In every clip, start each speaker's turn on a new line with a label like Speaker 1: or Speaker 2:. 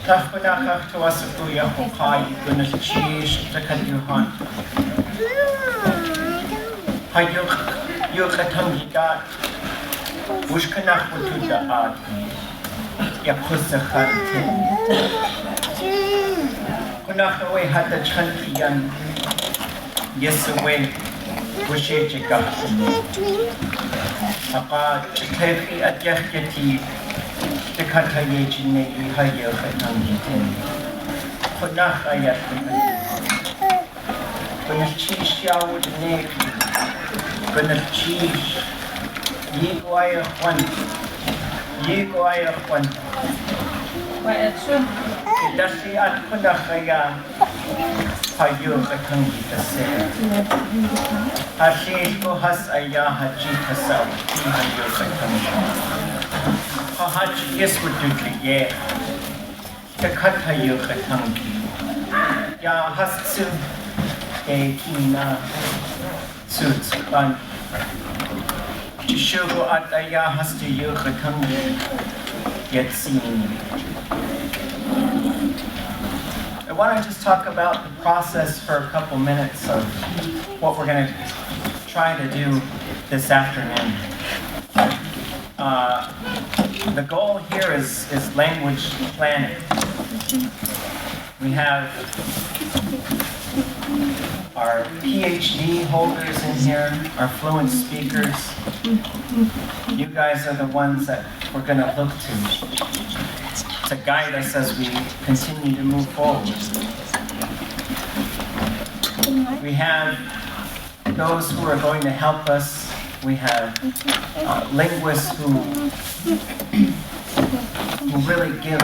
Speaker 1: Tahkunakak tuwasatuya hukai gunalchish takanyuhan. Hayuk yukatangidat. Ushkanak mutuda adi. Yakusakante. Kunakawe hata chantiyan. Yesuwe. Wishijigakane. Aka chikefi adyakati. Tikatayejine ihayakatangiten. Kunakayatane. Kunachishawudne. Kunachish. Yiguayakwan. Yiguayakwan. Idasi at kunakaya. Hayakatangitase. Hashish kuhas ayahajitasaw. Ihayakatangitase. Hahachi yeswududliye. Takatayakatangi. Ya hassu. Kina. Sutspan. Chishugu ataya hastayakatangi. Yetsini. I want to just talk about the process for a couple minutes of what we're going to try to do this afternoon. The goal here is language planning. We have our PhD holders in here, our fluent speakers. You guys are the ones that we're going to look to guide us as we continue to move forward. We have those who are going to help us. We have linguists who really give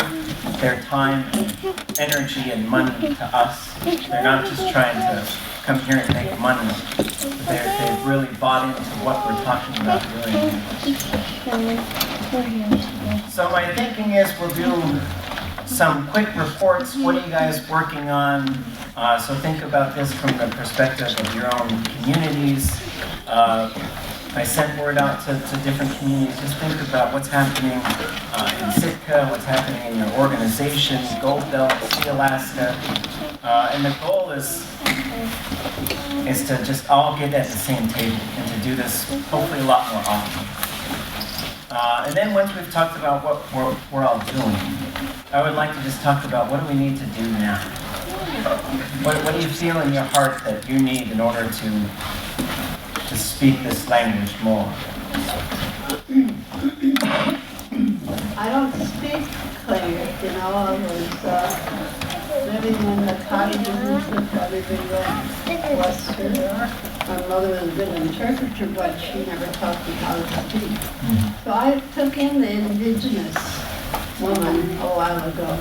Speaker 1: their time, energy, and money to us. They're not just trying to come here and make money. They've really bought into what we're talking about doing. So my thinking is we'll do some quick reports. What are you guys working on? So think about this from the perspective of your own communities. I sent word out to different communities. Just think about what's happening in Sitka, what's happening in your organization, Gold Belt, Sea Alaska. And the goal is to just all get at the same table and to do this hopefully a lot more often. And then once we've talked about what we're all doing, I would like to just talk about what do we need to do now? What do you feel in your heart that you need in order to speak this language more?
Speaker 2: I don't speak Tlingit, you know. I was living in the cottages and stuff. I lived in Western. My mother was a good interpreter, but she never taught me how to speak. So I took in the indigenous woman a while ago.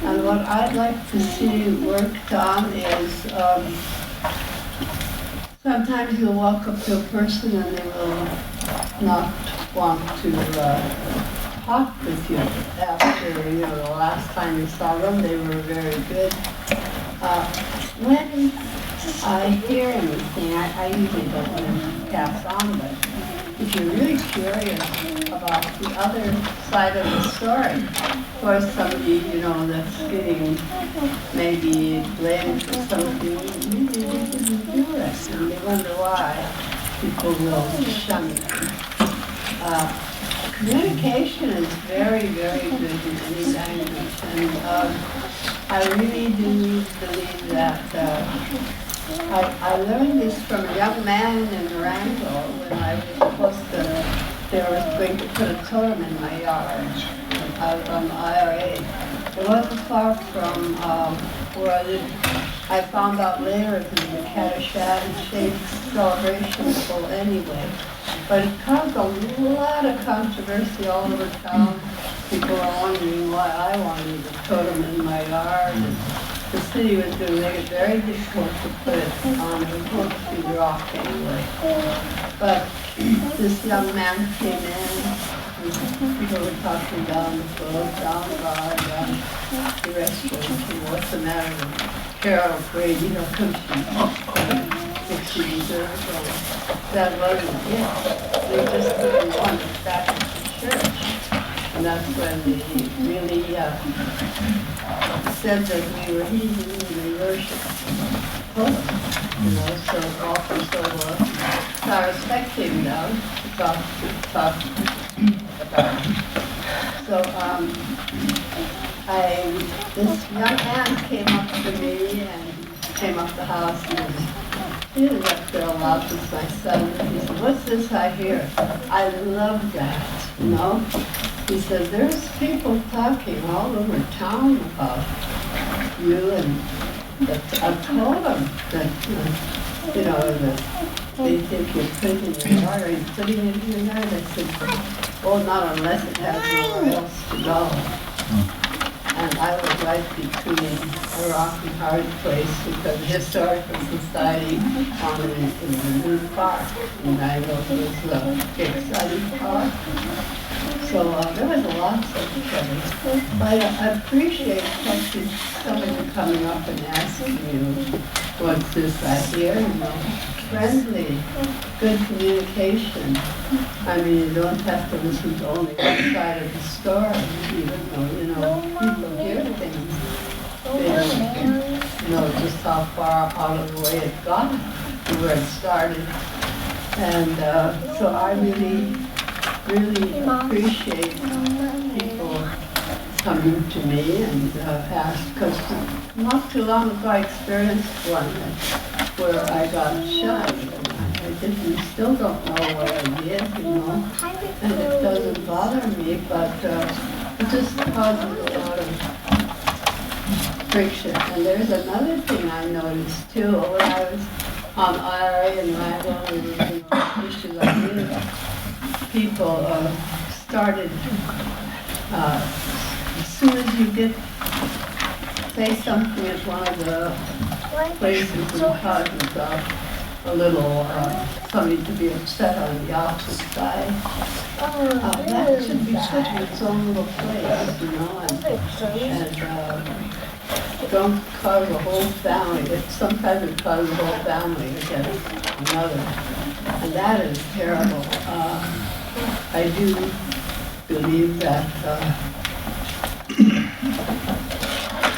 Speaker 2: And what I'd like to see worked on is sometimes you'll walk up to a person and they will not want to talk with you after, the last time you saw them. They were very good. When I hear anything, I usually don't want to pass on, but if you're really curious about the other side of the story, or somebody, that's getting maybe blamed for something, maybe they didn't do it, and they wonder why people will shun them. Communication is very, very good in any language, and I really do believe that I learned this from a young man in Wrangell when I was supposed to, they were going to put a totem in my yard out on the IRA. It wasn't far from where I lived. I found out later it was a Caddyshack-shaped celebration school anyway. But it caused a lot of controversy all over town. People are wondering why I wanted a totem in my yard. The city was going to make it very difficult to put it on. It was supposed to be rock anyway. But this young man came in, and people were talking down the road, down the bar, down the restaurant. What's the matter with Carol Brady? Come if she deserves it. That wasn't it. They just didn't want us back into church. And that's when they really said that we were heathen and we worshiped Buddha. You know, so often so I was expecting them to talk about it. So this young man came up to me and came up the house and he was up there a lot with my son. And he said, "What's this I hear? I love that, you know?" He said, "There's people talking all over town about you and that I told them that, you know, that they think you're putting it in your yard. Are you putting it in your yard?" I said, "Oh, not unless it has nowhere else to go." And I was right between a rock and hard place because the Historical Society wanted it in the new park. And I know it was a big sunny park. So there was a lot of trouble. But I appreciate actually somebody coming up and asking you, "What's this I hear?" You know, friendly, good communication. I mean, you don't have to listen to only one side of the story, even though, you know, people hear things. They don't know just how far out of the way it got to where it started. And so I really appreciate people coming to me and ask, because not too long ago I experienced one where I got shot. Still don't know what I did, you know, and it doesn't bother me, but it just causes a lot of friction. And there's another thing I noticed too, when I was on IRA and Randall, issues like this, people started, as soon as you say something at one of the places and causes a little, somebody to be upset on the opposite side. That should be put in its own little place, you know, and don't cause a whole family. Sometimes it causes a whole family against another, and that is terrible. I do believe that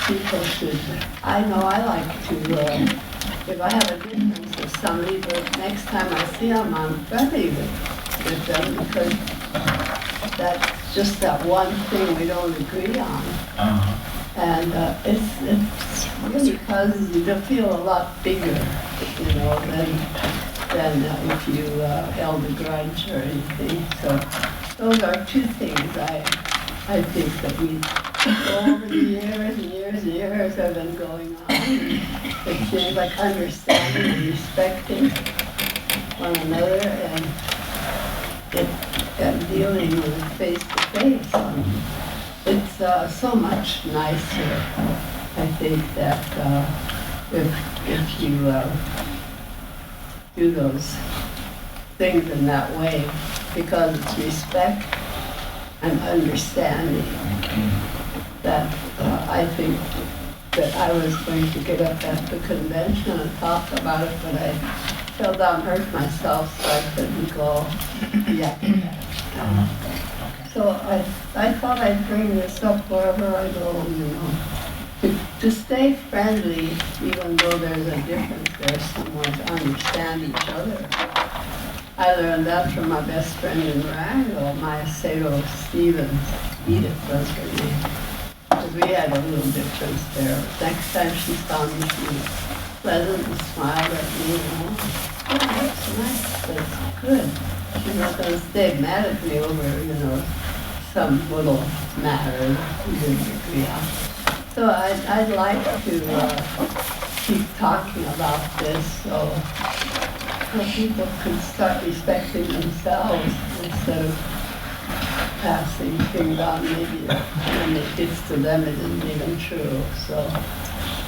Speaker 2: people should, I know I like to, if I have a difference with somebody, but next time I see them, I'm friendly with them because that's just that one thing we don't agree on. And it really causes you to feel a lot bigger, you know, than if you held a grudge or anything. So those are two things I think that we, over the years and years and years have been going on. It seems like understanding and respecting one another and dealing with it face to face. It's so much nicer, I think, that if you do those things in that way, because it's respect and understanding. That I think that I was going to get up at the convention and talk about it, but I fell down, hurt myself, so I couldn't go. Yeah. So I thought I'd bring this up wherever I go, you know. To stay friendly, even though there's a difference there somewhere, to understand each other. I learned that from my best friend in Wrangell, Maya Sato Stevens. Edith was her name. Because we had a little difference there. Next time she saw me, she was pleasant and smiled at me. And, oh, that's nice. That's good. She's not going to stay mad at me over, you know, some little matter we didn't agree on. So I'd like to keep talking about this so people can start respecting themselves instead of passing things on. Maybe when it gets to them, it isn't even true. So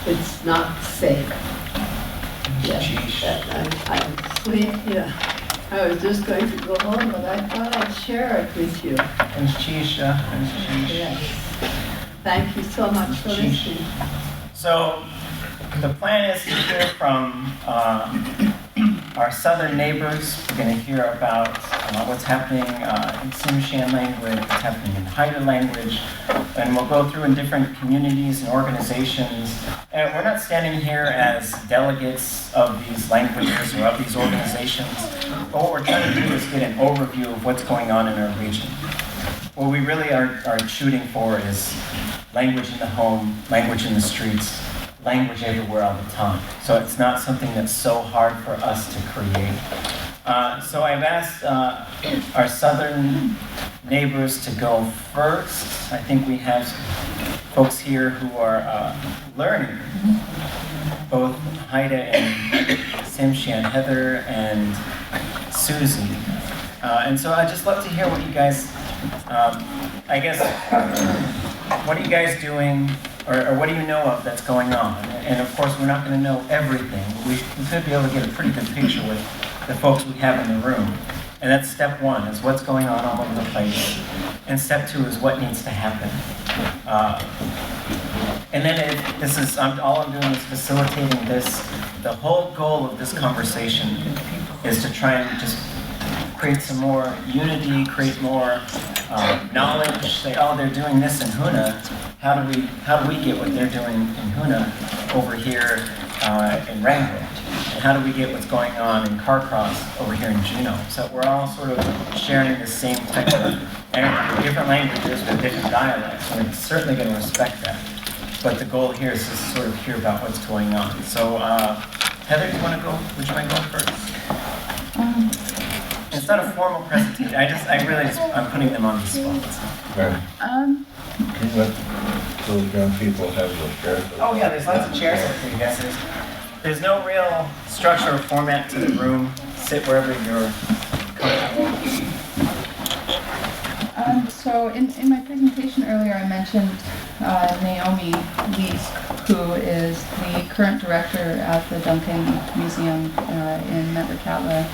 Speaker 2: it's not safe. Yes, I'm sweet. Yeah. I was just going to go home, but I thought I'd share it with you. Yes. Thank you so much for listening.
Speaker 1: So the plan is to hear from Our southern neighbors, we're going to hear about what's happening in Tsimshian language, what's happening in Haida language, and we'll go through in different communities and organizations. And we're not standing here as delegates of these languages or of these organizations, but what we're trying to do is get an overview of what's going on in our region. What we really are shooting for is language in the home, language in the streets, language everywhere all the time. So it's not something that's so hard for us to create. So I've asked our southern neighbors to go first. I think we have folks here who are learning, both Haida and Tsimshian, Heather and Susie. And so I'd just love to hear what you guys, I guess, what are you guys doing? Or what do you know of that's going on? And of course, we're not going to know everything. We should be able to get a pretty good picture with the folks we have in the room. And that's step one, is what's going on all over the place. And step two is what needs to happen. And then all I'm doing is facilitating this. The whole goal of this conversation is to try and just create some more unity, create more knowledge. Say, oh, they're doing this in Huna. How do we get what they're doing in Huna over here in Wrangell? And how do we get what's going on in Carcross over here in Juneau? So we're all sort of sharing the same type of different languages with different dialects, and we're certainly going to respect that. But the goal here is to sort of hear about what's going on. So Heather, do you want to go? Would you mind going first? It's not a formal presentation. I'm putting them on the spot.
Speaker 3: Right. Can you let those young people have those chairs?
Speaker 1: Oh yeah, there's lots of chairs up for you guys. There's no real structure or format to the room. Sit wherever you're comfortable.
Speaker 4: So in my presentation earlier, I mentioned Naomi Lees, who is the current director at the Duncan Museum in Metlakatla.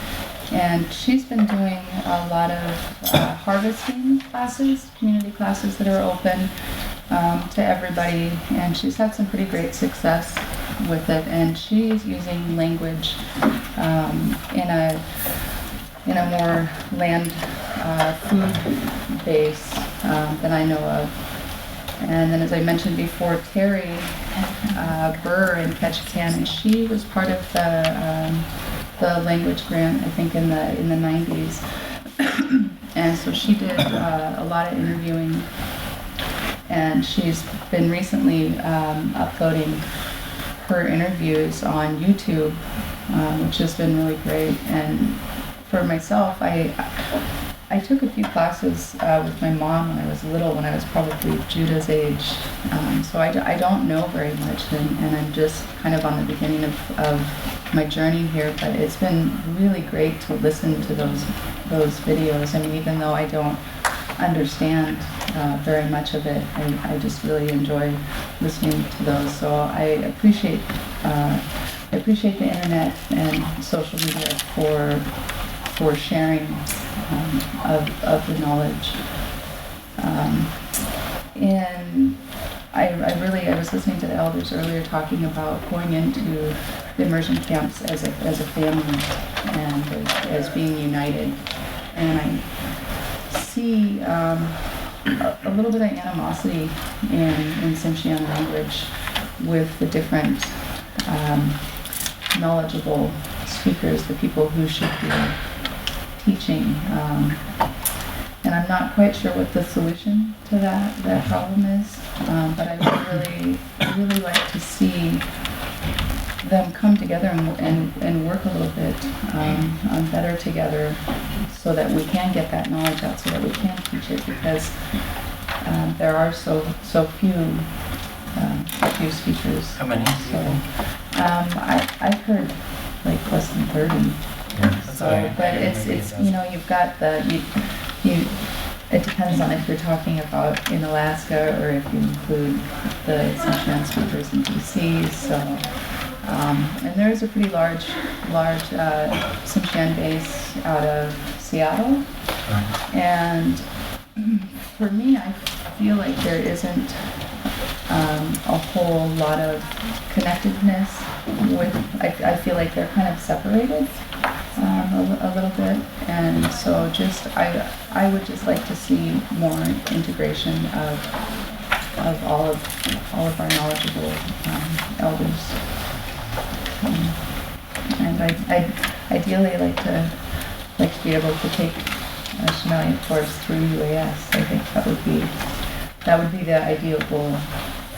Speaker 4: And she's been doing a lot of harvesting classes, community classes that are open to everybody. And she's had some pretty great success with it. And she's using language in a more land food base than I know of. And then, as I mentioned before, Terry Burr in Ketchikan, and she was part of the language grant, I think, in the 90s. And so she did a lot of interviewing, and she's been recently uploading her interviews on YouTube, which has been really great. And for myself, I took a few classes with my mom when I was little, when I was probably Judah's age. So I don't know very much, and I'm just kind of on the beginning of my journey here, but it's been really great to listen to those videos. I mean, even though I don't understand very much of it, I just really enjoy listening to those. So I appreciate the internet and social media for sharing of the knowledge. And I was listening to the elders earlier talking about going into the immersion camps as a family and as being united. And I see a little bit of animosity in Tsimshian language with the different knowledgeable speakers, the people who should be teaching. And I'm not quite sure what the solution to that problem is, but I would really like to see them come together and work a little bit on better together, so that we can get that knowledge out, so that we can teach it, because there are so few speakers.
Speaker 1: How many?
Speaker 4: So I've heard like less than 30.
Speaker 1: Yeah,
Speaker 4: So, but it's you've got it depends on if you're talking about in Alaska or if you include the Tsimshian speakers in BC. So, and there is a pretty large Tsimshian base out of Seattle. And for me, I feel like there isn't a whole lot of connectedness I feel like they're kind of separated a little bit, and so I would just like to see more integration of all of our knowledgeable elders, and I ideally like to be able to take a Shemalian course through UAS. I think that would be the ideal goal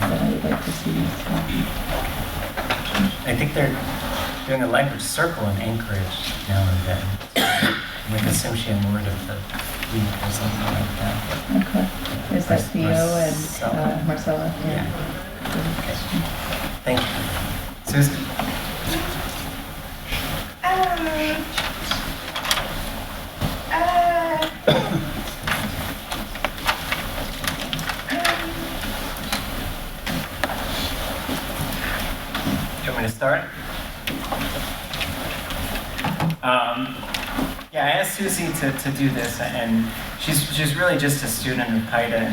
Speaker 4: that I would like to see. So.
Speaker 1: I think they're doing a language circle in Anchorage now and then, with the Tsimshian word of the week or something like that.
Speaker 4: Okay. Is that Theo and Marcella?
Speaker 1: Yeah. Okay. Thank you. Susan? Do you want me to start? Yeah, I asked Susie to do this, and she's really just a student of Haida,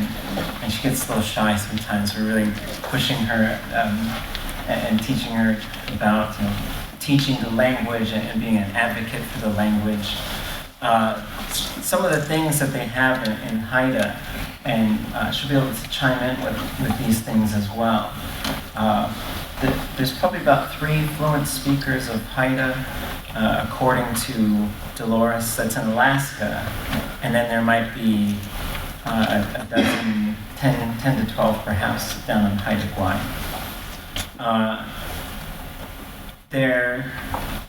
Speaker 1: and she gets a little shy sometimes. We're really pushing her and teaching her about teaching the language and being an advocate for the language. Some of the things that they have in Haida, and she'll be able to chime in with these things as well. There's probably about 3 fluent speakers of Haida, according to Dolores, that's in Alaska, and then there might be a dozen, 10 to 12 perhaps, down in Haida Gwaii. There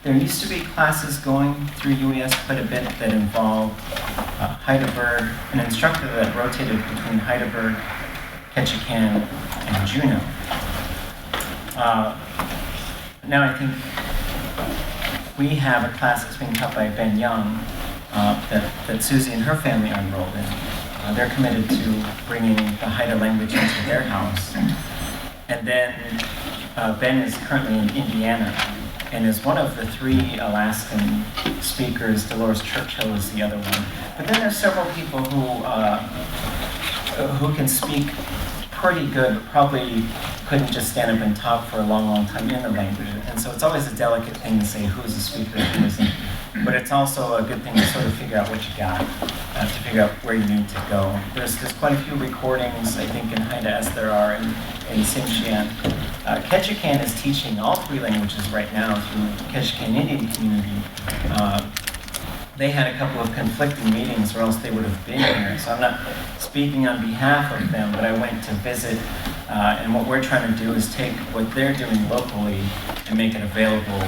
Speaker 1: used to be classes going through UES quite a bit that involved Heidelberg, an instructor that rotated between Heidelberg, Ketchikan, and Juneau. Now I think we have a class that's being taught by Ben Young that Susie and her family are enrolled in. They're committed to bringing the Haida language into their house. And then Ben is currently in Indiana and is one of the 3 Alaskan speakers. Dolores Churchill is the other one. But then there's several people who can speak pretty good, but probably couldn't just stand up and talk for a long, long time in the language. And so it's always a delicate thing to say who's a speaker and who isn't. But it's also a good thing to sort of figure out what you got, to figure out where you need to go. There's quite a few recordings, I think, in Haida as there are in Tsimshian. Ketchikan is teaching all 3 languages right now through Ketchikan Indian community. They had a couple of conflicting meetings or else they would have been here. So I'm not speaking on behalf of them, but I went to visit, and what we're trying to do is take what they're doing locally and make it available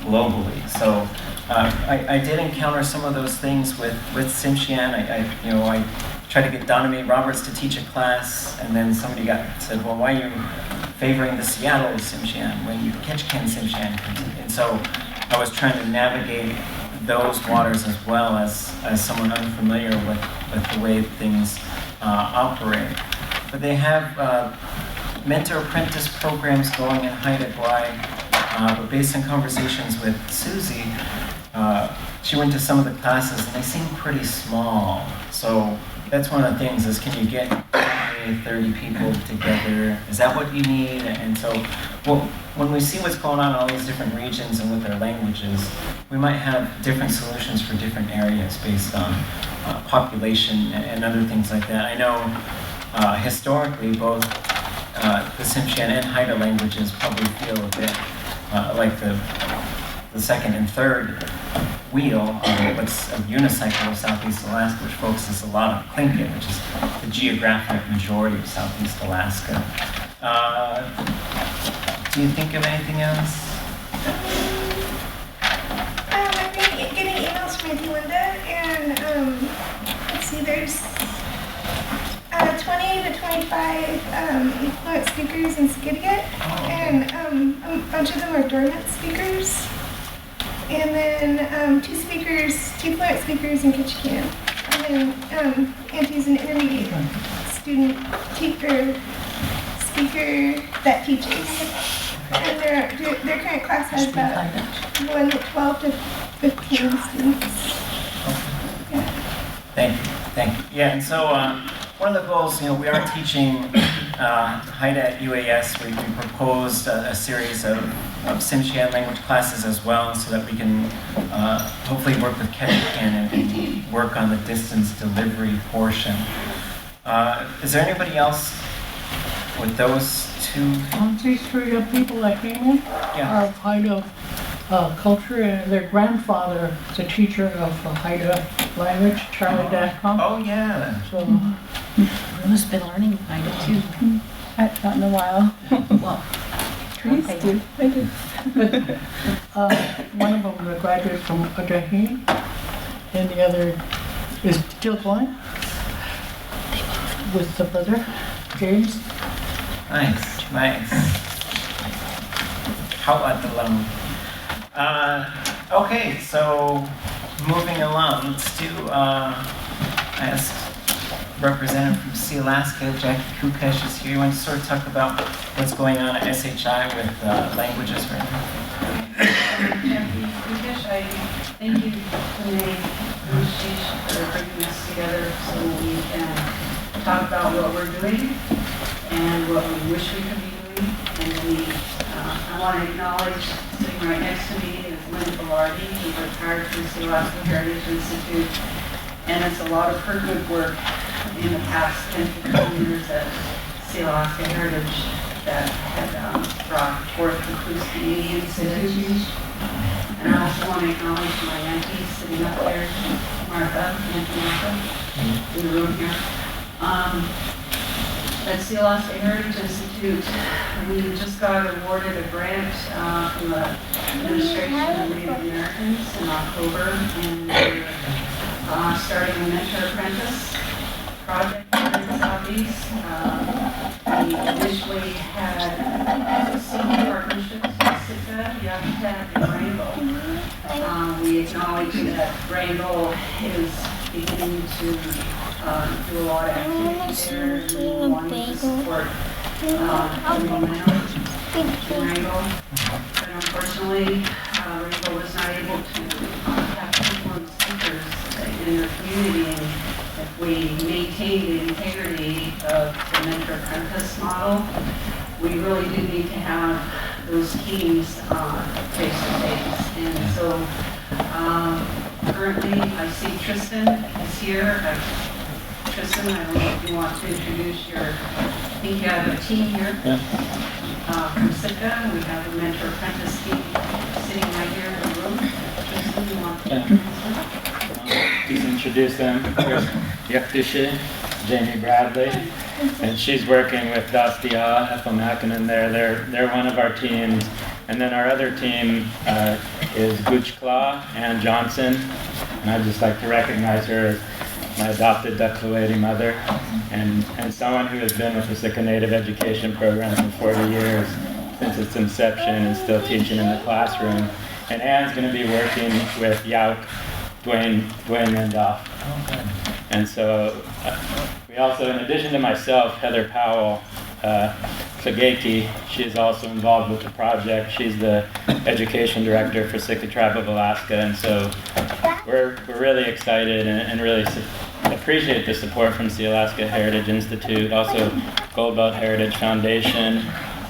Speaker 1: globally. So I did encounter some of those things with Tsimshian. I tried to get Donna Mae Roberts to teach a class, and then somebody said, well, why are you favoring the Seattle Tsimshian when you Ketchikan Tsimshian? And so I was trying to navigate those waters as well as someone unfamiliar with the way things operate. But they have mentor-apprentice programs going in Haida Gwaii, but based on conversations with Susie, she went to some of the classes and they seem pretty small. So that's one of the things is, can you get 20, 30 people together? Is that what you need? And so when we see what's going on in all these different regions and with their languages, we might have different solutions for different areas based on population and other things like that. I know historically both the Tsimshian and Haida languages probably feel a bit like the second and third wheel of what's a unicycle of Southeast Alaska, which focuses a lot on Tlingit, which is the geographic majority of Southeast Alaska. Do you think of anything else?
Speaker 5: I've been getting emails from Auntie Linda, and let's see, there's 20 to 25 fluent speakers in Skidegate, and a bunch of them are dormant speakers. And then 2 fluent speakers in Ketchikan. And then Auntie's an intermediate speaker that teaches. And their current class has about 12 to 15 students. Yeah.
Speaker 1: Thank you. Yeah, and so one of the goals, we are teaching Haida at UAS. We proposed a series of Tsimshian language classes as well, so that we can hopefully work with Ketchikan and work on the distance delivery portion. Is there anybody else with those two?
Speaker 6: These three people that came in
Speaker 1: Yeah.
Speaker 6: are of Haida culture, and their grandfather is a teacher of Haida language, Charlie Dascom.
Speaker 1: Oh, yeah.
Speaker 6: So,
Speaker 7: Runa's been learning Haida too.
Speaker 4: Not in a while.
Speaker 7: Well,
Speaker 4: Trees
Speaker 7: okay.
Speaker 4: do. I do.
Speaker 6: one of them graduated from Adahi, and the other is still going with the brother, James.
Speaker 1: Nice, nice. How about the lung? Okay, so moving along, let's do, I asked Representative from Sea Alaska, Jackie Kukesh is here. You want to sort of talk about what's going on at SHI with languages right now?
Speaker 8: Jackie Kukesh, I thank you for the appreciation for bringing us together so we can talk about what we're doing and what we wish we could be doing. And I want to acknowledge, sitting right next to me is Linda Velarde, who retired from Sea Alaska Heritage Institute. And it's a lot of her good work in the past 10 to 15 years at Sea Alaska Heritage that had brought forth the Kluski Institute. And I also want to acknowledge my auntie sitting up there, Martha, Auntie Martha, in the room here. At Sea Alaska Heritage Institute, we just got awarded a grant from the Administration of Native Americans in October, and we're starting a mentor apprentice project here in the Southeast. We initially had several partnerships with Sitka, Yakutat, and Rainbow. We acknowledge that Rainbow is beginning to do a lot of activity there, and we wanted to support the momentum in Rainbow. But unfortunately, Rainbow was not able to have people and speakers in their community, and if we maintain the integrity of the mentor-apprentice model, we really do need to have those teams face-to-face. And so currently, I see Tristan is here. Tristan, I don't know if you want to introduce I think you have a team here from Sitka. We have a mentor-apprentice team sitting right here in the room. Tristan, you want to introduce them?
Speaker 9: Please introduce them. Here's Yaktisha, Jamie Bradley, and she's working with Dastia, Ethel Mackinnon there. They're one of our teams. And then our other team is Goochclaw, Ann Johnson, and I'd just like to recognize her as my adopted Dutch lady mother, and someone who has been with the Sitka Native Education Program for 40 years, since its inception, and still teaching in the classroom. And Ann's going to be working with Yauk, Dwayne Lindoff. And so we also, in addition to myself, Heather Powell, Kageki, she is also involved with the project. She's the education director for Sitka Tribe of Alaska. And so we're really excited and really appreciate the support from Sea Alaska Heritage Institute, also Gold Belt Heritage Foundation.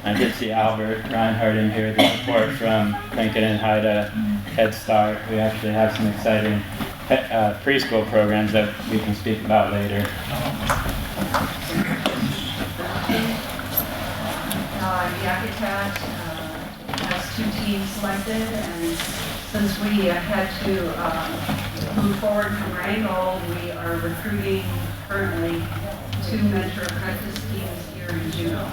Speaker 9: I did see Albert Reinhardt in here, the support from Tlingit and Haida Head Start. We actually have some exciting preschool programs that we can speak about later.
Speaker 8: Yakutat has 2 teams selected, and since we had to move forward from Wrangell, we are recruiting currently 2 mentor apprentice teams here in Juneau.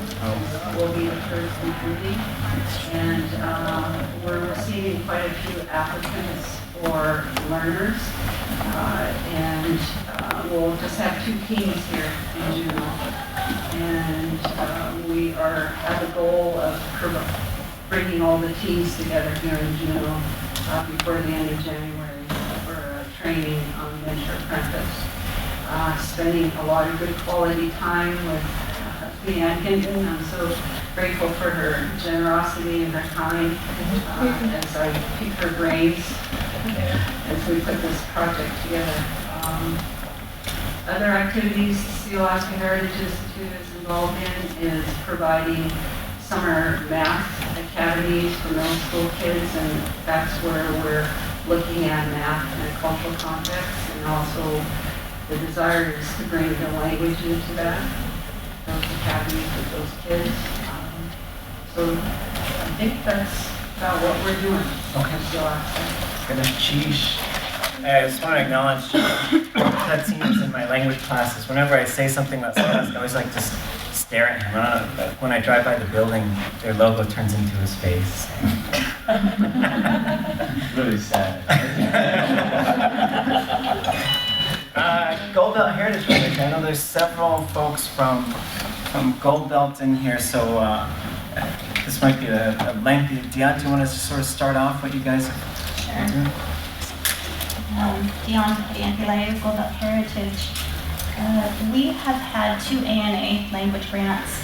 Speaker 8: We'll be the first recruiting, and we're receiving quite a few applicants for learners, and we'll just have 2 teams here in Juneau. And we have a goal of bringing all the teams together here in Juneau before the end of January for training on mentor apprentice. Spending a lot of good quality time with Leanne Hinton. I'm so grateful for her generosity and her time as I pick her brains as we put this project together. Other activities Sea Alaska Heritage Institute is involved in is providing summer math academies for middle school kids, and that's where we're looking at math in a cultural context, and also the desire is to bring the language into that, those academies with those kids. So I think that's about what we're doing.
Speaker 1: Okay.
Speaker 8: So,
Speaker 1: Gonna cheese. I just want to acknowledge that seems in my language classes. Whenever I say something about someone else, I always like to stare at him. When I drive by the building, their logo turns into his face.
Speaker 9: Really sad.
Speaker 1: Gold Belt Heritage Village. I know there's several folks from Gold Belt in here, so this might be a lengthy. Dion, do you want to just sort of start off what you guys are doing?
Speaker 10: Dion Anthilay, Gold Belt Heritage. We have had 2 ANA language grants.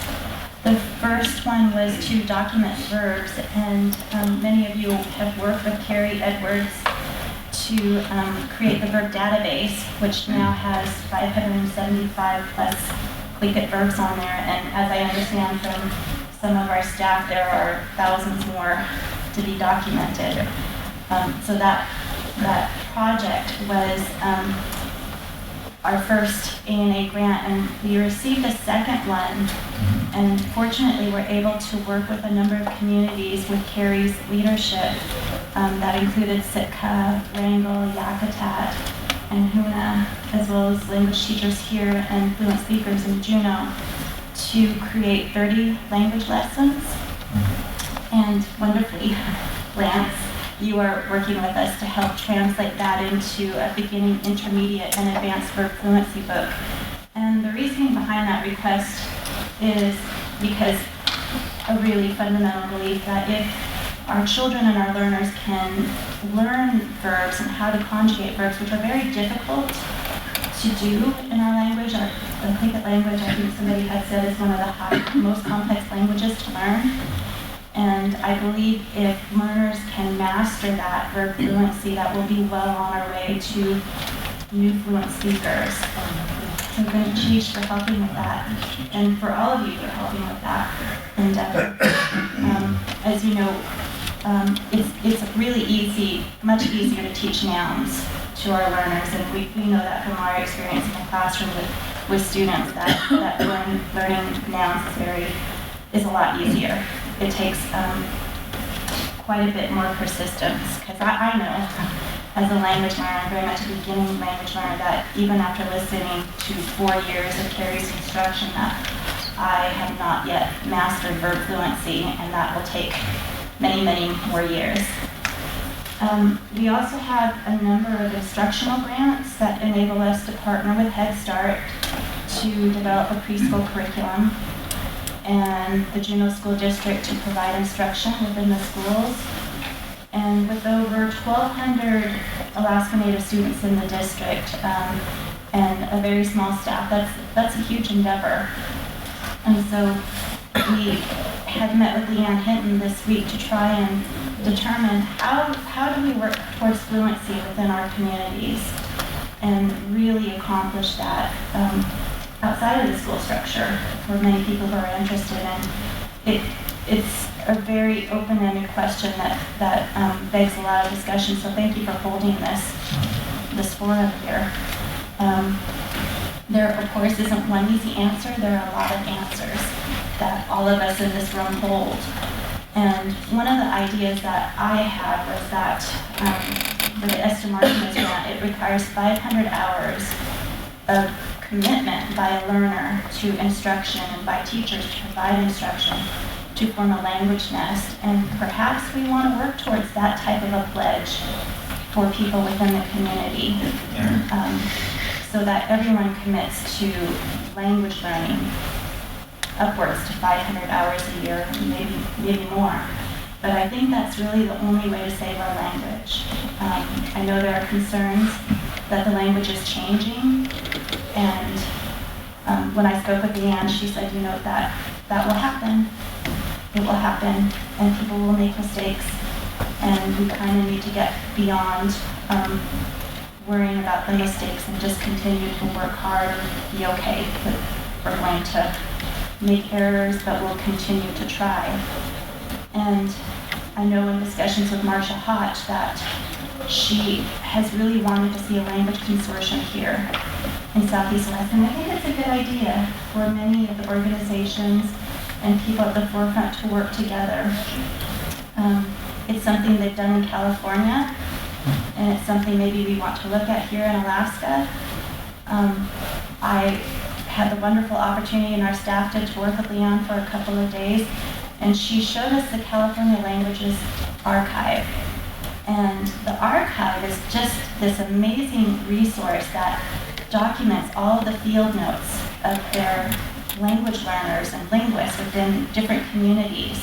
Speaker 10: The first one was to document verbs, and many of you have worked with Carrie Edwards to create the verb database, which now has 575 plus Tlingit verbs on there, and as I understand from some of our staff, there are thousands more to be documented. So that project was our first ANA grant, and we received a second one, and fortunately we're able to work with a number of communities with Carrie's leadership that included Sitka, Wrangell, Yakutat, and Huna, as well as language teachers here and fluent speakers in Juneau, to create 30 language lessons. And wonderfully, Lance, you are working with us to help translate that into a beginning, intermediate, and advanced verb fluency book. And the reasoning behind that request is because a really fundamental belief that if our children and our learners can learn verbs and how to conjugate verbs, which are very difficult to do in our language, the Tlingit language, I think somebody had said, is one of the most complex languages to learn. And I believe if learners can master that verb fluency, that we'll be well on our way to new fluent speakers. So thank you, Chief, for helping with that, and for all of you for helping with that endeavor. As you know, it's really easy, much easier to teach nouns to our learners, and we know that from our experience in the classroom with students, that learning nouns is a lot easier. It takes quite a bit more persistence, because I know as a language learner, I'm very much a beginning language learner, that even after listening to 4 years of Carrie's instruction, that I have not yet mastered verb fluency, and that will take many, many more years. We also have a number of instructional grants that enable us to partner with Head Start to develop a preschool curriculum, and the Juneau School District to provide instruction within the schools. And with over 1,200 Alaska Native students in the district and a very small staff, that's a huge endeavor. And so we had met with Leanne Hinton this week to try and determine how do we work towards fluency within our communities and really accomplish that outside of the school structure for many people who are interested in. It's a very open-ended question that begs a lot of discussion, so thank you for holding this forum here. There, of course, isn't one easy answer. There are a lot of answers that all of us in this room hold. And one of the ideas that I had was that for the Esther Martinez grant, it requires 500 hours of commitment by a learner to instruction and by teachers to provide instruction to form a language nest. And perhaps we want to work towards that type of a pledge for people within the community, so that everyone commits to language learning upwards to 500 hours a year, maybe more. But I think that's really the only way to save our language. I know there are concerns that the language is changing, and when I spoke with Leanne, she said, that will happen. It will happen, and people will make mistakes, and we kind of need to get beyond worrying about the mistakes and just continue to work hard and be okay. But we're going to make errors, but will continue to try. And I know in discussions with Marcia Hotch that she has really wanted to see a language consortium here in Southeast West. And I think it's a good idea for many of the organizations and people at the forefront to work together. It's something they've done in California, and it's something maybe we want to look at here in Alaska. I had the wonderful opportunity in our staff to work with Leanne for a couple of days, and she showed us the California Languages Archive. And the archive is just this amazing resource that documents all of the field notes of their language learners and linguists within different communities.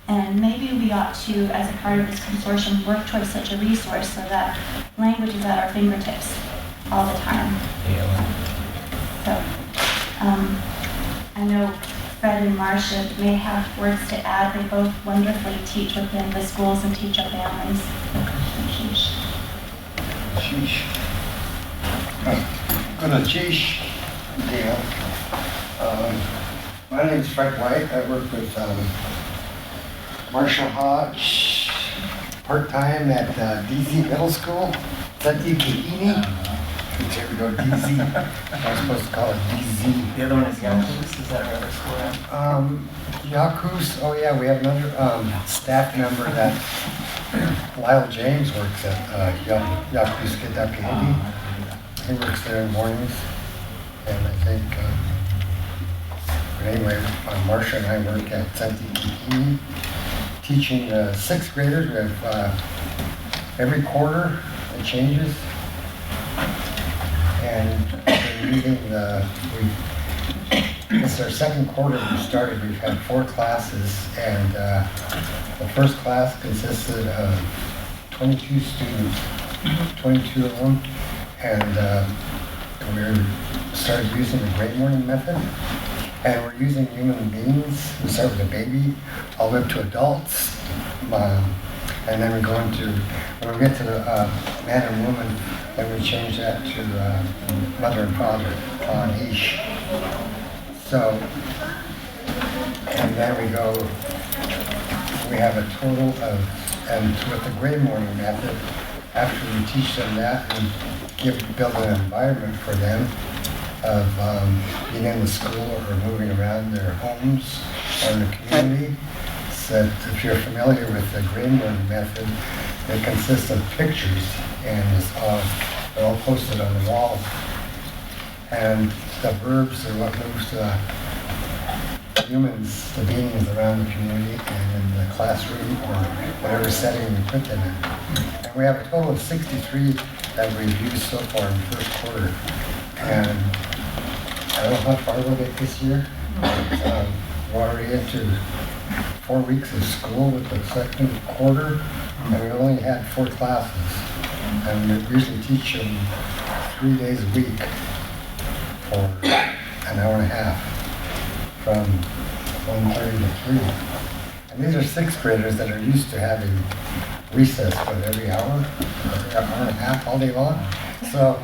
Speaker 10: And maybe we ought to, as a part of this consortium, work towards such a resource so that language is at our fingertips all the time. So, I know Fred and Marcia may have words to add. They both wonderfully teach within the schools and teach our families.
Speaker 11: Sheesh. Good to sheesh. Yeah. My name's Fred White. I work with Marcia Hodge, part-time at DZ Middle School. There we go, DZ. I was supposed to call it DZ.
Speaker 1: The other one is Yakus, is that our other school?
Speaker 11: Yakus, oh yeah, we have another staff member that Lyle James works at Yakus Kedapihidi. He works there in the mornings. And I think, but anyway, Marcia and I work at Tsimshian, teaching sixth graders. We have every quarter it changes. And we're using this is our second quarter we started. We've had 4 classes, and the first class consisted of 22 students, 22 of them, and we started using the Great Morning Method, and we're using human beings. We start with a baby, all the way up to adults, and then we go into, when we get to the man and woman, then we change that to mother and father, ish. So, and then we have a total of, and with the Great Morning Method, after we teach them that, we build an environment for them of being in the school or moving around their homes or in the community. So if you're familiar with the Great Morning Method, it consists of pictures, and they're all posted on the wall. And the verbs are what moves the humans, the beings around the community and in the classroom or whatever setting we put them in. And we have a total of 63 that we've used so far in the first quarter. And I don't know how far we'll get this year. We're already into 4 weeks of school with the second quarter, and we only had 4 classes. And we usually teach them 3 days a week for an hour and a half, from 1:30 to 3. And these are 6th graders that are used to having recess for every hour and a half, all day long. So,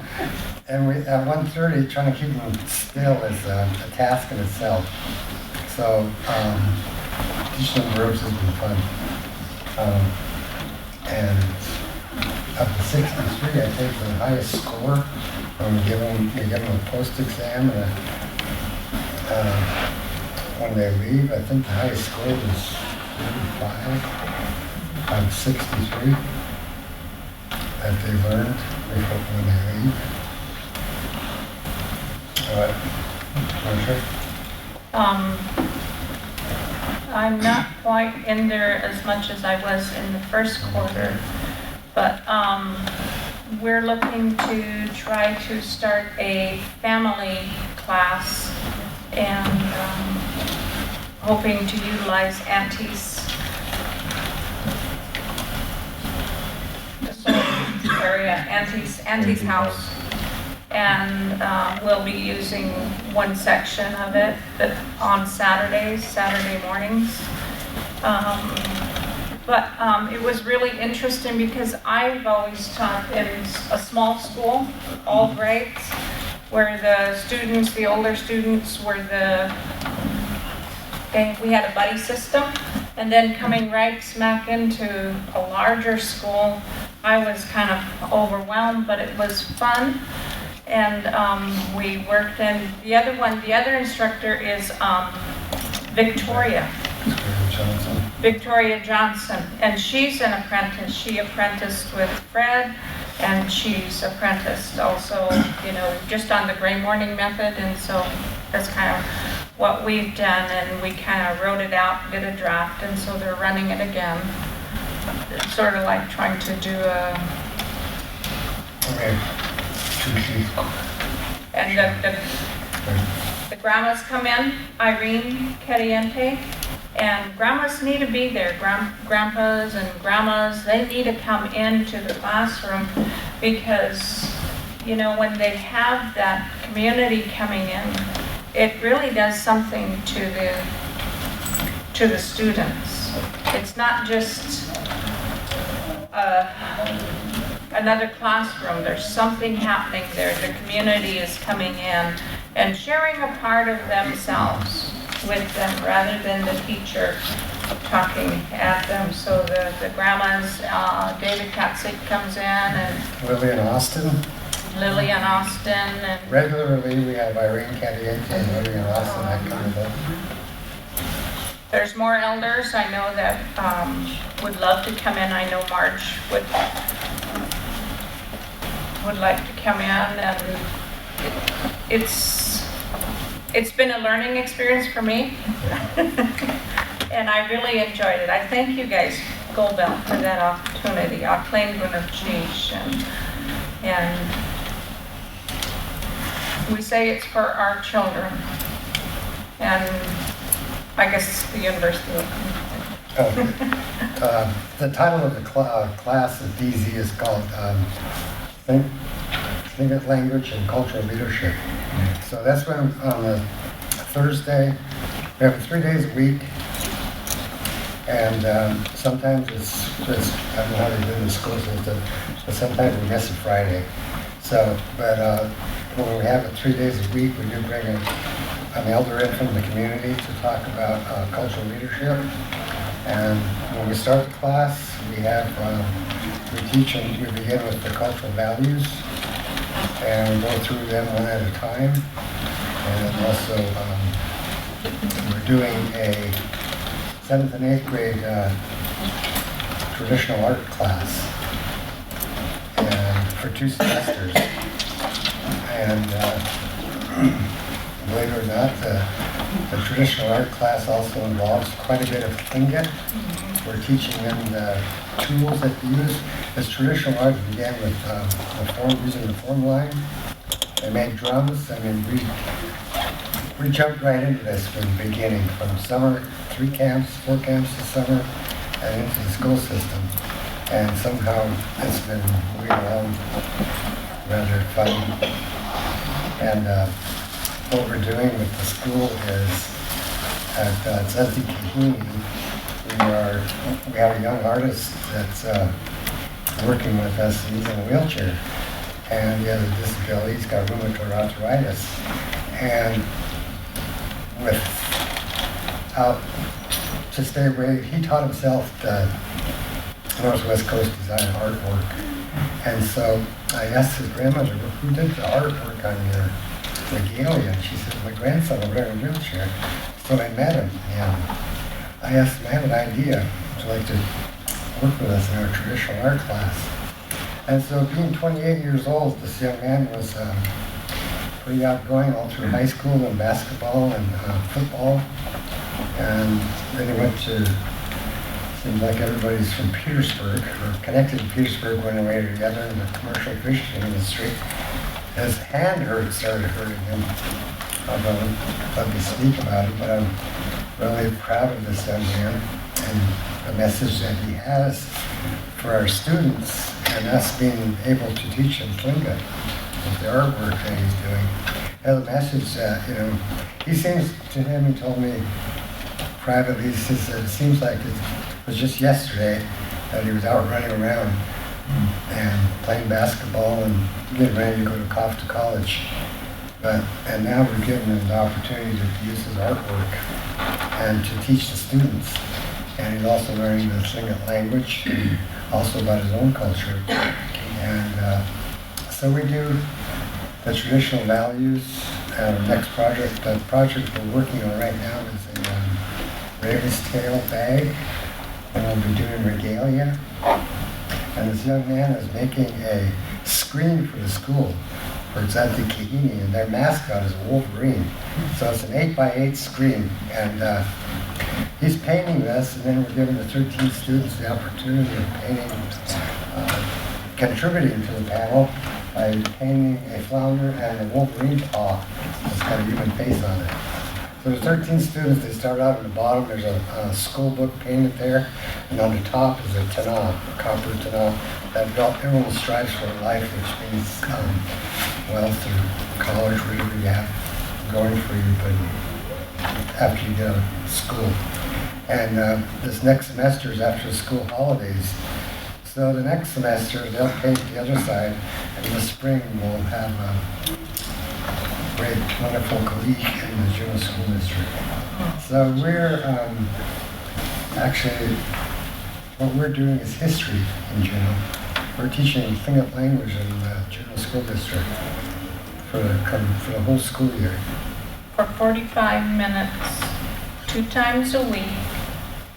Speaker 11: and we at 1:30, trying to keep them still is a task in itself. So, teaching them verbs has been fun. And up to 63, I think the highest score. When we give them a post-exam and when they leave, I think the highest score was 35 out of 63 that they learned when they leave.
Speaker 12: I'm not quite in there as much as I was in the first quarter, but we're looking to try to start a family class and hoping to utilize Auntie's area, Auntie's house. And we'll be using one section of it on Saturday mornings. But it was really interesting because I've always taught in a small school, all grades, where the older students were the Okay, we had a buddy system, and then coming right smack into a larger school, I was kind of overwhelmed, but it was fun. And we worked in, the other instructor is Victoria. Victoria Johnson, and she's an apprentice. She apprenticed with Fred, and she's apprenticed also, just on the gray morning method, and so that's kind of what we've done, and we kind of wrote it out, did a draft, and so they're running it again. It's sort of like trying to do a...
Speaker 11: Okay.
Speaker 12: And the grandmas come in, Irene Caliente, and grandmas need to be there. Grandpas and grandmas, they need to come into the classroom because, when they have that community coming in, it really does something to the students. It's not just another classroom. There's something happening there. The community is coming in and sharing a part of themselves with them rather than the teacher talking at them. So the grandmas, David Katzig comes in, and
Speaker 11: Lillian Austin.
Speaker 12: And
Speaker 11: Regularly we have Irene Caliente and Lillian Austin that comes up.
Speaker 12: there's more elders I know that would love to come in. I know Marge would like to come in, and it's been a learning experience for me. And I really enjoyed it. I thank you guys, Goldbelt, for that opportunity. And we say it's for our children. And I guess the university will come.
Speaker 11: The title of the class of DZ is called Tlingit Language and Cultural Leadership. So that's when on a Thursday, we have 3 days a week, and sometimes it's I don't know how they do in the school system, but sometimes we miss a Friday. So, but when we have it 3 days a week, we do bring an elder in from the community to talk about cultural leadership. And when we start the class, we begin with the cultural values, and we go through them one at a time. And also, we're doing a 7th and 8th grade traditional art class, and for 2 semesters. And believe it or not, the traditional art class also involves quite a bit of Tlingit. We're teaching them the tools that they use. As traditional art began with using the form line. They made drums. I mean, we jumped right into this from the beginning, from summer, 4 camps this summer, and into the school system. And somehow it's been moving along rather fun. And what we're doing with the school is at Zesty Kahini, we have a young artist that's working with us. He's in a wheelchair, and he has a disability. He's got rheumatoid arthritis, and to stay away, he taught himself the Northwest Coast design artwork. And so I asked his grandmother, who did the artwork on your regalia? And she said, my grandson over there in a wheelchair. So I met him, and I asked him, I have an idea. Would you like to work with us in our traditional art class? And so being 28 years old, this young man was pretty outgoing all through high school and basketball and football. And then he went to, seems like everybody's from Petersburg, or connected to Petersburg one way or the other in the commercial fishing industry. His hand started hurting him. I don't know let me speak about it, but I'm really proud of this young man and the message that he has for our students and us being able to teach them Tlingit with the artwork that he's doing. Has a message that, he seems to him, he told me privately, he says that it seems like it was just yesterday that he was out running around and playing basketball and getting ready to go to college. And now we're giving him the opportunity to use his artwork. and to teach the students. And he's also learning the Tlingit language and also about his own culture. And so we do the traditional values. The next project, the project we're working on right now is a raven's tail bag, and we'll be doing regalia. And this young man is making a screen for the school for Zati Kahini, and their mascot is a wolverine. So it's an 8x8 screen, and he's painting this, and then we're giving the 13 students the opportunity of painting, contributing to the panel by painting a flounder and a wolverine paw that's got a human face on it. So there's 13 students. They start out at the bottom. There's a school book painted there, and on the top is a tana, a copper tana, that everyone strives for in life, which means wealth or college, whatever you have going for you, but after you get out of school. And this next semester is after the school holidays. So the next semester, they'll paint the other side, and in the spring, we'll have a great, wonderful colleague in the Juneau School District. So we're actually, what we're doing is history in Juneau. We're teaching Tlingit language in the Juneau School District for the whole school year.
Speaker 12: For 45 minutes, 2 times a week.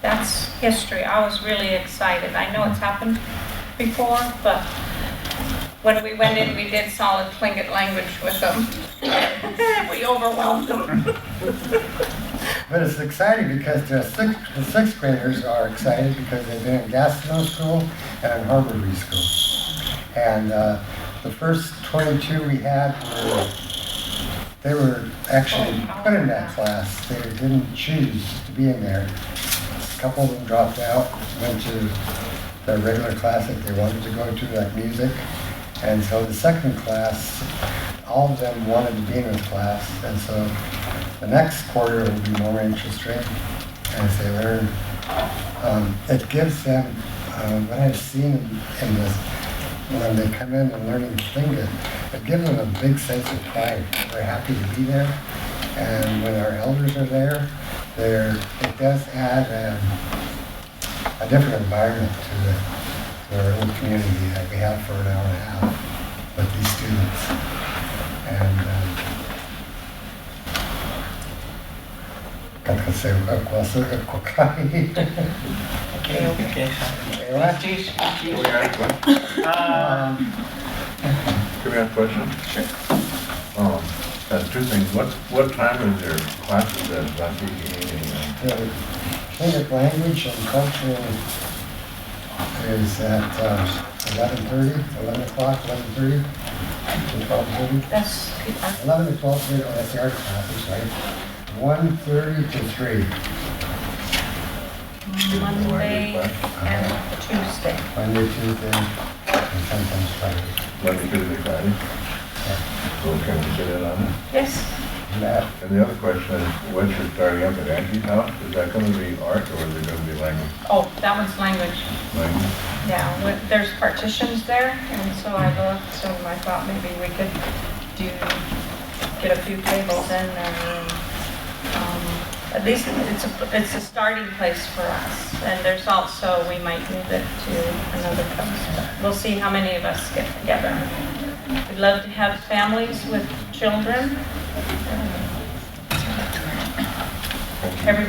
Speaker 12: That's history. I was really excited. I know it's happened before, but when we went in, we did solid Tlingit language with them. We overwhelmed them.
Speaker 11: But it's exciting because the sixth graders are excited because they've been in Gastineau School and in Harborview School. And the first 22 we had they were actually put in that class. They didn't choose to be in there. A couple of them dropped out, went to their regular class that they wanted to go to, like music. And so the second class, all of them wanted to be in this class. And so the next quarter will be more interesting as they learn. It gives them, what I've seen in this, when they come in and learning Tlingit, it gives them a big sense of pride. They're happy to be there. And when our elders are there, it does add a different environment to our little community that we have for an hour and a half with these students. And как се класа какой.
Speaker 1: Okay.
Speaker 3: Can we ask one? Can we ask a question?
Speaker 1: Sure.
Speaker 3: Two things. What time is their classes at Zati Kahini?
Speaker 11: The Tlingit language and culture is at 11 o'clock, 11:30 to 12:30.
Speaker 12: That's
Speaker 11: 11 to 12:30, oh, that's the art classes, right? 1:30 to 3.
Speaker 12: Monday and Tuesday.
Speaker 11: Monday, Tuesday, and sometimes Friday.
Speaker 3: Monday, Tuesday, Friday? So can we get in on it?
Speaker 12: Yes.
Speaker 11: That,
Speaker 3: And the other question is, what you're starting up at Angie's house, is that going to be art or is it going to be language?
Speaker 12: Oh, that one's language.
Speaker 3: Language?
Speaker 12: Yeah, there's partitions there, and so I looked, and I thought maybe we could get a few tables in there. At least it's a starting place for us, and there's also, we might move it to another place. But we'll see how many of us get together. We'd love to have families with children. Every,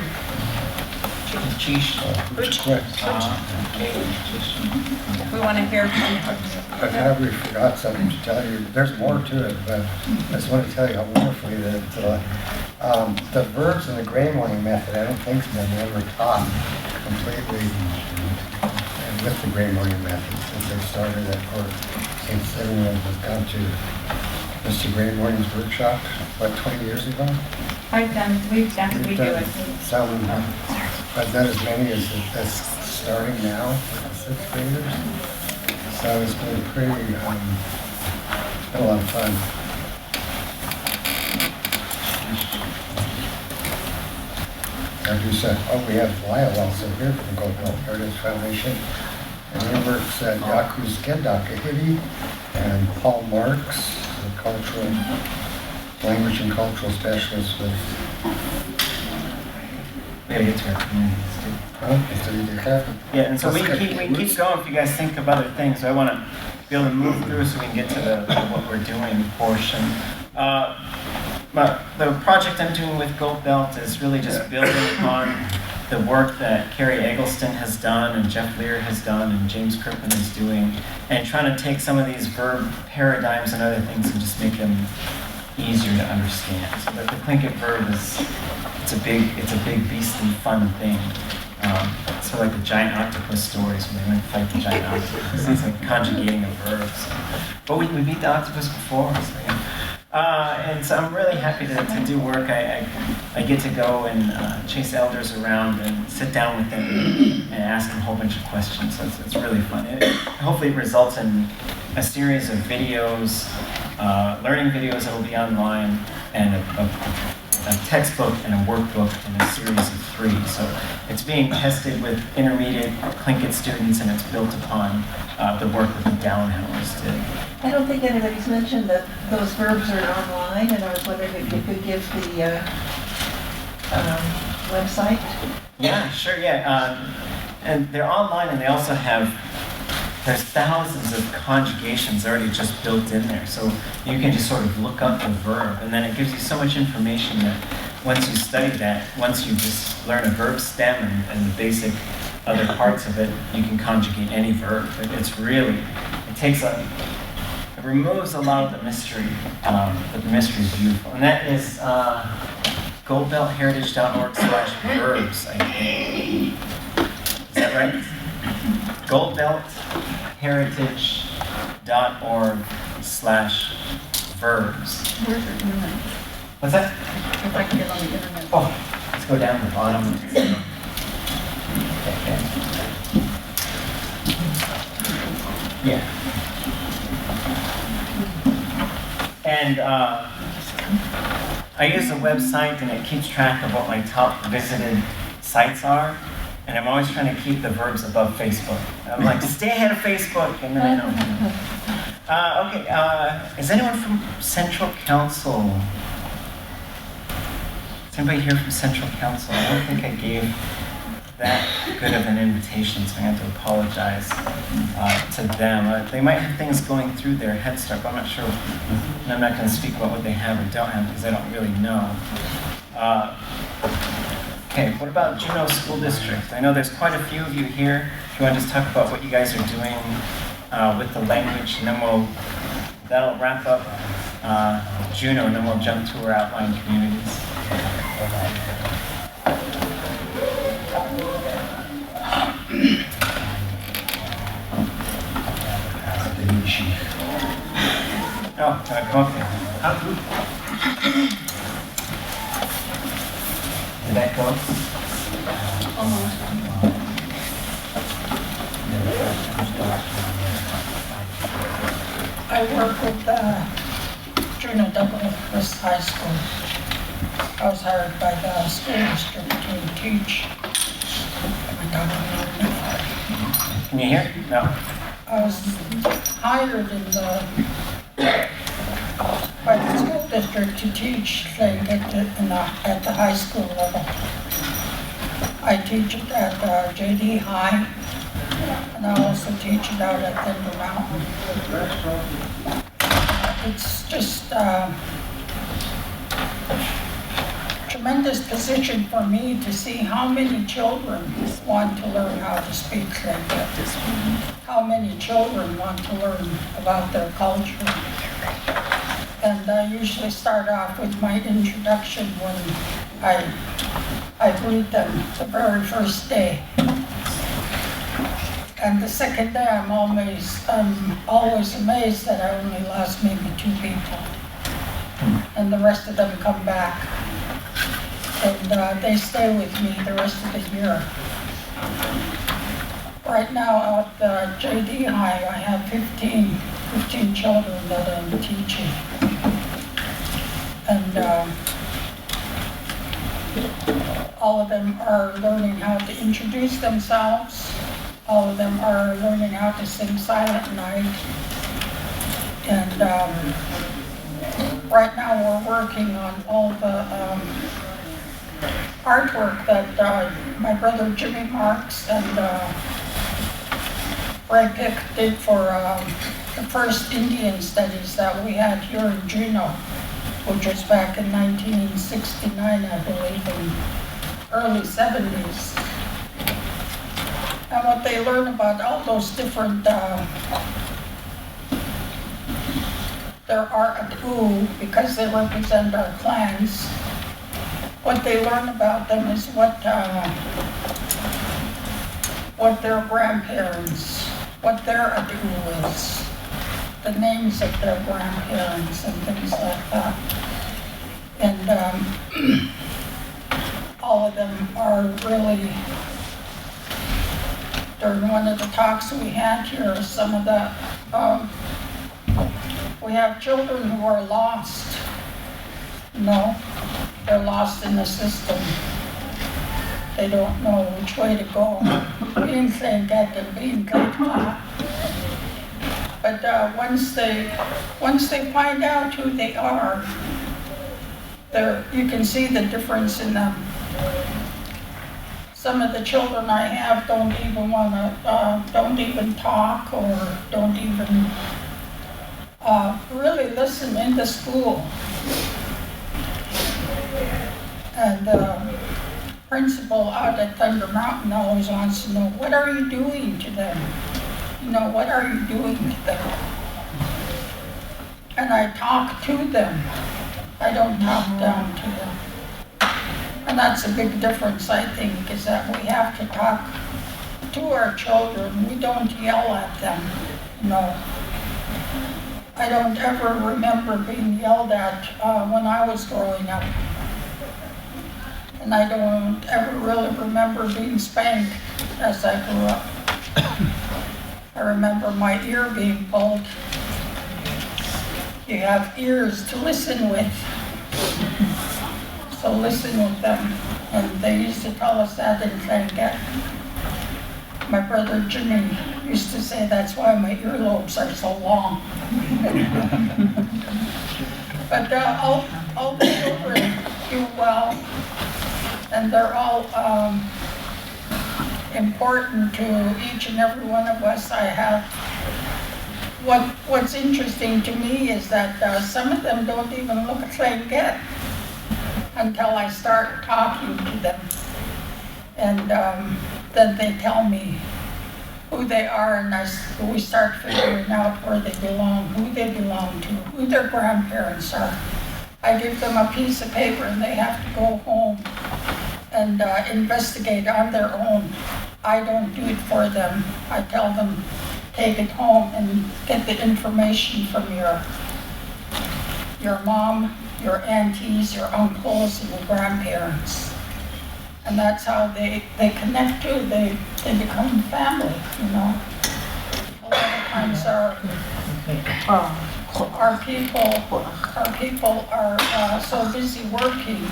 Speaker 12: we want to hear from
Speaker 11: I probably forgot something to tell you. There's more to it, but I just want to tell you how wonderfully that the verbs in the gray morning method, I don't think so, have been ever taught completely with the gray morning method since they started it, or since everyone has gone to Mr. Gray Morning's workshop, what, 20 years ago?
Speaker 12: we do it.
Speaker 11: Some, but not as many as starting now with the sixth graders. So it's been pretty, it's been a lot of fun. As you said, we have Lyle also here from Goldwell Heritage Foundation. And he works at Yaku's Kedakahidi, and Paul Marks, the cultural, language and cultural specialist with
Speaker 1: We gotta get to our communities too.
Speaker 11: So you do have.
Speaker 1: Yeah, and so we can keep going if you guys think of other things. So I want to be able to move through so we can get to the what we're doing portion. But the project I'm doing with Gold Belt is really just building upon the work that Carrie Eggleston has done and Jeff Lear has done and James Kirkman is doing, and trying to take some of these verb paradigms and other things and just make them easier to understand. So that the Tlingit verb it's a big beastly fun thing. So like the giant octopus stories when they went to fight the giant octopus. It's like conjugating of verbs. But we beat the octopus before. So, yeah. And so I'm really happy to do work. I get to go and chase elders around and sit down with them and ask them a whole bunch of questions. So it's really fun. Hopefully it results in a series of videos, learning videos that will be online, and a textbook and a workbook in a series of 3. So it's being tested with intermediate Tlingit students, and it's built upon the work that the Downhillers did.
Speaker 13: I don't think anybody's mentioned that those verbs are online, and I was wondering if you could give the website.
Speaker 1: Yeah, sure, yeah. And they're online, and they also there's thousands of conjugations already just built in there. So you can just sort of look up the verb, and then it gives you so much information that once you study that, once you just learn a verb stem and the basic other parts of it, you can conjugate any verb. It removes a lot of the mystery, but the mystery is beautiful. And that is goldbeltheritage.org/verbs, I think. Is that right? goldbeltheritage.org/verbs.
Speaker 4: Where's your internet?
Speaker 1: What's that?
Speaker 4: If I can get on the internet.
Speaker 1: Oh, let's go down to the bottom. Okay. Yeah. And I use the website, and it keeps track of what my top visited sites are. And I'm always trying to keep the verbs above Facebook. I'm like, stay ahead of Facebook, and then I don't. Okay, is anyone from Central Council? Is anybody here from Central Council? I don't think I gave that good of an invitation, so I have to apologize to them. They might have things going through their Head Start, but I'm not sure. And I'm not going to speak about what they have or don't have because I don't really know. Okay, what about Juneau School District? I know there's quite a few of you here. If you want to just talk about what you guys are doing with the language, and then that'll wrap up Juneau, and then we'll jump to our outlying communities. Oh, come up here. Did that go?
Speaker 12: Almost.
Speaker 14: I work with Juneau Douglas High School. I was hired by the school district to teach.
Speaker 1: Can you hear? No.
Speaker 14: I was hired by the school district to teach Tlingit at the high school level. I teach it at JD High, and I also teach it out at Denver Mountain. It's just tremendous position for me to see how many children want to learn how to speak Tlingit. How many children want to learn about their culture. And I usually start off with my introduction when I greet them the very first day. And the second day I'm always amazed that I only lost maybe 2 people. And the rest of them come back. And they stay with me the rest of the year. Right now at JD High, I have 15 children that I'm teaching. And all of them are learning how to introduce themselves. All of them are learning how to sing Silent Night. And right now we're working on all the artwork that my brother Jimmy Marks and Greg Pick did for the first Indian studies that we had here in Juneau, which was back in 1969, I believe, in early 70s. And what they learn about all those different, there are a few, because they represent our clans, what they learn about them is what their grandparents, what their adu is, the names of their grandparents and things like that. And all of them are really, during one of the talks we had here, some of the, we have children who are lost. No, they're lost in the system. They don't know which way to go. Being Tlingit and being Tlingit. But once they find out who they are, you can see the difference in them. Some of the children I have don't even talk or don't even really listen in the school. And the principal out at Thunder Mountain always wants to know, what are you doing to them? You know, what are you doing to them? And I talk to them. I don't talk down to them. And that's a big difference, I think, is that we have to talk to our children. We don't yell at them, you know. I don't ever remember being yelled at when I was growing up. And I don't ever really remember being spanked as I grew up. I remember my ear being pulled. You have ears to listen with. So listen with them. And they used to tell us that in Tlingit. My brother Jimmy used to say that's why my earlobes are so long. But all the children do well, and they're all important to each and every one of us. I have. What's interesting to me is that some of them don't even look at Tlingit until I start talking to them. And then they tell me who they are, and we start figuring out where they belong, who they belong to, who their grandparents are. I give them a piece of paper and they have to go home and investigate on their own. I don't do it for them. I tell them, take it home and get the information from your mom, your aunties, your uncles, and your grandparents. And that's how they connect too. They become family, you know. A lot of times our people are so busy working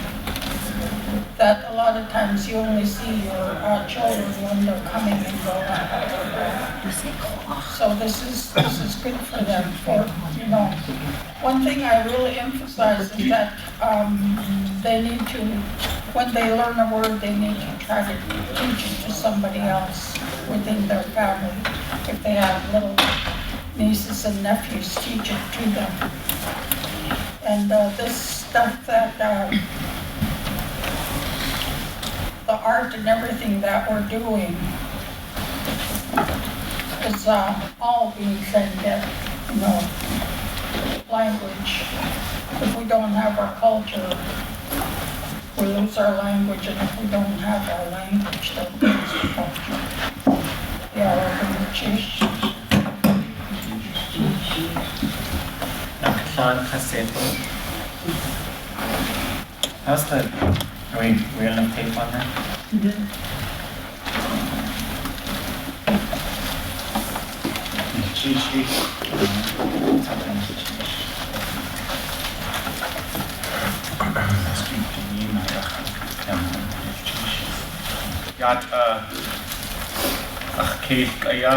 Speaker 14: that a lot of times you only see your children when they're coming and going. So this is good for them. For, you know, one thing I really emphasize is that they need to, when they learn a word, they need to try to teach it to somebody else within their family. If they have little nieces and nephews, teach it to them. And this stuff that the art and everything that we're doing is all being Tlingit, you know, language. If we don't have our culture, we lose our language, and if we don't have our language, then we lose the culture. Yeah, we're going to change.
Speaker 1: How's the, are we got enough tape on that?
Speaker 3: Yat Keith Gaya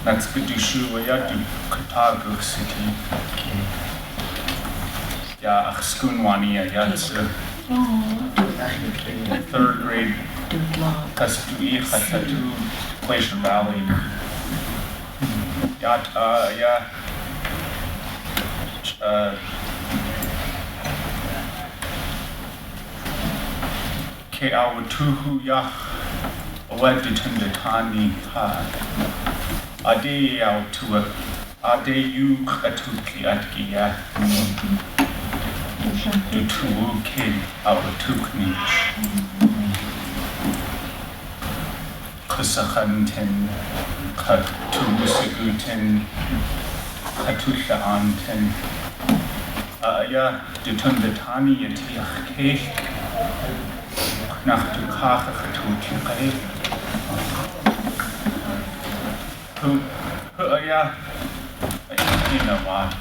Speaker 3: That's good to show Yat Katago City. Ya Schoonwania Yats third grade Kastui Hatatu Glacier Valley. Ke awatuhu ya Waditunditani ha Ade autua Ade yu katuki atkia Dutuuke awatukni Kusakhanten Katumusiguten Katulanten Aya Dutunditani yatiake Nach du Kache Katuki Ja, inderdaad.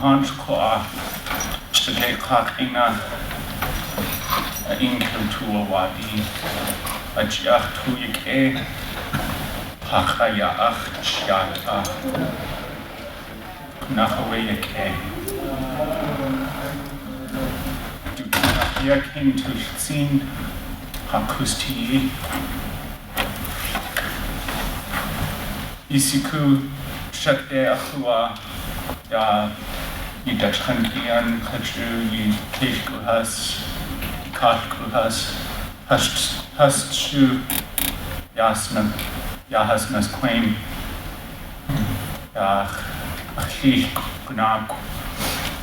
Speaker 3: Hans Koa, Stegay Kak Ina, Inkultur Wadi, Ajach Tuyike, Pakaya Ach Shata, Nachawayake. Du Hier came to Tsin, Hakusti. Isiku Shakde Ahua Ya Yidachankian Kaju Yi Keshkuhas Kashkuhas Hastshu Yahasnas Claim Ya Achish Gunab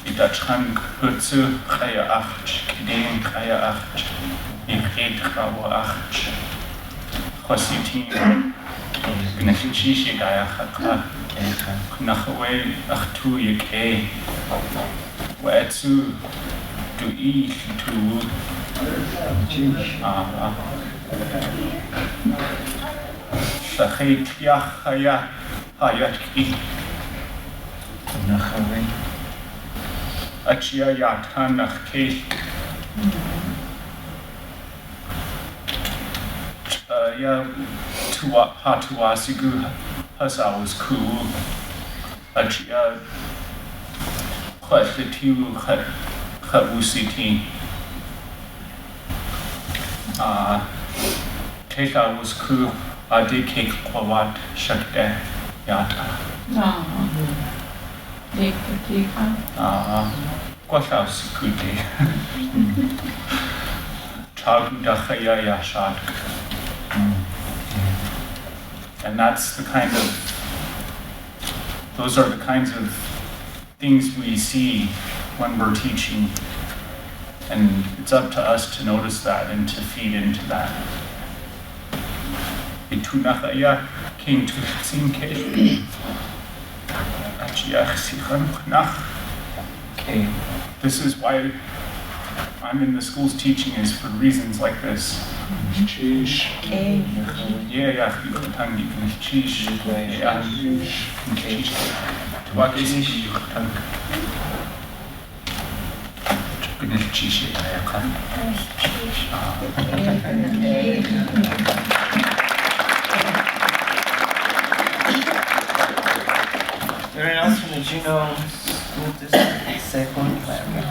Speaker 3: Yidachan Hutsu Kaya Ach Kidin Kaya Ach Yikret Kawa Ach Hositin Gnachishi Gaya Haka Nahawe Achtu Yake Wetsu Du I Tu Shachet Yahaya Hayatki Nahawe Achia Yatan Nachke Ya Hatuasigu Hasawas cool. Achia Khatitu Khabusiti. Teta was cool. Adike Kwawat Shakde Yata. Kwashaus Kuti. Chagu Dachaya Yashat. And those are the kinds of things we see when we're teaching. And it's up to us to notice that and to feed into that. Itunachaya came to Tsimshian. Okay. This is why I'm in the schools teaching, is for reasons like this.
Speaker 1: Anyone else from the Juneau School District second language?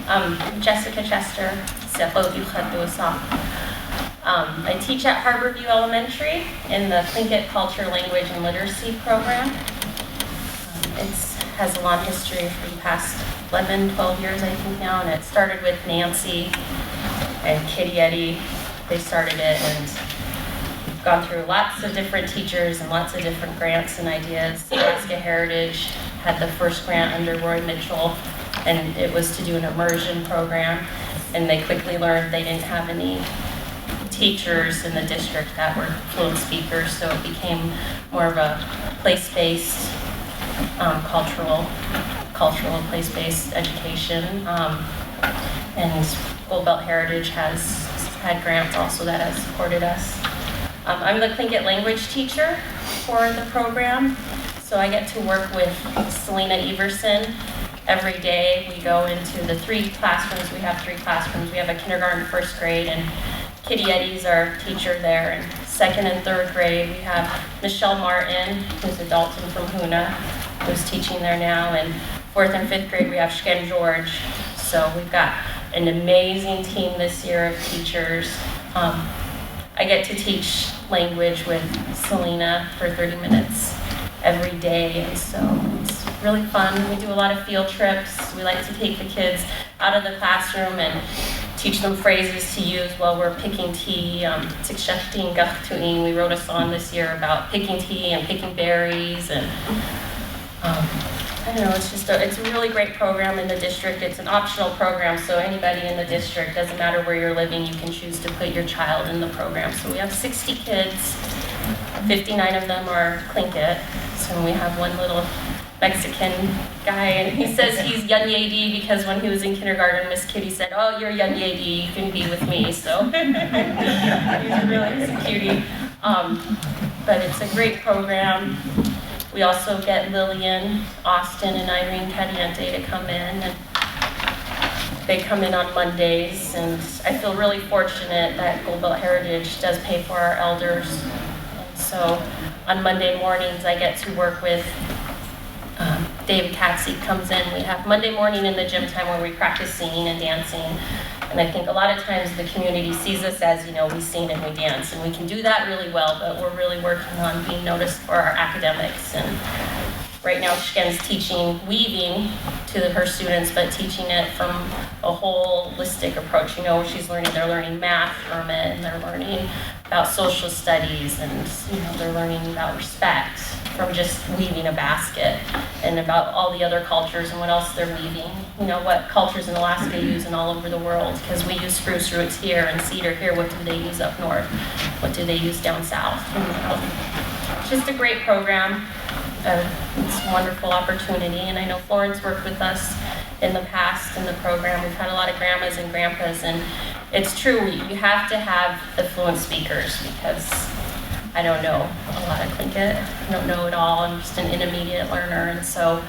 Speaker 15: I'm Jessica Chester. I teach at Harborview Elementary in the Tlingit Culture, Language, and Literacy program. It has a long history for the past 11, 12 years, I think now, and it started with Nancy and Kitty Eddie. They started it, and we've gone through lots of different teachers and lots of different grants and ideas. Alaska Heritage had the first grant under Roy Mitchell, and it was to do an immersion program, and they quickly learned they didn't have any teachers in the district that were fluent speakers, so it became more of a place-based, cultural place-based education. And Gold Belt Heritage has had grants also that have supported us. I'm the Tlingit language teacher for the program, so I get to work with Selena Everson every day. We go into the 3 classrooms. We have 3 classrooms. We have a kindergarten, 1st grade, and Kitty Eddie's our teacher there. And 2nd and 3rd grade, we have Michelle Martin, who's a Dalton from Hoona, who's teaching there now. And 4th and 5th grade, we have Shken George. So we've got an amazing team this year of teachers. I get to teach language with Selena for 30 minutes every day, and so it's really fun. We do a lot of field trips. We like to take the kids out of the classroom and teach them phrases to use while we're picking tea. We wrote a song this year about picking tea and picking berries, and I don't know, it's a really great program in the district. It's an optional program, so anybody in the district, doesn't matter where you're living, you can choose to put your child in the program. So we have 60 kids, 59 of them are Tlingit. So we have one little Mexican guy, and he says he's Yunyadi because when he was in kindergarten, Miss Kitty said, "Oh, you're Yunyadi, you can be with me." So he's a cutie. But it's a great program. We also get Lillian, Austin, and Irene Cadiente to come in, and they come in on Mondays, and I feel really fortunate that Gold Belt Heritage does pay for our elders. And so on Monday mornings, I get to work with David Katzig comes in. We have Monday morning in the gym time where we practice singing and dancing. And I think a lot of times the community sees us as, we sing and we dance, and we can do that really well, but we're really working on being noticed for our academics. And right now, Shken's teaching weaving to her students, but teaching it from a holistic approach. They're learning math from it, and they're learning about social studies, and they're learning about respect from just weaving a basket, and about all the other cultures and what else they're weaving. What cultures in Alaska use and all over the world, because we use spruce roots here and cedar here. What do they use up north? What do they use down south? It's just a great program. It's a wonderful opportunity, and I know Florence worked with us in the past in the program. We've had a lot of grandmas and grandpas, and it's true, you have to have the fluent speakers, because I don't know a lot of Tlingit. I don't know it all. I'm just an intermediate learner, and so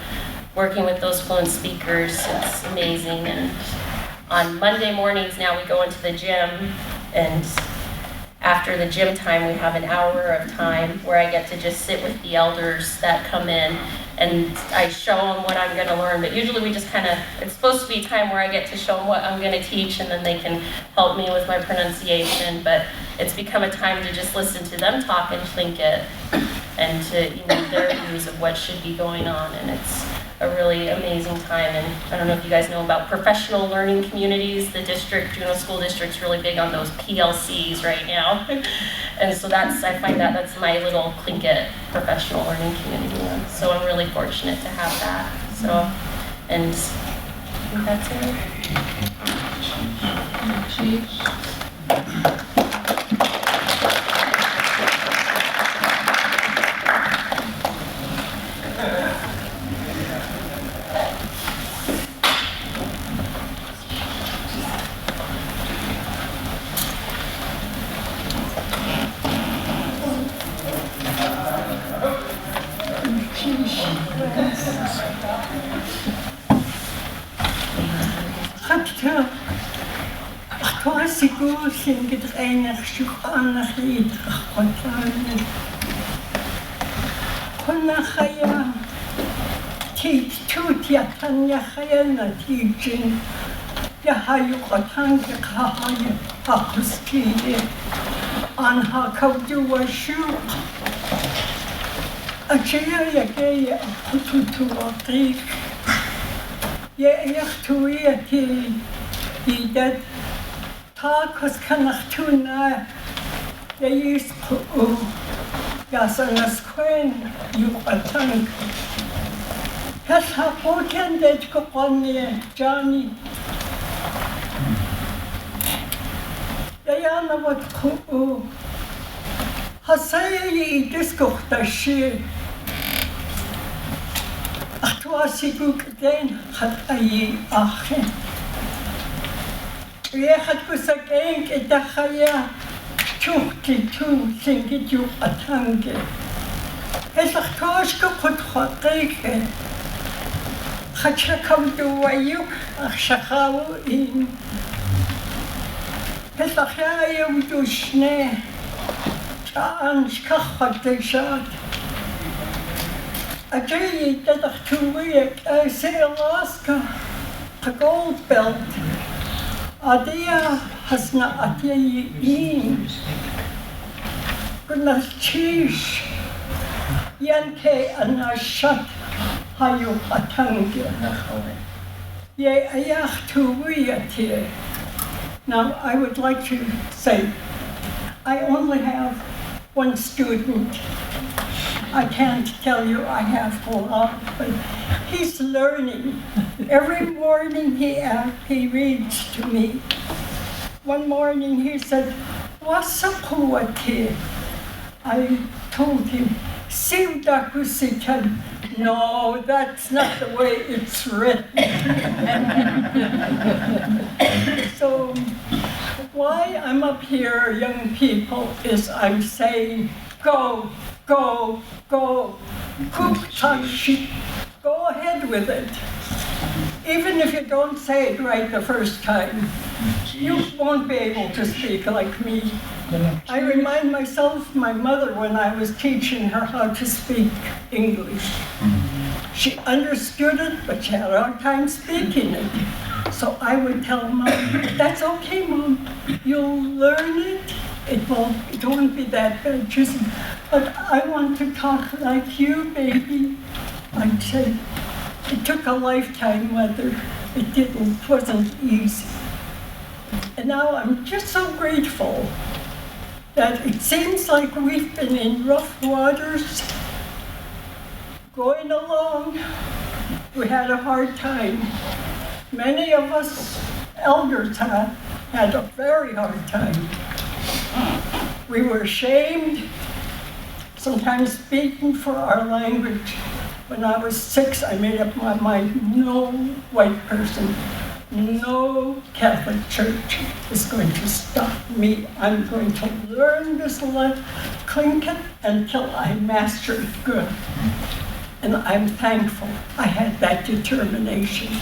Speaker 15: working with those fluent speakers, it's amazing. And on Monday mornings now, we go into the gym, and after the gym time, we have an hour of time where I get to just sit with the elders that come in, and I show them what I'm going to learn. But usually we just it's supposed to be time where I get to show them what I'm going to teach, and then they can help me with my pronunciation. But it's become a time to just listen to them talk and Tlingit, and to their views of what should be going on. And it's a really amazing time. And I don't know if you guys know about professional learning communities. The district, Juneau School District's really big on those PLCs right now. And so I find that's my little Tlingit professional learning community. So I'm really fortunate to have that. So, and I think that's it.
Speaker 14: Chachakawduwayu, Achakawu in Petachayam Dushne, Chan Skachwatishat. Ajay Dadachtuwiak, I say Alaska, the gold belt. Adia Hasna Atiyi in. Goodness, Chish. Yanke Anashat Hayu Hatanga. Ye Ayach Tuwiatir. Now, I would like to say, I only have one student. I can't tell you I have a lot, but he's learning. Every morning he reads to me. One morning he said, Wasakuwati. I told him, Sivdakusikan. No, that's not the way it's written. So, why I'm up here, young people, is I'm saying, go, go, go. Kuktashi. Go ahead with it. Even if you don't say it right the first time, you won't be able to speak like me. I remind myself my mother when I was teaching her how to speak English. She understood it, but she had a hard time speaking it. So I would tell Mom, that's okay, Mom. You'll learn it. It won't be that bad. She said, but I want to talk like you, baby. I'd say, it took a lifetime, Mother. It wasn't easy. And now I'm just so grateful that it seems like we've been in rough waters, going along. We had a hard time. Many of us elders had a very hard time. We were ashamed, sometimes beaten for our language. When I was 6, I made up my mind, no white person, no Catholic Church is going to stop me. I'm going to learn this Tlingit until I master it good. And I'm thankful I had that determination.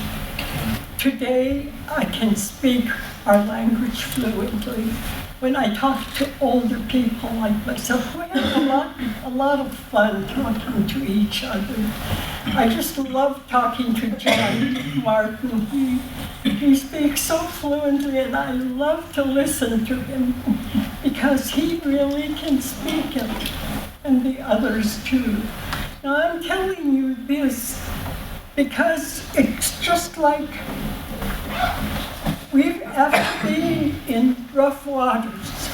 Speaker 14: Today, I can speak our language fluently. When I talk to older people like myself, we have a lot of fun talking to each other. I just love talking to John Martin. He speaks so fluently, and I love to listen to him because he really can speak it, and the others too. Now I'm telling you this because it's just like after being in rough waters,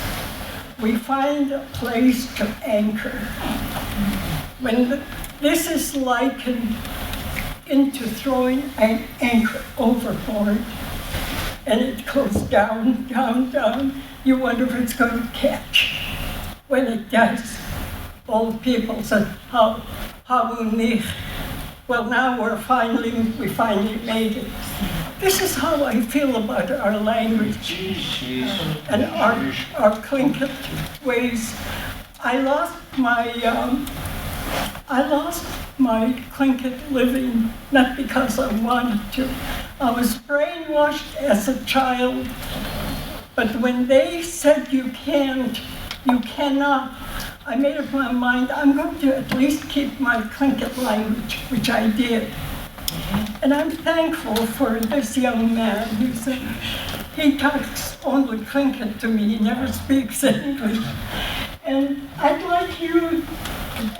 Speaker 14: we find a place to anchor. When this is likened into throwing an anchor overboard, and it goes down, down, down, you wonder if it's going to catch. When it does, old people said, how nicht. Well, now we finally made it. This is how I feel about our language and our Tlingit ways. I lost my Tlingit living, not because I wanted to. I was brainwashed as a child, but when they said you can't, you cannot, I made up my mind, I'm going to at least keep my Tlingit language, which I did. And I'm thankful for this young man who said, he talks only Tlingit to me, he never speaks English. And I'd like you,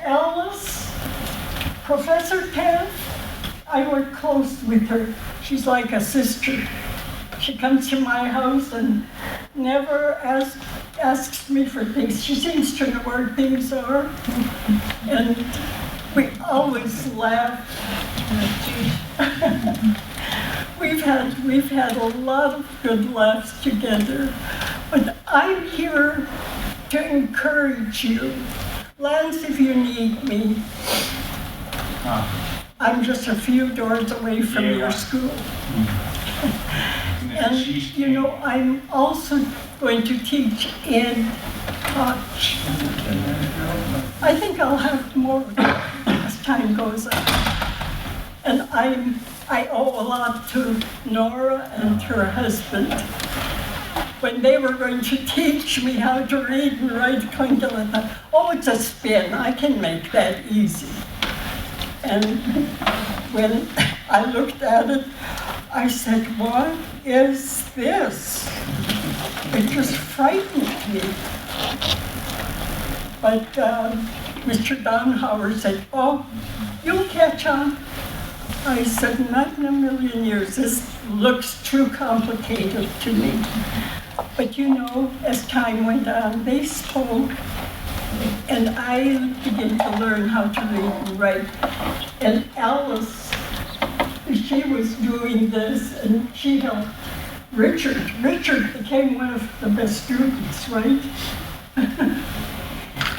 Speaker 14: Alice, Professor Taff, I work close with her. She's like a sister. She comes to my house and never asks me for things. She seems to know where things are. And we always laugh. We've had a lot of good laughs together. But I'm here to encourage you. Lance, if you need me, I'm just a few doors away from your school. And, you know, I'm also going to teach in touch. I think I'll have more as time goes on. And I owe a lot to Nora and her husband. When they were going to teach me how to read and write, kind of like, oh, it's a spin, I can make that easy. And when I looked at it, I said, what is this? It just frightened me. But Mr. Donhauer said, oh, you'll catch on. I said, not in a million years. This looks too complicated to me. But you know, as time went on, they spoke, and I began to learn how to read and write. And Alice, she was doing this, and she helped Richard. Richard became one of the best students, right?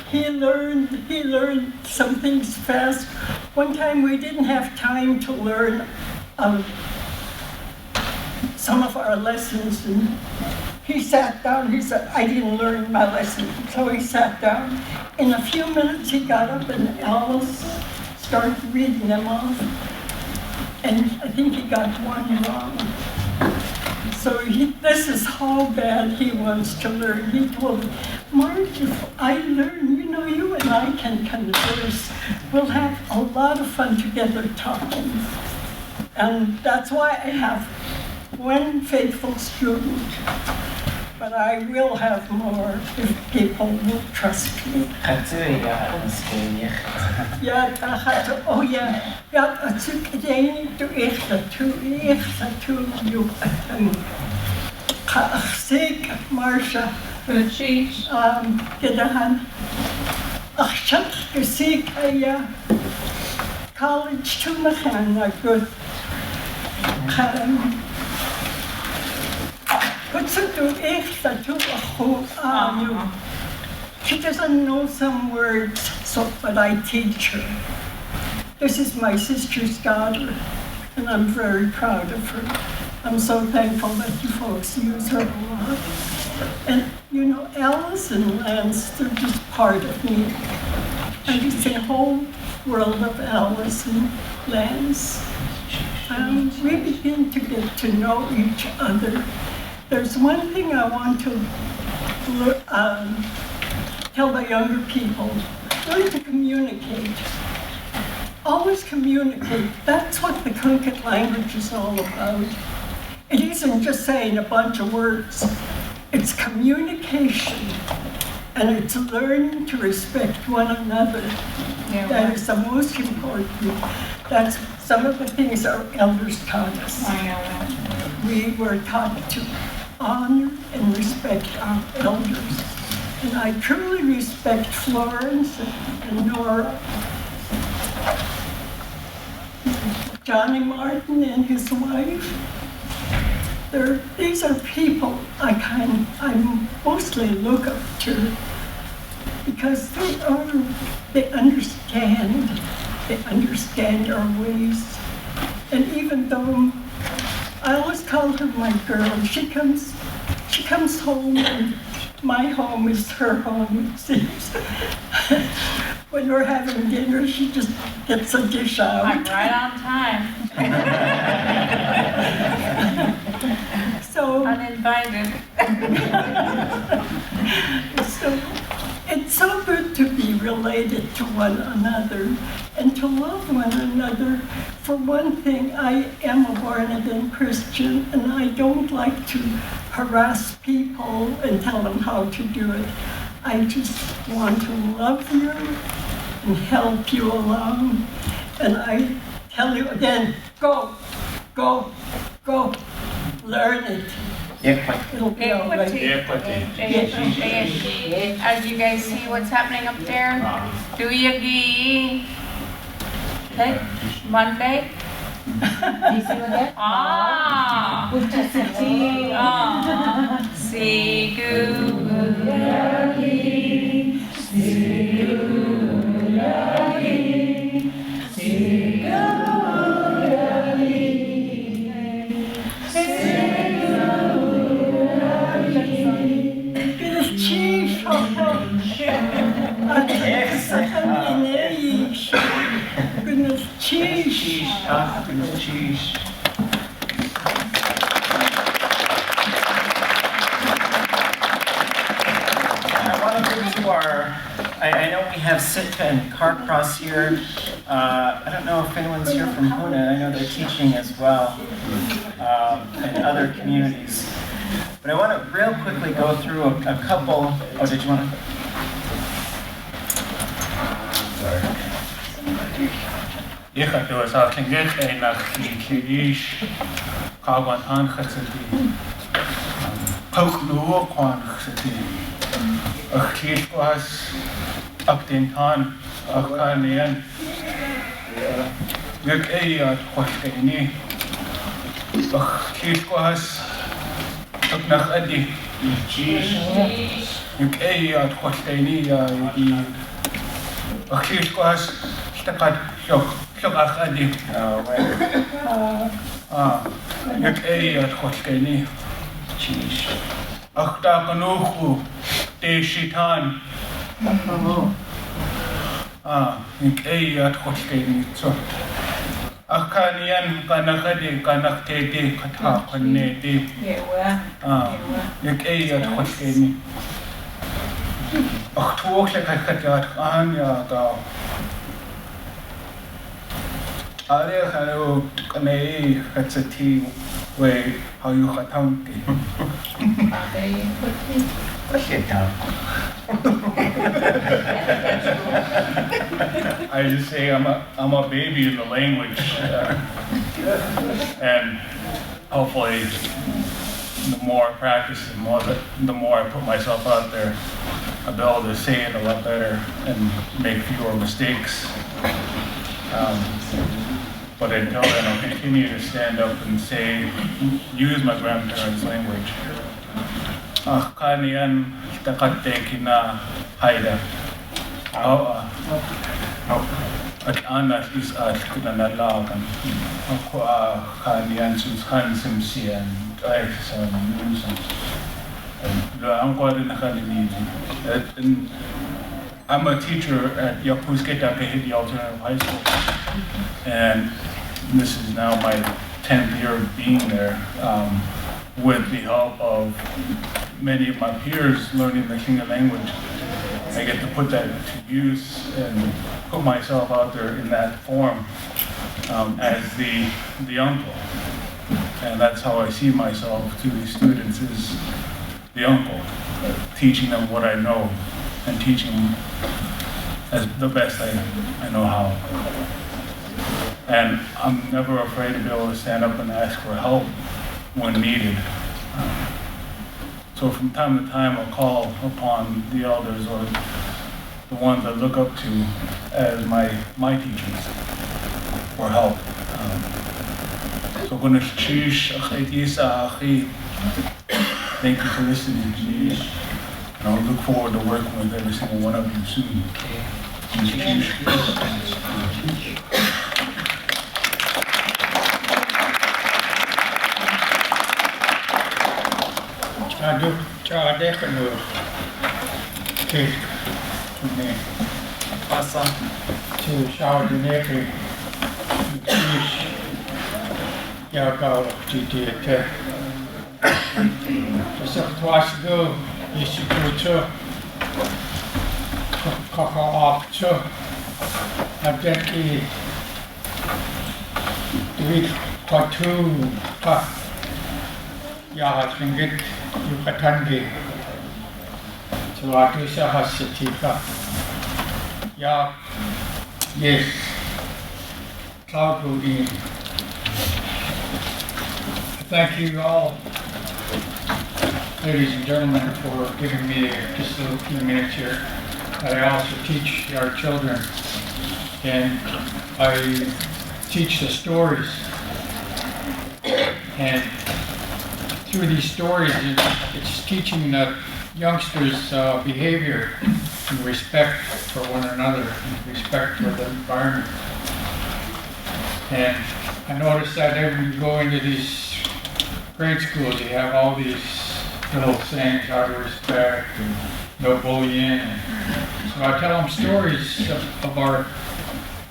Speaker 14: He learned some things fast. One time we didn't have time to learn some of our lessons, and he sat down. He said, I didn't learn my lesson. So he sat down. In a few minutes, he got up, and Alice started reading them off. And I think he got one wrong. So this is how bad he wants to learn. He told me, Mark, if I learn, you know, you and I can converse. We'll have a lot of fun together talking. And that's why I have one faithful student. But I will have more if people will trust me. Ja, daar gaat het. Oh ja, ja, het is het enige echt naartoe, joh. Ga zeker, Marsha.
Speaker 12: Cheech.
Speaker 14: Gedaan. Ach, schat, zeker, ja. College toe me gaan, nou goed. But to do extra to a whole you. She doesn't know some words, so but I teach her. This is my sister's daughter, and I'm very proud of her. I'm so thankful that you folks use her a lot. And you know, Alice and Lance, they're just part of me. And it's a whole world of Alice and Lance. We begin to get to know each other. There's one thing I want to tell the younger people. Learn to communicate. Always communicate. That's what the Tlingit language is all about. It isn't just saying a bunch of words. It's communication. And it's learning to respect one another. Yeah, that is the most important. That's some of the things our elders taught us.
Speaker 12: I know that.
Speaker 14: We were taught to honor and respect our elders. And I truly respect Florence and Nora, Johnny Martin and his wife. These are people I mostly look up to because they understand our ways. And even though I always call her my girl, she comes home, and my home is her home, it seems. When we're having dinner, she just gets a dish out.
Speaker 12: I'm right on time.
Speaker 14: So
Speaker 12: uninvited.
Speaker 14: So it's so good to be related to one another and to love one another. For one thing, I am a born-again Christian, and I don't like to harass people and tell them how to do it. I just want to love you and help you along. And I tell you again, go, go, go, learn it. It'll be all right.
Speaker 12: As you guys see what's happening up there, do you agree? Okay, Monday. Ah,
Speaker 14: Goodness, cheese.
Speaker 1: I want to move to our, I know we have Sitka and Carcross here. I don't know if anyone's here from Huna. I know they're teaching as well, in other communities. But I want to real quickly go through a couple. Oh, did you want to?
Speaker 11: Sorry.
Speaker 3: Ich hatte was auch Tlingit nach Kirish, Kawan Anchasati, Poklu Kwanchasati, Achkish was up den Tan, Achanian, Yuk Ayat Kwashkani, Achkish was up nach Adi, Yuk Ayat Kwashkani, Achkish was Stakat Shok. أخذي يك أي أتخشكني أختار نوخو تيشيتان يك أي أتخشكني أخانيان كنخدي كنختي كتها كنيتي يك أي أتخشكني أختوك لك كتات يا تاو Are you going to tea way how you got down? I just say I'm a baby in the language, and hopefully the more I practice, the more I put myself out there, I'll be able to say it a lot better and make fewer mistakes. But until then, I'll continue to stand up and say, use my grandparents' language. Kanian takate kina Haida. At anas is at kinanalagan. Ako kanian sus Tsimshian. Ay sa nuisance. Ang ko rin nakalinitin. I'm a teacher at Yakusketa Kahidi Alternative High School, and this is now my 10th year of being there, with the help of many of my peers learning the Tlingit language. I get to put that to use and put myself out there in that form as the uncle. And that's how I see myself to these students, is the uncle, teaching them what I know and teaching them as the best I know how. And I'm never afraid to be able to stand up and ask for help when needed. So from time to time I'll call upon the elders or the ones I look up to as my teachers for help. So thank you for listening to me. And I'll look forward to working with every single one of you soon.
Speaker 16: Yeshikucho, Kakaopcho, Abdeki, Dwik, Patu, Pa, Yahatlingit, Yukatangi, Tuatusha Hasitika, Ya, yes, Cloud Rudin. Thank you all, ladies and gentlemen, for giving me just a little few minutes here. I also teach our children, and I teach the stories. And through these stories, it's teaching the youngsters behavior and respect for one another, and respect for the environment. And I noticed that every you go into these grade schools, you have all these little sayings, how to respect, and no bullying. And so I tell them stories of our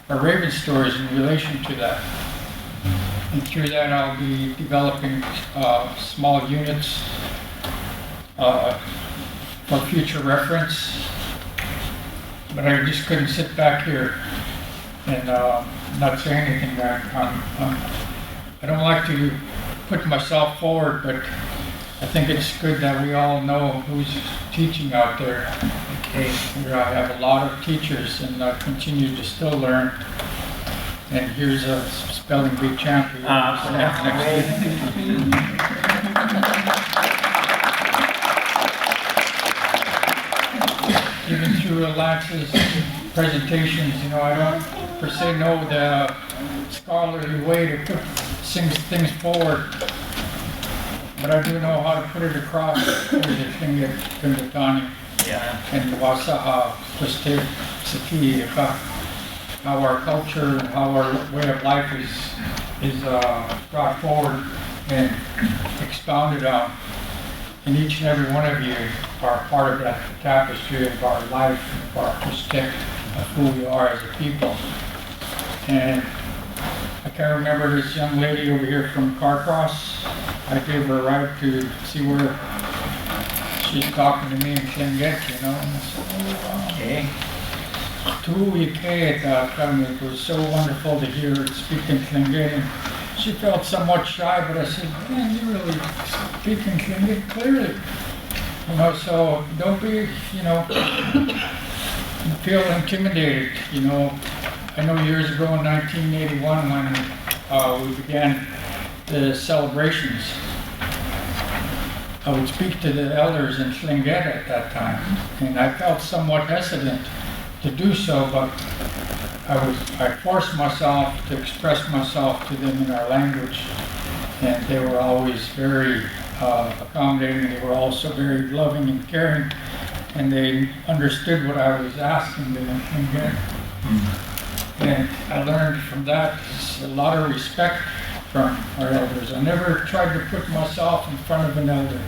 Speaker 16: Raven stories in relation to that. And through that, I'll be developing small units for future reference. But I just couldn't sit back here and not say anything. I don't like to put myself forward, but I think it's good that we all know who's teaching out there. Okay. I have a lot of teachers and I continue to still learn. And here's a spelling bee champion. Even through Lance's presentations, you know, I don't per se know the scholarly way to put things forward, but I do know how to put it across with the Tlingit, Tlingitani, and Wasaha, Saki, how our culture and how our way of life is brought forward and expounded on. And each and every one of you are part of that tapestry of our life, of our perspective of who we are as a people. And I can't remember this young lady over here from Carcross. I gave her a ride to see where she's talking to me in Tlingit, you know. And I said, okay. It was so wonderful to hear her speak in Tlingit. And she felt somewhat shy, but I said, man, you really speak in Tlingit clearly. You know, so don't be, you know, feel intimidated, you know. I know years ago in 1981 when we began the celebrations, I would speak to the elders in Tlingit at that time, and I felt somewhat hesitant to do so, but I forced myself to express myself to them in our language, and they were always very accommodating. They were also very loving and caring, and they understood what I was asking them in Tlingit. And I learned from that a lot of respect from our elders. I never tried to put myself in front of an elder.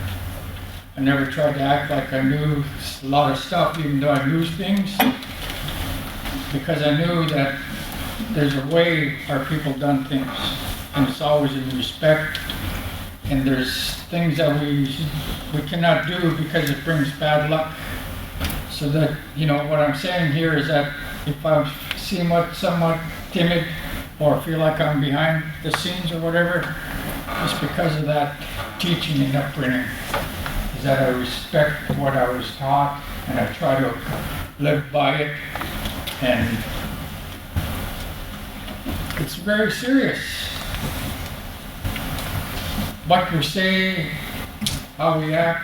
Speaker 16: I never tried to act like I knew a lot of stuff, even though I knew things, because I knew that there's a way our people done things, and it's always in respect. And there's things that we cannot do because it brings bad luck. So that, you know, what I'm saying here is that if I seem somewhat timid or feel like I'm behind the scenes or whatever, it's because of that teaching and upbringing. Is that I respect what I was taught and I try to live by it. And it's very serious. What we say, how we act,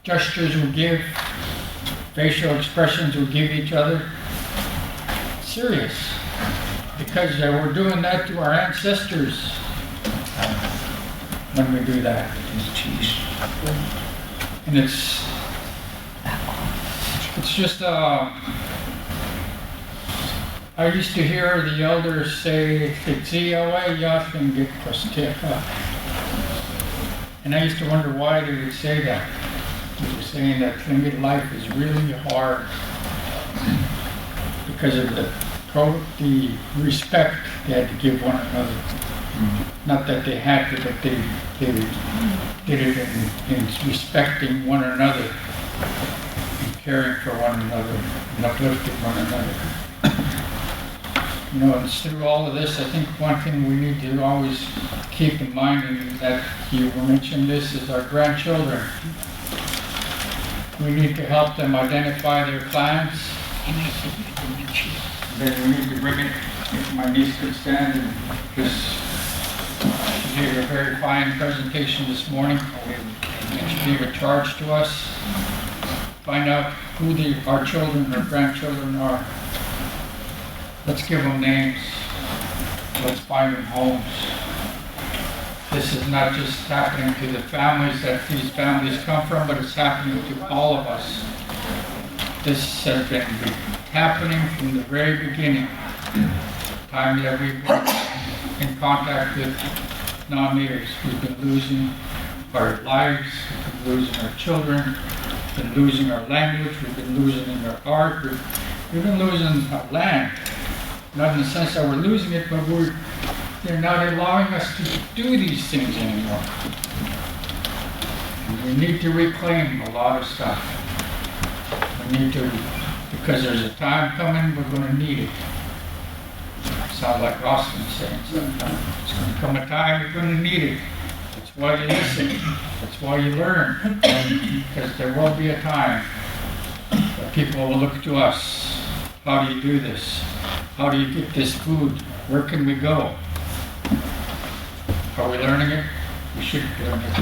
Speaker 16: gestures we give, facial expressions we give each other. Serious. Because we're doing that to our ancestors when we do that. And it's just, I used to hear the elders say, and I used to wonder why they would say that. They were saying that Tlingit life is really hard because of the respect they had to give one another. Not that they had to, but they did it in respecting one another and caring for one another and uplifting one another. You know, and through all of this, I think one thing we need to always keep in mind, and that you mentioned this, is our grandchildren. We need to help them identify their clans. Then we need to bring it, if my niece could stand, and just she gave a very fine presentation this morning. And she gave a charge to us. Find out who our children or grandchildren are. Let's give them names. Let's find them homes. This is not just happening to the families that these families come from, but it's happening to all of us. This has been happening from the very beginning. Time that we've been in contact with non-natives, we've been losing our lives, we've been losing our children, we've been losing our language, we've been losing our art, we've been losing our land. Not in the sense that we're losing it, but they're not allowing us to do these things anymore. And we need to reclaim a lot of stuff. We need to, because there's a time coming, we're going to need it. Sounds like Ross was saying sometimes. It's going to come a time you're going to need it. That's why you listen. That's why you learn. Because there will be a time that people will look to us. How do you do this? How do you get this food? Where can we go? Are we learning it? We should be doing it.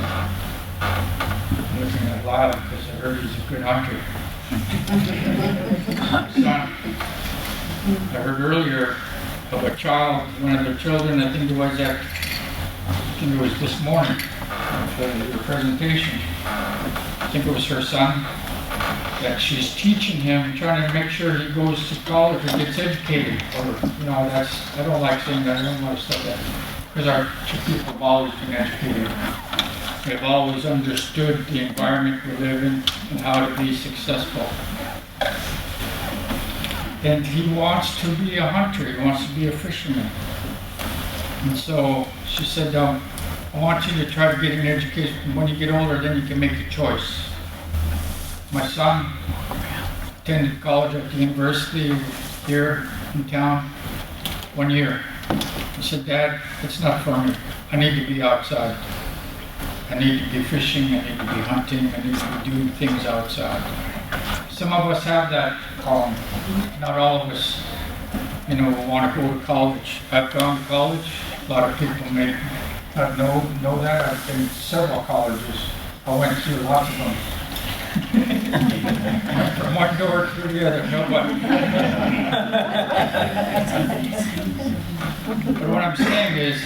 Speaker 16: I'm looking at Lyle because I heard he's a good hunter. Son, I heard earlier of a child, one of the children, I think it was this morning, the presentation. I think it was her son, that she's teaching him, trying to make sure he goes to college or gets educated. Or, I don't like saying that, I don't want to say that. Because our people have always been educated. They've always understood the environment we live in and how to be successful. And he wants to be a hunter, he wants to be a fisherman. And so she said, I want you to try to get an education. And when you get older, then you can make a choice. My son attended college at the university here in town 1 year. He said, Dad, it's not for me. I need to be outside. I need to be fishing, I need to be hunting, I need to be doing things outside. Some of us have that calling. Not all of us, want to go to college. I've gone to college. A lot of people may not know that. I've been to several colleges. I went through lots of them. From one door to the other, nobody. But what I'm saying is,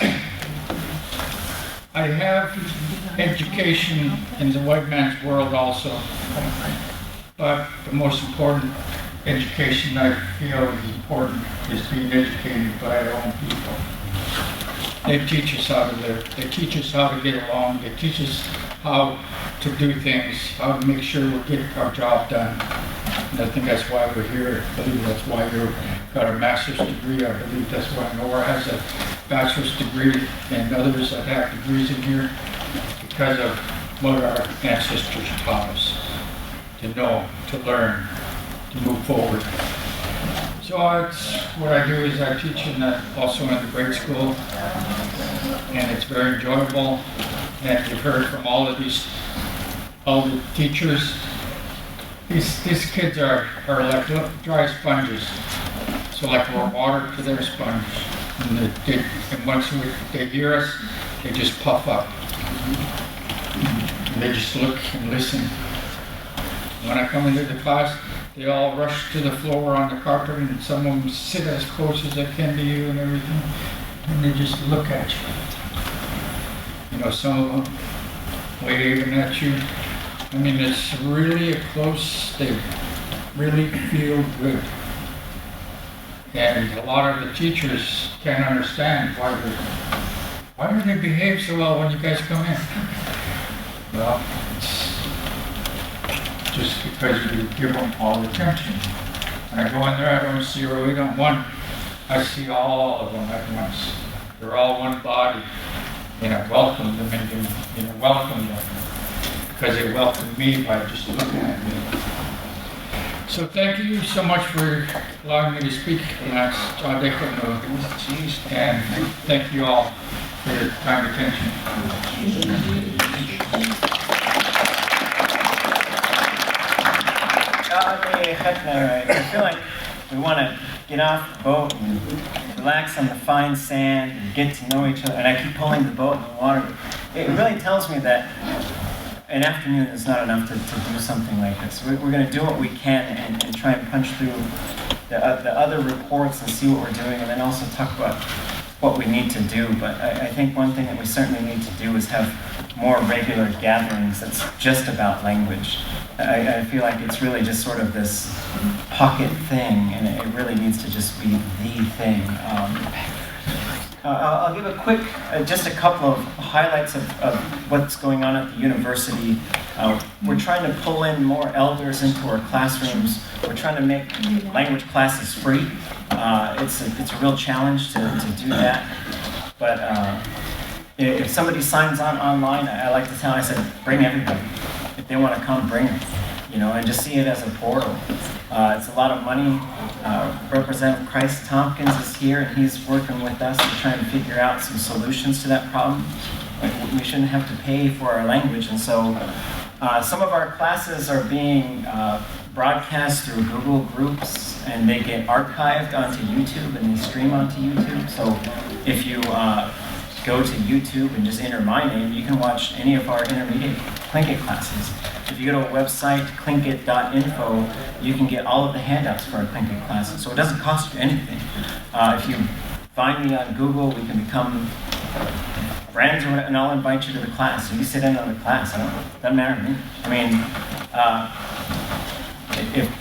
Speaker 16: I have education in the white man's world also. But the most important education I feel is important is being educated by our own people. They teach us how to live. They teach us how to get along. They teach us how to do things, how to make sure we get our job done. And I think that's why we're here. I believe that's why you've got a master's degree. I believe that's why Nora has a bachelor's degree and others that have degrees in here, because of what our ancestors taught us. To know, to learn, to move forward. So what I do is I teach also in the grade school, and it's very enjoyable. And you've heard from all the teachers. These kids are like little dry sponges. So like we're water to their sponge. And once they hear us, they just puff up. And they just look and listen. When I come into the class, they all rush to the floor on the carpet, and some of them sit as close as they can to you and everything, and they just look at you. Some of them waving at you. I mean, it's really a close thing. Really feel good. And a lot of the teachers can't understand why do they behave so well when you guys come in? Well, it's just because you give them all the attention. When I go in there, I don't see really one. I see all of them at once. They're all one body. And I welcome them and welcome them because they welcome me by just looking at me. So thank you so much for allowing me to speak, Lance. And thank you all for your kind attention.
Speaker 1: I feel like we want to get off the boat and relax on the fine sand and get to know each other. And I keep pulling the boat in the water. It really tells me that an afternoon is not enough to do something like this. We're going to do what we can and try and punch through the other reports and see what we're doing, and then also talk about what we need to do. But I think one thing that we certainly need to do is have more regular gatherings that's just about language. I feel like it's really just sort of this pocket thing, and it really needs to just be the thing. I'll give a quick, just a couple of highlights of what's going on at the university. We're trying to pull in more elders into our classrooms. We're trying to make language classes free. It's a real challenge to do that. But if somebody signs on online, I like to tell, I said, bring everybody. If they want to come, bring them. And just see it as a portal. It's a lot of money. Representative Christ Tompkins is here, and he's working with us to try and figure out some solutions to that problem. We shouldn't have to pay for our language, and so some of our classes are being broadcast through Google Groups, and they get archived onto YouTube, and they stream onto YouTube. So if you go to YouTube and just enter my name, you can watch any of our intermediate Tlingit classes. If you go to our website, tlingit.info, you can get all of the handouts for our Tlingit classes. So it doesn't cost you anything. If you find me on Google, we can become friends, and I'll invite you to the class. So you sit in on the class. It doesn't matter to me. I mean,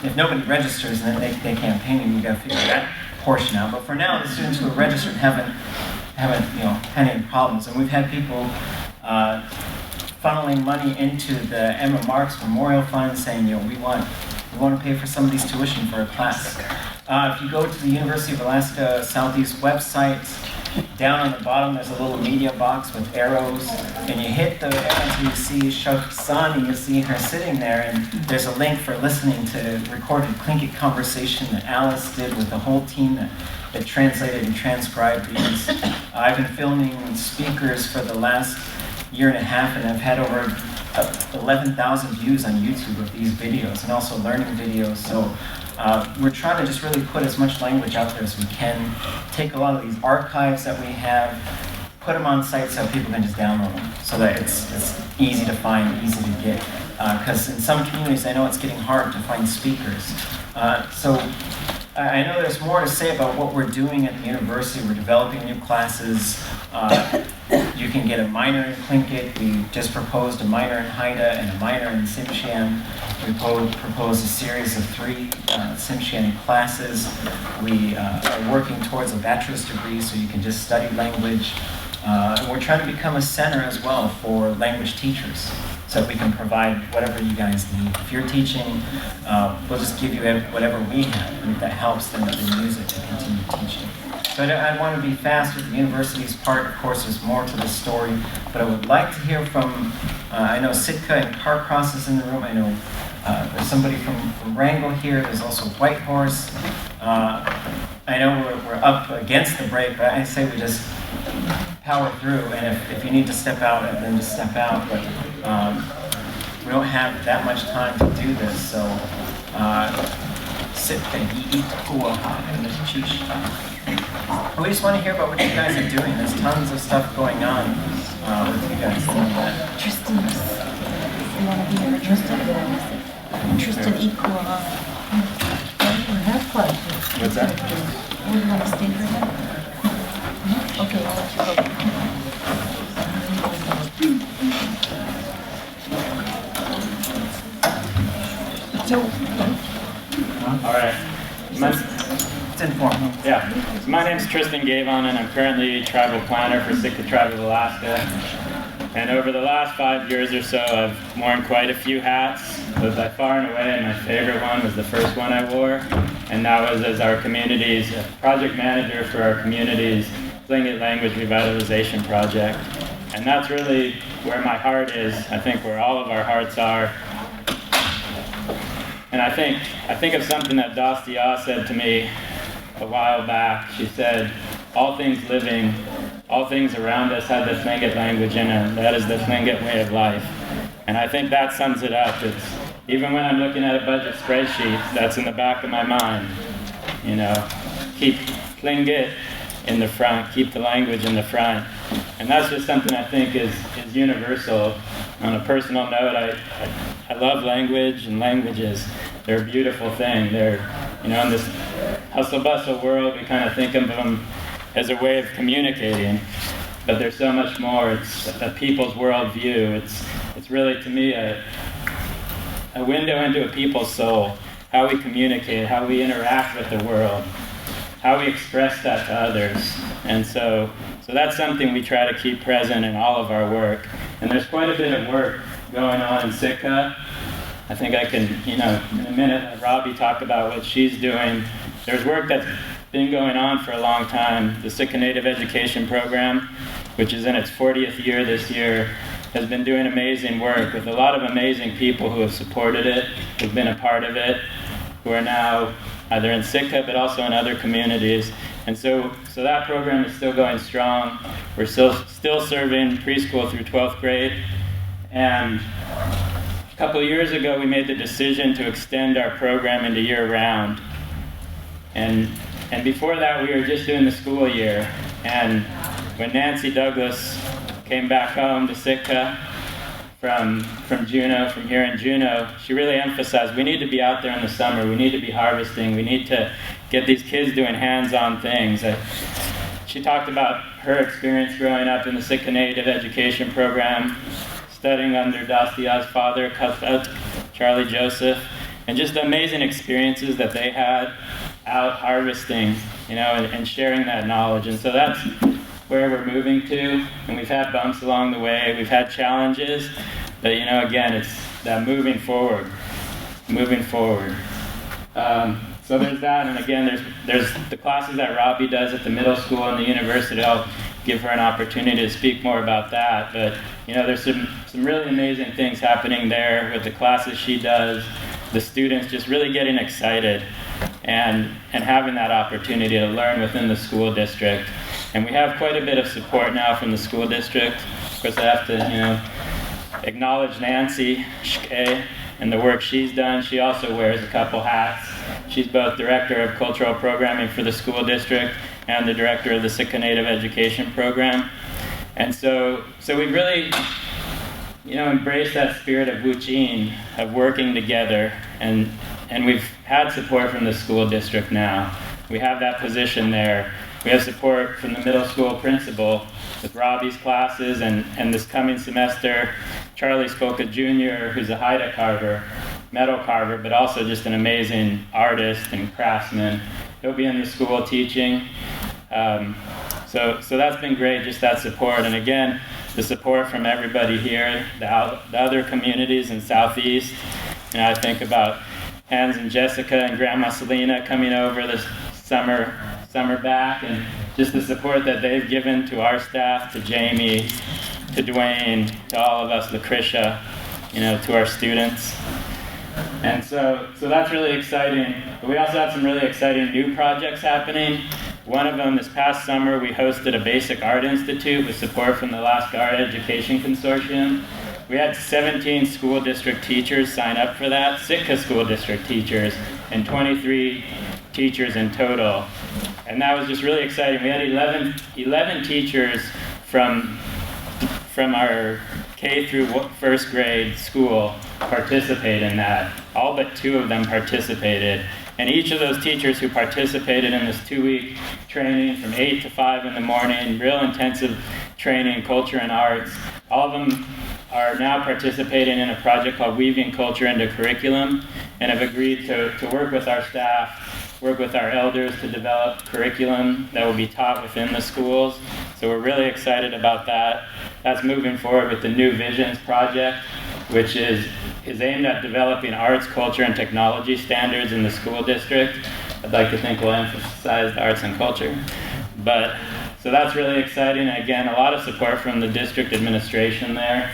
Speaker 1: if nobody registers, then they can't pay me. We got to figure that portion out. But for now, the students who are registered haven't had any problems, and we've had people funneling money into the Emma Marks Memorial Fund, saying, we want to pay for somebody's tuition for a class. If you go to the University of Alaska Southeast website, down on the bottom there's a little media box with arrows, and you hit the arrows and you see Shok-San, and you see her sitting there, and there's a link for listening to recorded Tlingit conversation that Alice did with the whole team that translated and transcribed these. I've been filming speakers for the last year and a half, and I've had over 11,000 views on YouTube of these videos, and also learning videos. So we're trying to just really put as much language out there as we can, take a lot of these archives that we have, put them on sites so people can just download them, so that it's easy to find, easy to get. Because in some communities, I know it's getting hard to find speakers. So I know there's more to say about what we're doing at the university. We're developing new classes. You can get a minor in Tlingit. We just proposed a minor in Haida and a minor in Tsimshian. We proposed a series of 3 Tsimshian classes. We are working towards a bachelor's degree, so you can just study language. And we're trying to become a center as well for language teachers, so that we can provide whatever you guys need. If you're teaching, we'll just give you whatever we have, and if that helps, then use it to continue teaching. So I want to be fast with the university's part. Of course, there's more to the story, but I would like to hear from, I know Sitka and Carcross is in the room. I know there's somebody from Wrangell here. There's also Whitehorse. I know we're up against the break, but I say we just power through, and if you need to step out, then just step out. But we don't have that much time to do this, so Sitka, we just want to hear about what you guys are doing. There's tons of stuff going on with you guys.
Speaker 7: Tristan, you want to be here, Tristan? Tristan equal.
Speaker 6: Have classes.
Speaker 9: What's that?
Speaker 7: You want to stay for that? Okay, I'll let you go.
Speaker 9: All right.
Speaker 1: It's informal.
Speaker 9: Yeah. So my name's Tristan Gavon, and I'm currently tribal planner for Sitka Tribe of Alaska. And over the last 5 years or so, I've worn quite a few hats, but by far and away, my favorite one was the first one I wore, and that was as our community's project manager for our community's Tlingit language revitalization project. And that's really where my heart is, I think where all of our hearts are. And I think of something that Dastia said to me a while back. She said, all things living, all things around us have the Tlingit language in it. That is the Tlingit way of life. And I think that sums it up. It's, even when I'm looking at a budget spreadsheet, that's in the back of my mind. Keep Tlingit in the front, keep the language in the front. And that's just something I think is universal. On a personal note, I love language and languages. They're a beautiful thing. They're, in this hustle-bustle world, we kind of think of them as a way of communicating, but there's so much more. It's a people's worldview. It's really, to me, a window into a people's soul, how we communicate, how we interact with the world, how we express that to others. And so that's something we try to keep present in all of our work. And there's quite a bit of work going on in Sitka. I think I can, in a minute, Robbie talk about what she's doing. There's work that's been going on for a long time. The Sitka Native Education Program, which is in its 40th year this year, has been doing amazing work with a lot of amazing people who have supported it, who've been a part of it, who are now either in Sitka but also in other communities. And so that program is still going strong. We're still serving preschool through 12th grade. And a couple of years ago, we made the decision to extend our program into year-round. And before that, we were just doing the school year. And when Nancy Douglas came back home to Sitka from Juneau, from here in Juneau, she really emphasized we need to be out there in the summer. We need to be harvesting. We need to get these kids doing hands-on things. She talked about her experience growing up in the Sitka Native Education Program, studying under Dastia's father, Charlie Joseph, and just the amazing experiences that they had out harvesting, and sharing that knowledge. And so that's where we're moving to. And we've had bumps along the way, we've had challenges, but again, it's that moving forward. So there's that, and again, there's the classes that Robbie does at the middle school and the university. I'll give her an opportunity to speak more about that, but there's some really amazing things happening there with the classes she does, the students just really getting excited and having that opportunity to learn within the school district. And we have quite a bit of support now from the school district. Of course, I have to acknowledge Nancy and the work she's done. She also wears a couple hats. She's both Director of Cultural Programming for the school district and the Director of the Sitka Native Education Program. And so we've really embraced that spirit of Wuching, of working together, and we've had support from the school district now. We have that position there. We have support from the middle school principal with Robbie's classes, and this coming semester, Charlie Spoka Jr., who's a Haida carver, metal carver, but also just an amazing artist and craftsman. He'll be in the school teaching. So that's been great, just that support. And again, the support from everybody here, the other communities in Southeast. I think about Hans and Jessica and Grandma Selena coming over this summer back, and just the support that they've given to our staff, to Jamie, to Dwayne, to all of us, Lucretia, to our students. And so that's really exciting. But we also have some really exciting new projects happening. One of them, this past summer, we hosted a Basic Art Institute with support from the Alaska Art Education Consortium. We had 17 school district teachers sign up for that, Sitka school district teachers, and 23 teachers in total. And that was just really exciting. We had 11 teachers from our K through first grade school participate in that. All but 2 of them participated. And each of those teachers who participated in this 2-week training from 8 to 5 in the morning, real intensive training, culture and arts, all of them are now participating in a project called Weaving Culture into Curriculum, and have agreed to work with our staff, work with our elders to develop curriculum that will be taught within the schools. So we're really excited about that. That's moving forward with the New Visions project, which is aimed at developing arts, culture, and technology standards in the school district. I'd like to think we'll emphasize the arts and culture. So that's really exciting. Again, a lot of support from the district administration there.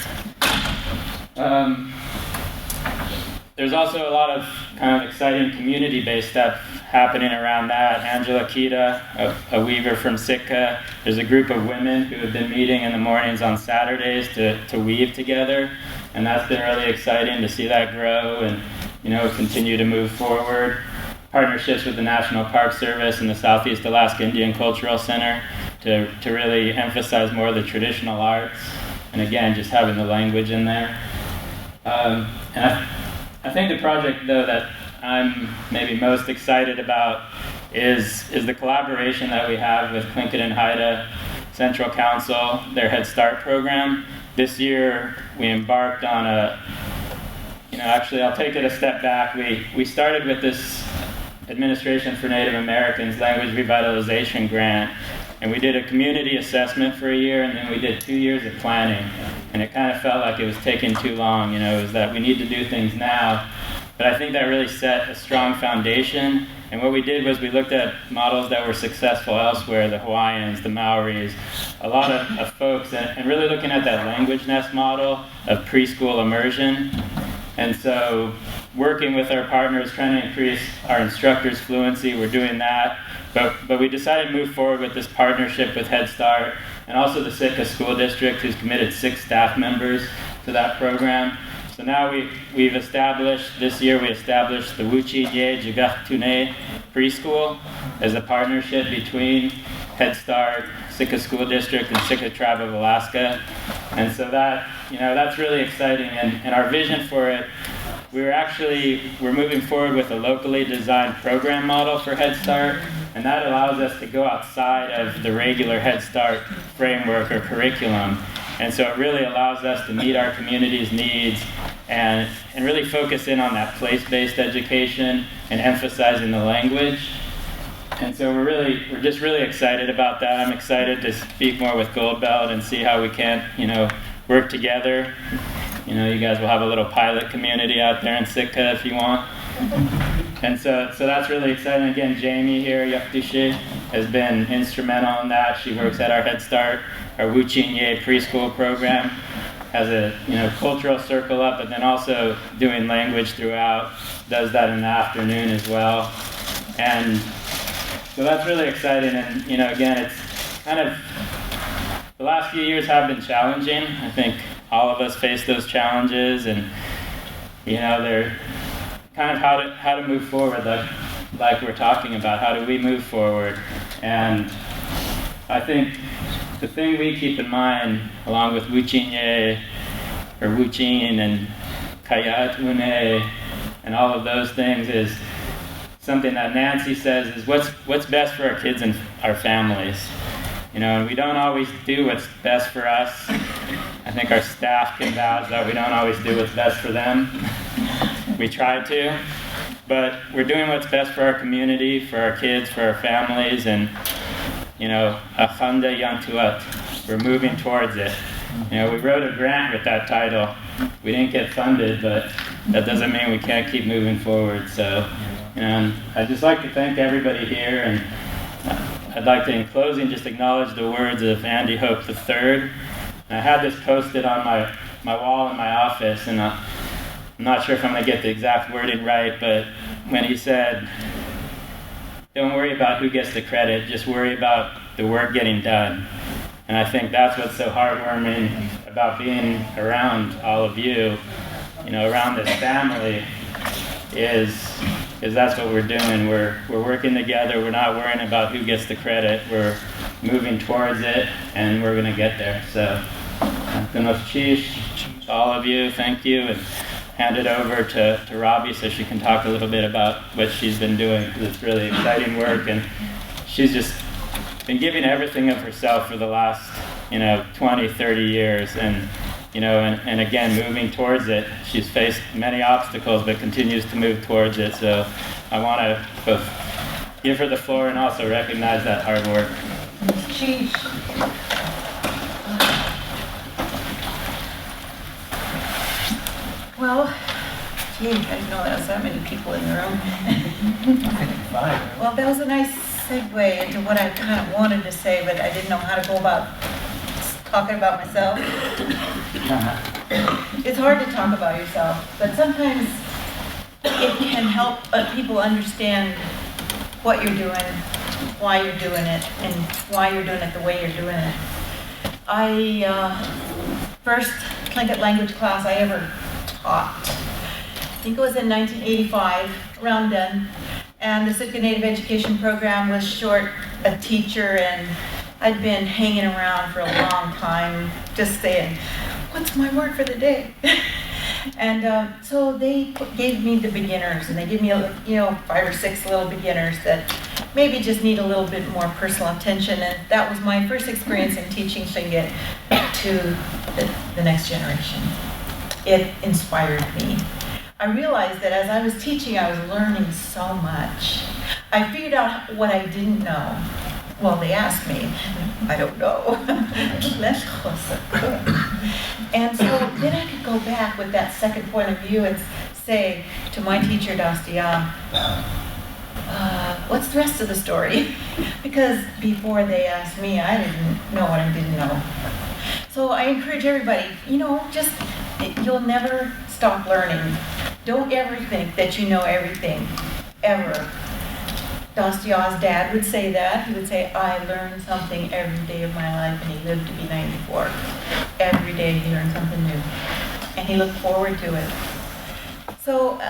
Speaker 9: There's also a lot of kind of exciting community-based stuff happening around that. Angela Kita, a weaver from Sitka. There's a group of women who have been meeting in the mornings on Saturdays to weave together. And that's been really exciting to see that grow and continue to move forward. Partnerships with the National Park Service and the Southeast Alaska Indian Cultural Center to really emphasize more of the traditional arts. And again, just having the language in there. And I think the project, though, that I'm maybe most excited about is the collaboration that we have with Tlingit and Haida Central Council, their Head Start program. This year, we embarked on actually, I'll take it a step back. We started with this Administration for Native Americans Language Revitalization Grant, and we did a community assessment for a year, and then we did 2 years of planning. And it kind of felt like it was taking too long. It was that we need to do things now. but I think that really set a strong foundation. And what we did was we looked at models that were successful elsewhere, the Hawaiians, the Maoris, a lot of folks, and really looking at that language nest model of preschool immersion. And so working with our partners, trying to increase our instructors' fluency, we're doing that. But we decided to move forward with this partnership with Head Start and also the Sitka School District, who's committed 6 staff members to that program. So now we've established, this year we established the Wuchi-Nye Jigahtune preschool as a partnership between Head Start, Sitka School District, and Sitka Tribe of Alaska. And so that, that's really exciting. And our vision for it, we're moving forward with a locally designed program model for Head Start, and that allows us to go outside of the regular Head Start framework or curriculum. And so it really allows us to meet our community's needs and really focus in on that place-based education and emphasizing the language. And so we're just really excited about that. I'm excited to speak more with Gold Belt and see how we can, work together. You guys will have a little pilot community out there in Sitka if you want. And so that's really exciting. Again, Jamie here, Yaktishi, has been instrumental in that. She works at our Head Start, our Wuchi-Nye preschool program, has a cultural circle up, but then also doing language throughout, does that in the afternoon as well. And so that's really exciting. And again, it's kind of, the last few years have been challenging. I think all of us face those challenges, and they're kind of how to move forward, like we're talking about. How do we move forward? And I think the thing we keep in mind, along with Wuchi-Nye or Wuchin and Kayat-Une and all of those things, is something that Nancy says is what's best for our kids and our families. And we don't always do what's best for us. I think our staff can vouch that we don't always do what's best for them. We try to, but we're doing what's best for our community, for our kids, for our families, and Achanda Yantuat. We're moving towards it. We wrote a grant with that title. We didn't get funded, but that doesn't mean we can't keep moving forward. So, I'd just like to thank everybody here, and I'd like to, in closing, just acknowledge the words of Andy Hope III. I had this posted on my wall in my office, and I'm not sure if I'm going to get the exact wording right, but when he said, don't worry about who gets the credit, just worry about the work getting done. And I think that's what's so heartwarming about being around all of you, around this family, is that's what we're doing. We're working together. We're not worrying about who gets the credit. We're moving towards it, and we're going to get there. So, to all of you, thank you, and hand it over to Robbie so she can talk a little bit about what she's been doing, because it's really exciting work, and she's just been giving everything of herself for the last 20, 30 years, and and again, moving towards it. She's faced many obstacles, but continues to move towards it. So I want to both give her the floor and also recognize that hard work.
Speaker 13: Chief. Well, gee, I didn't know there was that many people in the room. Well, that was a nice segue into what I kind of wanted to say, but I didn't know how to go about talking about myself. It's hard to talk about yourself, but sometimes it can help people understand what you're doing, why you're doing it, and why you're doing it the way you're doing it. First Tlingit language class I ever taught, I think it was in 1985, around then, and the Sitka Native Education Program was short a teacher, and I'd been hanging around for a long time, just saying, what's my word for the day? And so they gave me the beginners, and they gave me 5 or 6 little beginners that maybe just need a little bit more personal attention, and that was my first experience in teaching Tlingit to the next generation. It inspired me. I realized that as I was teaching, I was learning so much. I figured out what I didn't know. Well, they asked me, I don't know. And so then I could go back with that second point of view and say to my teacher, Dastia, what's the rest of the story? Because before they asked me, I didn't know what I didn't know. So I encourage everybody, you'll never stop learning. Don't ever think that you know everything, ever. Dastia's dad would say that. He would say, I learn something every day of my life, and he lived to be 94. Every day he learned something new, and he looked forward to it. So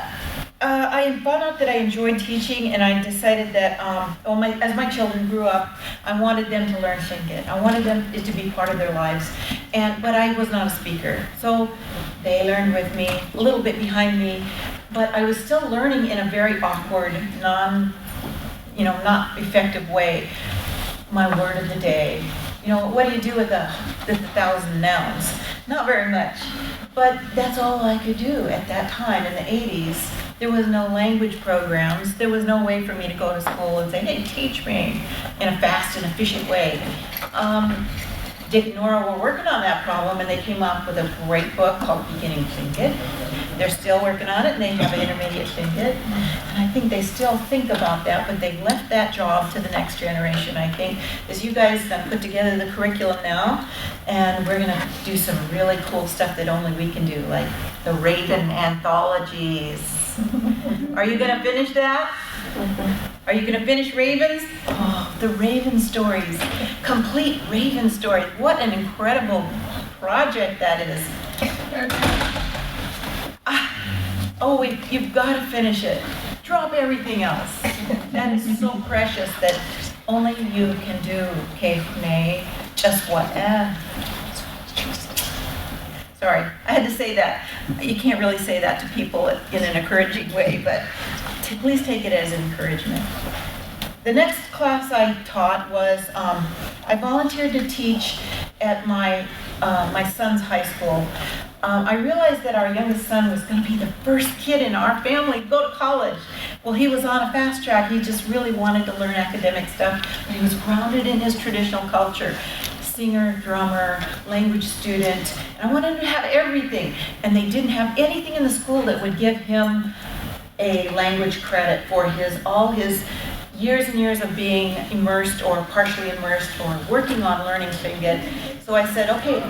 Speaker 13: I found out that I enjoyed teaching, and I decided that as my children grew up, I wanted them to learn Tlingit. I wanted it to be part of their lives, but I was not a speaker. So they learned with me, a little bit behind me, but I was still learning in a very awkward, not effective way. My word of the day. What do you do with the 1,000 nouns? Not very much. But that's all I could do at that time in the 80s. There was no language programs. There was no way for me to go to school and say, hey, teach me in a fast and efficient way. Dick and Nora were working on that problem, and they came up with a great book called Beginning Tlingit. They're still working on it, and they have an intermediate Tlingit. And I think they still think about that, but they've left that job to the next generation, I think. As you guys have put together the curriculum now, and we're going to do some really cool stuff that only we can do, like the Raven anthologies. Are you going to finish that? Are you going to finish Ravens? Oh, the Raven stories. Complete Raven stories. What an incredible project that is. You've got to finish it. Drop everything else. That is so precious that only you can do. Kehune, just what? Sorry, I had to say that. You can't really say that to people in an encouraging way, but please take it as encouragement. The next class I taught was, I volunteered to teach at my son's high school. I realized that our youngest son was going to be the first kid in our family to go to college. Well, he was on a fast track. He just really wanted to learn academic stuff, but he was grounded in his traditional culture. Singer, drummer, language student, and I wanted him to have everything. And they didn't have anything in the school that would give him a language credit for all his years and years of being immersed or partially immersed or working on learning Tlingit. So I said, okay,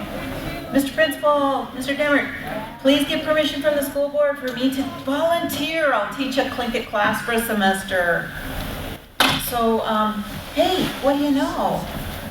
Speaker 13: Mr. Principal, Mr. Demmert, please give permission from the school board for me to volunteer. I'll teach a Tlingit class for a semester. So, hey, what do you know?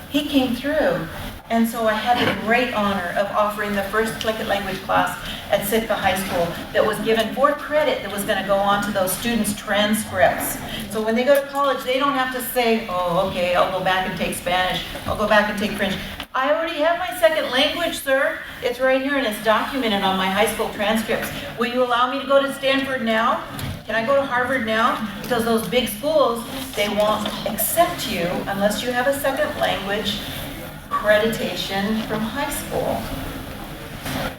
Speaker 13: He came through. And so I had the great honor of offering the first Tlingit language class at Sitka High School that was given for credit that was going to go on to those students' transcripts. So when they go to college, they don't have to say, oh, okay, I'll go back and take Spanish. I'll go back and take French. I already have my second language, sir. It's right here and it's documented on my high school transcripts. Will you allow me to go to Stanford now? Can I go to Harvard now? Because those big schools, they won't accept you unless you have a second language accreditation from high school.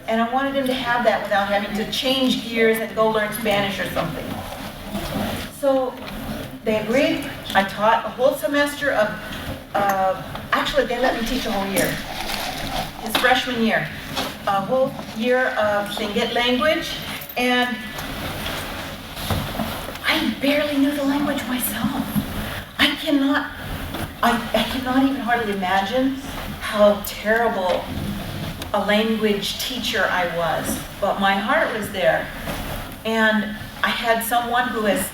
Speaker 13: And I wanted him to have that without having to change gears and go learn Spanish or something. So they agreed. I taught a whole semester of, actually they let me teach a whole year. His freshman year. A whole year of Tlingit language. And I barely knew the language myself. I cannot even hardly imagine how terrible a language teacher I was, but my heart was there. And I had someone who has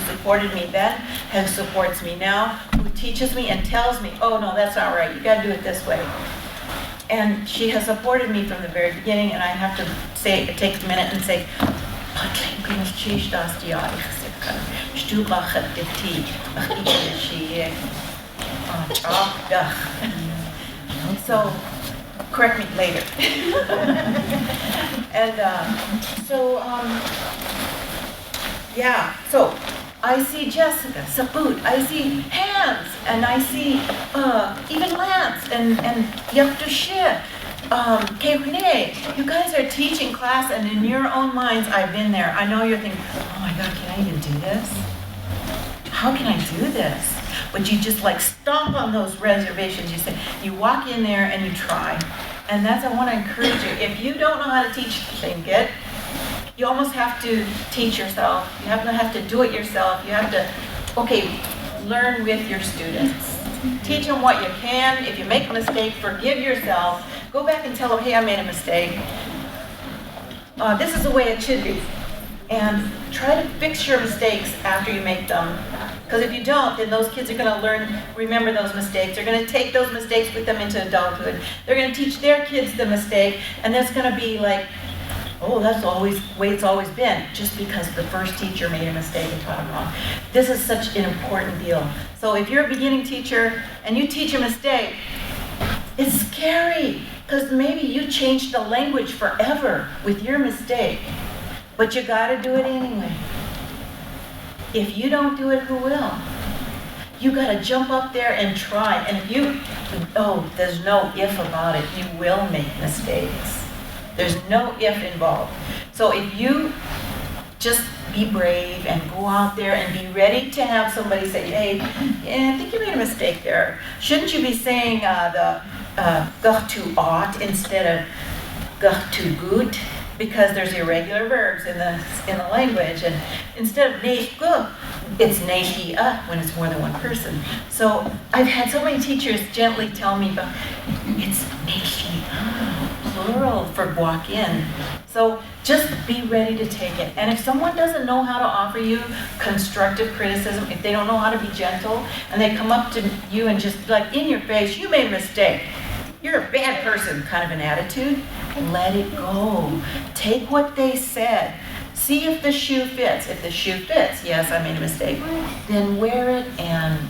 Speaker 13: supported me then, who supports me now, who teaches me and tells me, oh no, that's not right, you gotta do it this way. And she has supported me from the very beginning, and I have to take a minute and say, so, correct me later. And so I see Jessica, Sabut, I see Hans, and I see even Lance and Yaktushir, Kehune. You guys are teaching class, and in your own minds, I've been there. I know you're thinking, oh my God, can I even do this? How can I do this? But you just like stomp on those reservations. You walk in there and you try. And I want to encourage you. If you don't know how to teach Tlingit, you almost have to teach yourself. You have to do it yourself. You have to, okay, learn with your students. Teach them what you can. If you make a mistake, forgive yourself. Go back and tell them, hey, I made a mistake. This is the way it should be. And try to fix your mistakes after you make them. Because if you don't, then those kids are going to remember those mistakes. They're going to take those mistakes with them into adulthood. They're going to teach their kids the mistake, and that's going to be like, oh, that's always the way it's always been, just because the first teacher made a mistake and taught them wrong. This is such an important deal. So if you're a beginning teacher and you teach a mistake, it's scary, because maybe you changed the language forever with your mistake, but you got to do it anyway. If you don't do it, who will? You got to jump up there and try. And if you, there's no if about it. You will make mistakes. There's no if involved. So if you just be brave and go out there and be ready to have somebody say, hey, I think you made a mistake there. Shouldn't you be saying the gach to ought instead of gach to gut? Because there's irregular verbs in the language, and instead of neich gu, it's neich when it's more than one person. So I've had so many teachers gently tell me, but it's neich plural for walk in. So just be ready to take it. And if someone doesn't know how to offer you constructive criticism, if they don't know how to be gentle, and they come up to you and just like in your face, you made a mistake. You're a bad person, kind of an attitude. Let it go. Take what they said. See if the shoe fits. If the shoe fits, yes, I made a mistake. Then wear it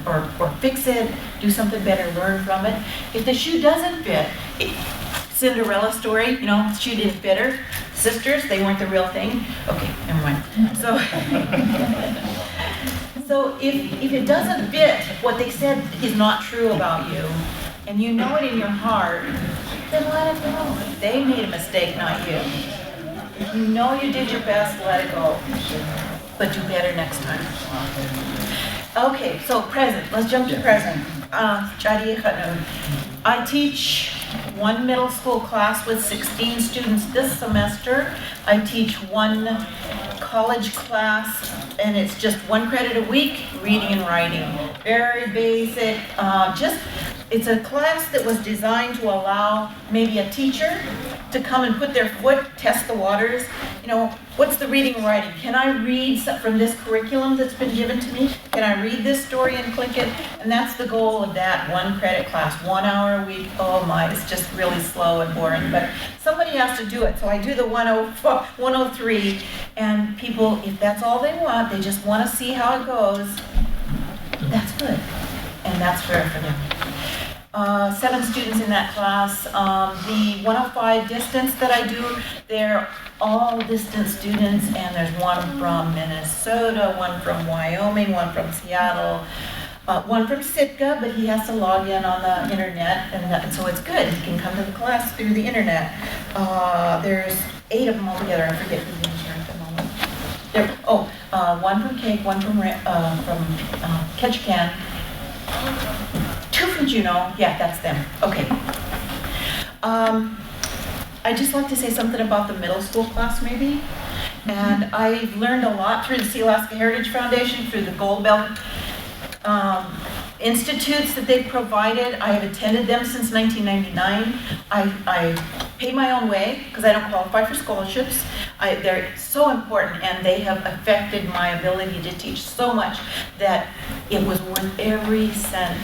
Speaker 13: or fix it. Do something better. Learn from it. If the shoe doesn't fit, Cinderella story, shoe didn't fit her. Sisters, they weren't the real thing. Okay, never mind. So if it doesn't fit, what they said is not true about you, and you know it in your heart, then let it go. They made a mistake, not you. If you know you did your best, let it go. But do better next time. Okay, so present. Let's jump to present. I teach one middle school class with 16 students this semester. I teach one college class, and it's just 1 credit a week, reading and writing. Very basic, it's a class that was designed to allow maybe a teacher to come and put their foot, test the waters. What's the reading and writing? Can I read from this curriculum that's been given to me? Can I read this story in Tlingit? And that's the goal of that 1 credit class, 1 hour a week. Oh my, it's just really slow and boring, but somebody has to do it. So I do the 103, and people, if that's all they want, they just want to see how it goes, that's good. And that's fair for them. 7 students in that class. The 105 distance that I do, they're all distance students, and there's one from Minnesota, one from Wyoming, one from Seattle, one from Sitka, but he has to log in on the internet, and so it's good. He can come to the class through the internet. There's 8 of them altogether. I forget who the names are at the moment. One from Cape, one from Ketchikan. 2 from Juneau. Yeah, that's them. Okay. I'd just like to say something about the middle school class maybe. And I've learned a lot through the Sea Alaska Heritage Foundation, through the Gold Belt institutes that they've provided. I have attended them since 1999. I pay my own way because I don't qualify for scholarships. They're so important, and they have affected my ability to teach so much that it was worth every cent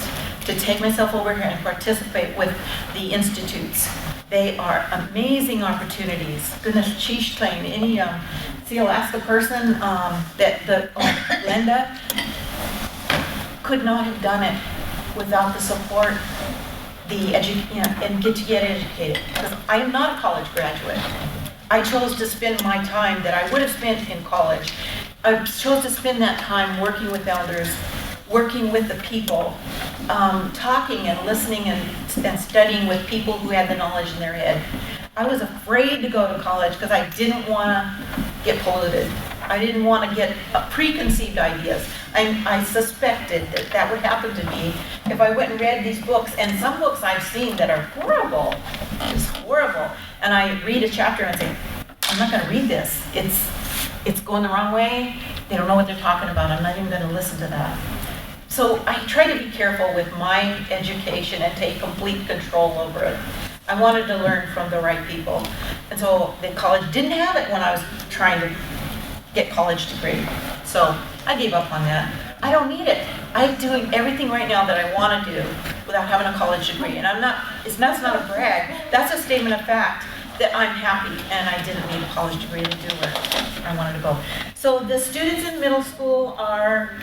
Speaker 13: to take myself over here and participate with the institutes. They are amazing opportunities. Goodness, sheesh, Twain, any Sea Alaska person, Glenda, could not have done it without the support, and get educated. Because I am not a college graduate. I chose to spend my time that I would have spent in college. I chose to spend that time working with elders, working with the people, talking and listening and studying with people who had the knowledge in their head. I was afraid to go to college because I didn't want to get polluted. I didn't want to get preconceived ideas. I suspected that would happen to me if I went and read these books, and some books I've seen that are horrible, just horrible. And I read a chapter and say, I'm not gonna read this. It's going the wrong way. They don't know what they're talking about. I'm not even gonna listen to that. So I try to be careful with my education and take complete control over it. I wanted to learn from the right people. And so the college didn't have it when I was trying to get college degree. So I gave up on that. I don't need it. I'm doing everything right now that I want to do without having a college degree. And that's not a brag. That's a statement of fact that I'm happy and I didn't need a college degree to do where I wanted to go. So the students in middle school are,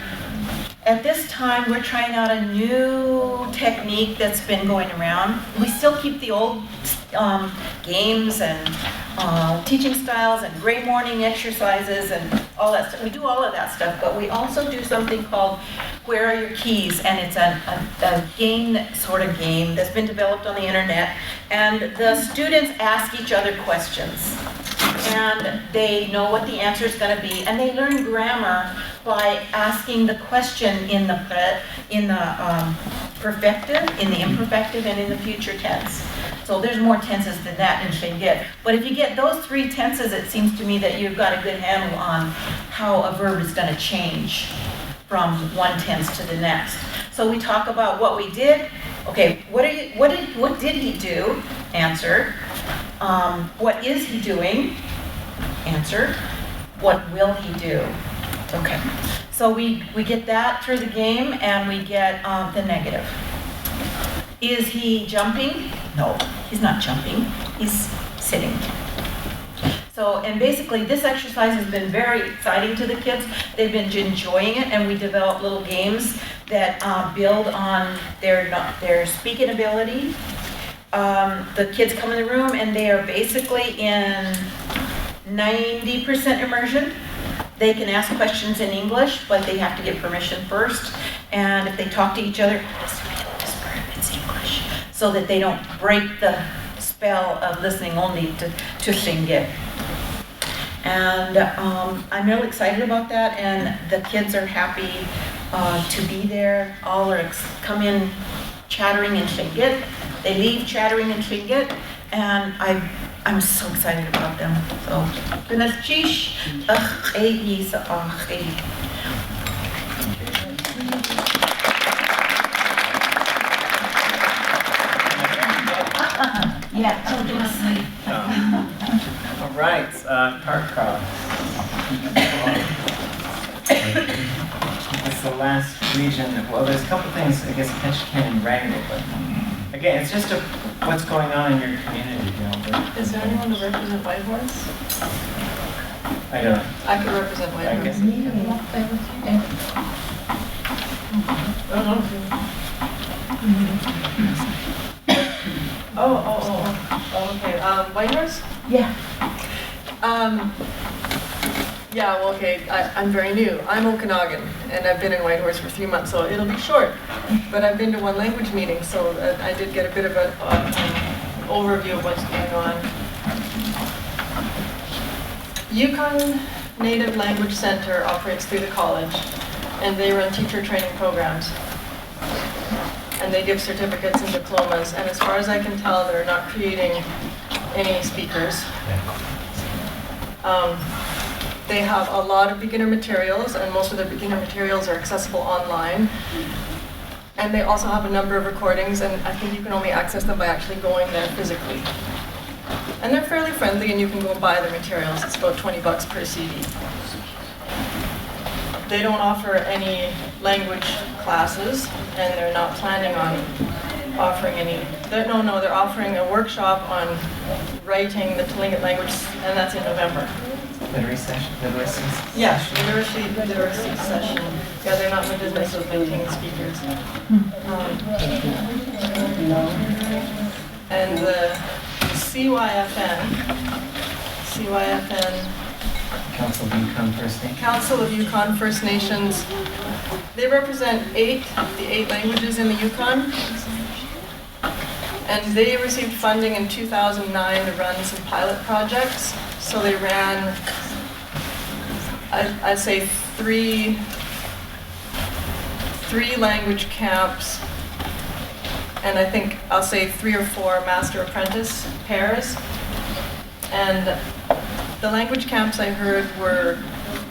Speaker 13: at this time, we're trying out a new technique that's been going around. We still keep the old games and teaching styles and gray morning exercises and all that stuff. We do all of that stuff, but we also do something called Where Are Your Keys? And it's a game, sort of game that's been developed on the internet. And the students ask each other questions. And they know what the answer is going to be. And they learn grammar by asking the question in the perfective, in the imperfective, and in the future tense. So there's more tenses than that in Tlingit. But if you get those 3 tenses, it seems to me that you've got a good handle on how a verb is going to change from one tense to the next. So we talk about what we did. Okay, what did he do? Answer. What is he doing? Answer. What will he do? Okay. So we get that through the game, and we get the negative. Is he jumping? No, he's not jumping. He's sitting. So, and basically this exercise has been very exciting to the kids. They've been enjoying it, and we develop little games that build on their speaking ability. The kids come in the room and they are basically in 90% immersion. They can ask questions in English, but they have to get permission first. And if they talk to each other, whisper if it's English, so that they don't break the spell of listening only to Tlingit. And I'm really excited about that, and the kids are happy to be there. All are come in chattering in Tlingit. They leave chattering in Tlingit, and I'm so excited about them. So,
Speaker 1: All right, Tarkov. It's the last region. Well, there's a couple things, I guess, Tsimshian and Wrangell, but again, it's just what's going on in your community, you know.
Speaker 17: Is there anyone to represent Whitehorse?
Speaker 1: I don't.
Speaker 17: I could represent Whitehorse. Oh, okay. Whitehorse?
Speaker 13: Yeah.
Speaker 17: Yeah, well, okay, I'm very new. I'm Okanagan, and I've been in Whitehorse for 3 months, so it'll be short. But I've been to one language meeting, so I did get a bit of an overview of what's going on. Yukon Native Language Center operates through the college, and they run teacher training programs. And they give certificates and diplomas, and as far as I can tell, they're not creating any speakers. They have a lot of beginner materials, and most of their beginner materials are accessible online. And they also have a number of recordings, and I think you can only access them by actually going there physically. And they're fairly friendly, and you can go and buy the materials. It's about $20 per CD. They don't offer any language classes, and they're not planning on offering any. They're offering a workshop on writing the Tlingit language, and that's in November.
Speaker 1: Literacy session?
Speaker 17: Yeah, literacy session. Yeah, they're not in the business of maintaining speakers. And the CYFN,
Speaker 1: Council of Yukon First Nations.
Speaker 17: Council of Yukon First Nations, they represent the 8 languages in the Yukon. And they received funding in 2009 to run some pilot projects. So they ran, I'd say three language camps, and I think I'll say 3 or 4 master apprentice pairs. And the language camps I heard were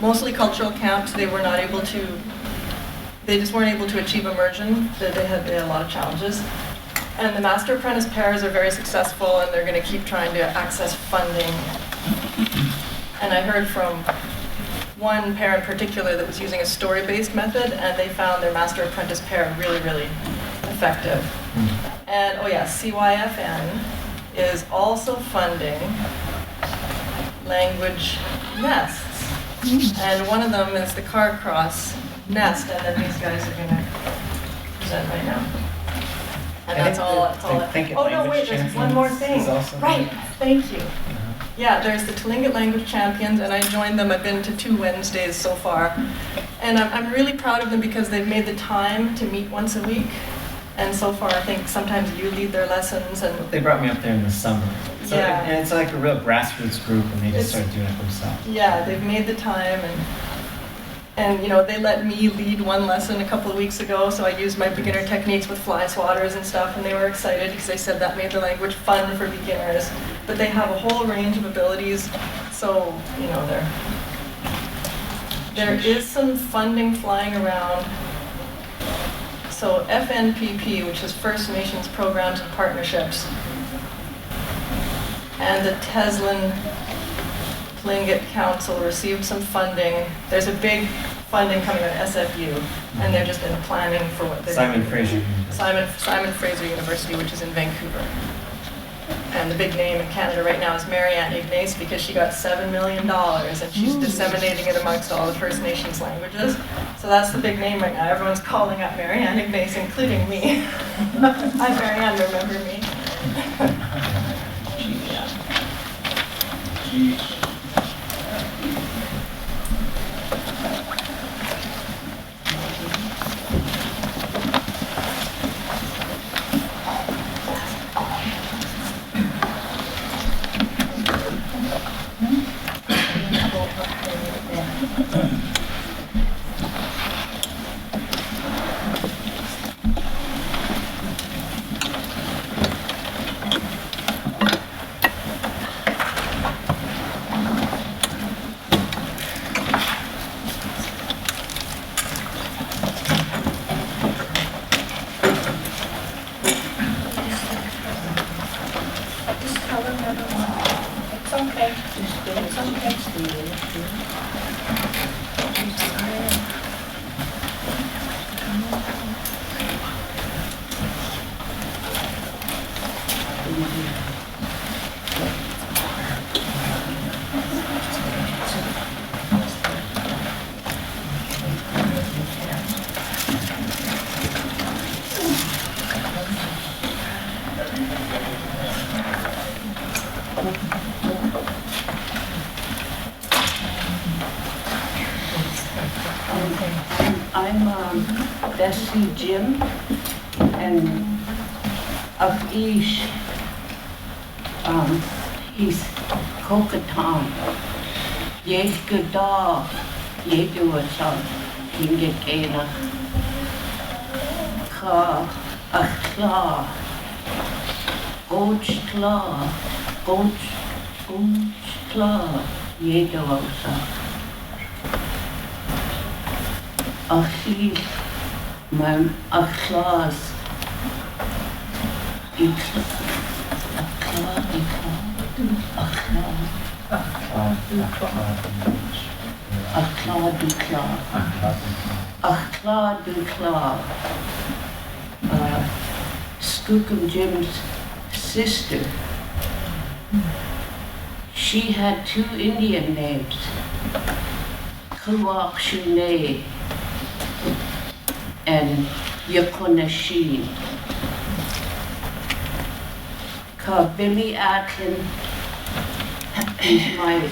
Speaker 17: mostly cultural camps. They just weren't able to achieve immersion. They had a lot of challenges. And the master apprentice pairs are very successful, and they're going to keep trying to access funding. And I heard from one pair in particular that was using a story-based method, and they found their master apprentice pair really, really effective. And oh yeah, CYFN is also funding language nests. And one of them is the Car Cross nest, and then these guys are going to present right now. And that's all. Oh no, wait, there's one more thing. Right, thank you. Yeah, there's the Tlingit Language Champions, and I joined them. I've been to 2 Wednesdays so far. And I'm really proud of them because they've made the time to meet once a week. And so far, I think sometimes you lead their lessons. And
Speaker 1: They brought me up there in the summer. So
Speaker 17: Yeah.
Speaker 1: And it's like a real grassroots group, and they just started doing it themselves.
Speaker 17: yeah, they've made the time, and you know, they let me lead one lesson a couple of weeks ago, so I used my beginner techniques with fly swatters and stuff, and they were excited because they said that made the language fun for beginners. But they have a whole range of abilities, so you know, there is some funding flying around. So FNPP, which is First Nations Programs and Partnerships, and the Teslin Tlingit Council received some funding. There's a big funding coming out of SFU, and they're just in the planning for what they're
Speaker 1: Simon Fraser.
Speaker 17: Simon Fraser University, which is in Vancouver. And the big name in Canada right now is Marianne Ignace because she got $7 million, and she's disseminating it amongst all the First Nations languages. So that's the big name right now. Everyone's calling up Marianne Ignace, including me. Hi Marianne, remember me?
Speaker 18: I'm Bessie Jim, and of East, East Kokatan. Yes, good dog. Ye do a son. Tlingit Kena. Ka Akla. Goats Kla. Goats Kla. Ye do a son. Achil, my Achlas, Skookum Jim's sister. She had 2 Indian names, Kuwak Shune and Yakunashin. Billy Atkin is my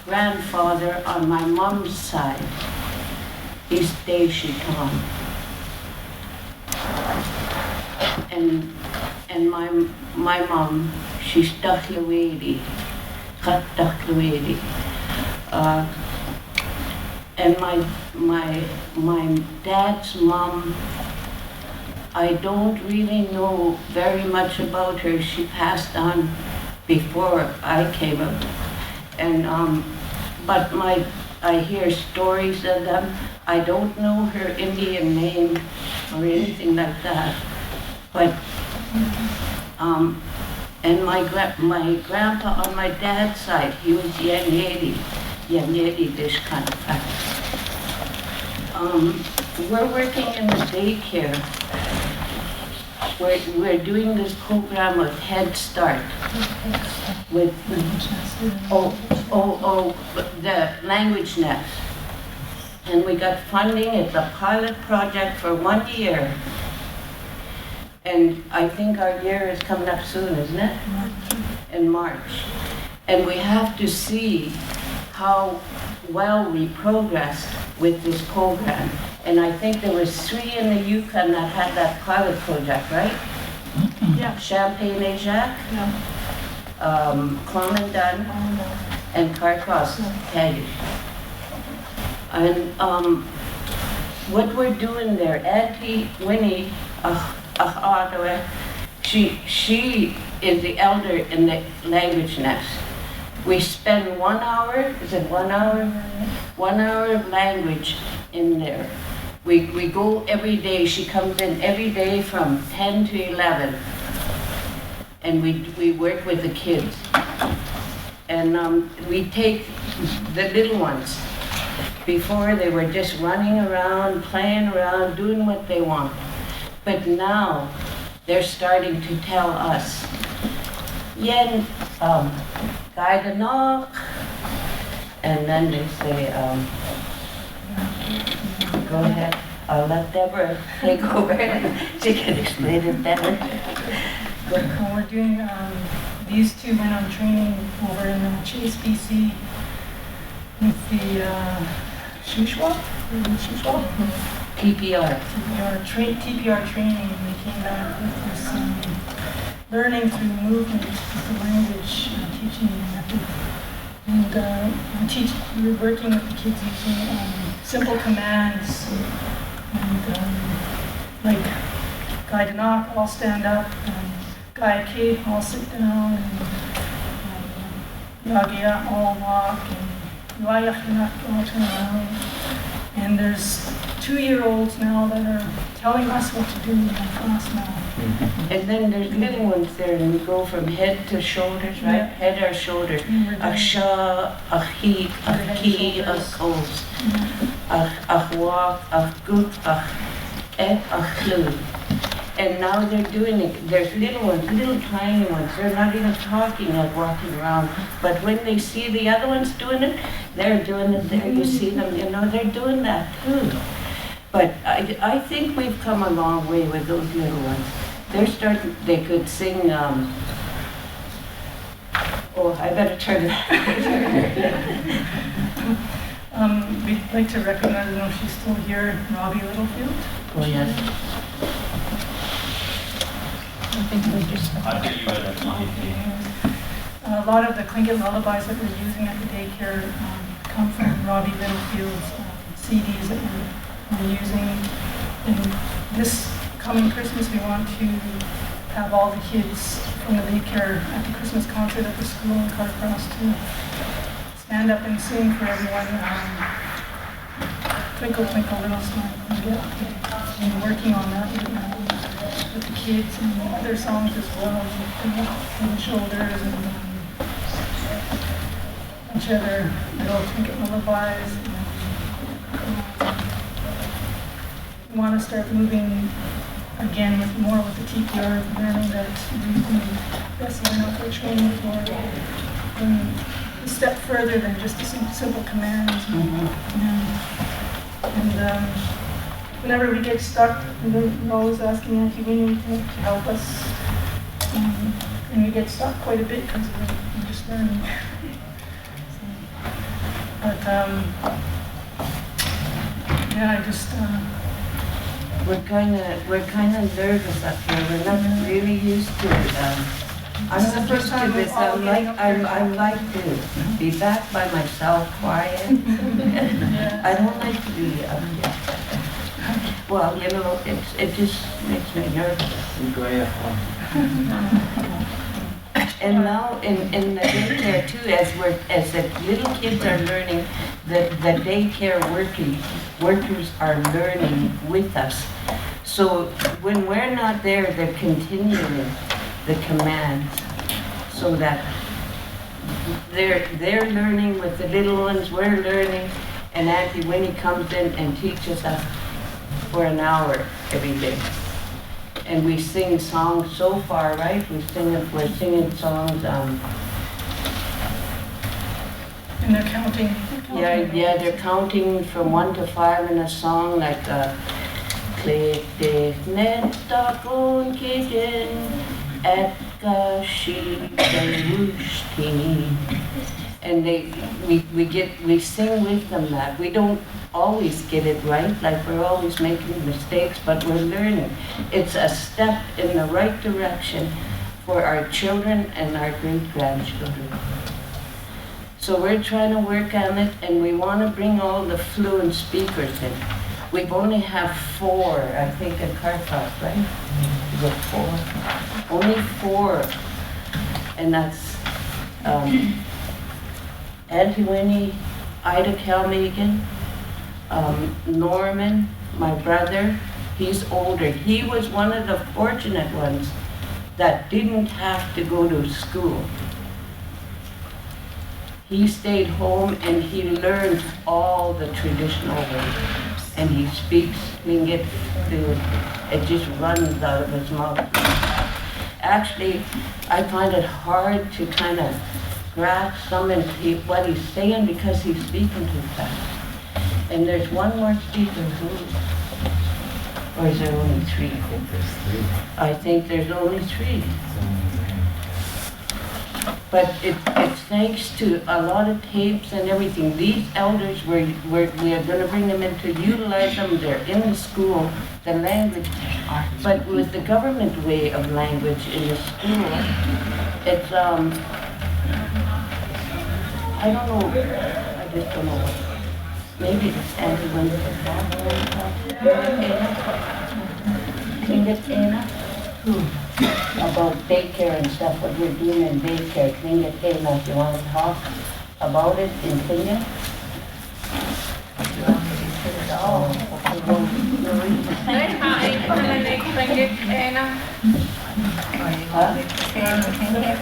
Speaker 18: grandfather on my mom's side. He's Deshitan. And my mom, she's Dakhlawedi, Khat Dakhlawedi. And my dad's mom, I don't really know very much about her. She passed on before I came up. And, but I hear stories of them. I don't know her Indian name or anything like that. But, and my grandpa on my dad's side, he was Yanyedi Dishkanapat. We're working in the daycare. We're doing this program of Head Start with the Language Nest. And we got funding. It's a pilot project for 1 year. And I think our year is coming up soon, isn't it? In March. And we have to see how well we progressed with this program. And I think there was 3 in the Yukon that had that pilot project, right?
Speaker 2: Yeah.
Speaker 18: Champagne Ajac, Clonmondon, and Carcross Haida. And what we're doing there, Auntie Winnie Ottawa, she is the elder in the Language Nest. We spend 1 hour, is it 1 hour? 1 hour of language in there. We go every day. She comes in every day from 10 to 11. And we work with the kids. And we take the little ones. Before they were just running around, playing around, doing what they want. But now they're starting to tell us, Yen, guide a knock. And then they say, go ahead, I'll let Deborah take over. She can explain it better.
Speaker 19: We're doing, these two went on training over in Chase, BC with the Shuswap?
Speaker 18: TPR.
Speaker 19: TPR training, and we came back with this learning through movement with the language teaching method. And we're working with the kids using simple commands, and like guide a knock, all stand up, guide a cave, all sit down, and yagia, all walk, and yuayachinak, all turn around. And there's 2-year-olds now that are telling us what to do in the class now.
Speaker 18: And then there's little ones there, and we go from head to shoulders, right?
Speaker 19: Yeah.
Speaker 18: Head or shoulders. Achsha, achik, achki, achos, achwak, achgut, ach, achlu. And now they're doing it. There's little ones, little tiny ones. They're not even talking, like walking around. But when they see the other ones doing it, they're doing it there. You see them, they're doing that too. But I think we've come a long way with those little ones. They could sing, I better turn it.
Speaker 19: We'd like to recognize, I don't know if she's still here, Robbie Littlefield.
Speaker 18: Oh, yes.
Speaker 19: A lot of the Tlingit lullabies that we're using at the daycare come from Robbie Littlefield's CDs that we're using. And this coming Christmas, we want to have all the kids from the daycare at the Christmas concert at the school in Carcross to stand up and sing for everyone. Twinkle, Twinkle, Little Star. And working on that with the kids and other songs as well, with the shoulders and a bunch of other little Tlingit lullabies. We want to start moving again with more with the TPR, learning that we've been wrestling out our training for a step further than just the simple commands. And whenever we get stuck, we're always asking Auntie Winnie to help us. And we get stuck quite a bit because we're just learning. But yeah, I just
Speaker 18: we're kind of nervous up here. We're not really used to it. I'm not used to this. I like to be back by myself, quiet. I don't like to be up here. Well, it just makes me nervous. And now in the daycare too, as the little kids are learning, the daycare workers are learning with us. So when we're not there, they're continuing the commands so that they're learning with the little ones, we're learning, and Auntie Winnie comes in and teaches us for an hour every day. And we sing songs so far, right? We're singing songs.
Speaker 19: And they're counting.
Speaker 18: Yeah, they're counting from 1 to 5 in a song, like Click this net on kitchen at Kashi and we sing with them that. We don't always get it right, like we're always making mistakes, but we're learning. It's a step in the right direction for our children and our great-grandchildren. So we're trying to work on it, and we want to bring all the fluent speakers in. We only have 4, I think, in Carthage, right? We got 4. Only 4. And that's Auntie Winnie, Ida Calmegan, Norman, my brother. He's older. He was one of the fortunate ones that didn't have to go to school. He stayed home and he learned all the traditional ways. And he speaks Tlingit fluent. It just runs out of his mouth. Actually, I find it hard to kind of grasp some of what he's saying because he's speaking too fast. And there's one more speaker who, or is there only 3?
Speaker 11: I think there's 3.
Speaker 18: I think there's only 3. But it's thanks to a lot of tapes and everything. These elders, we are going to bring them in to utilize them. They're in the school, the language. But with the government way of language in the school, it's, I don't know, I just don't know what. Maybe it's anti-wind. About daycare and stuff, what we're doing in daycare, Tlingit, if you want to talk about it in Tlingit.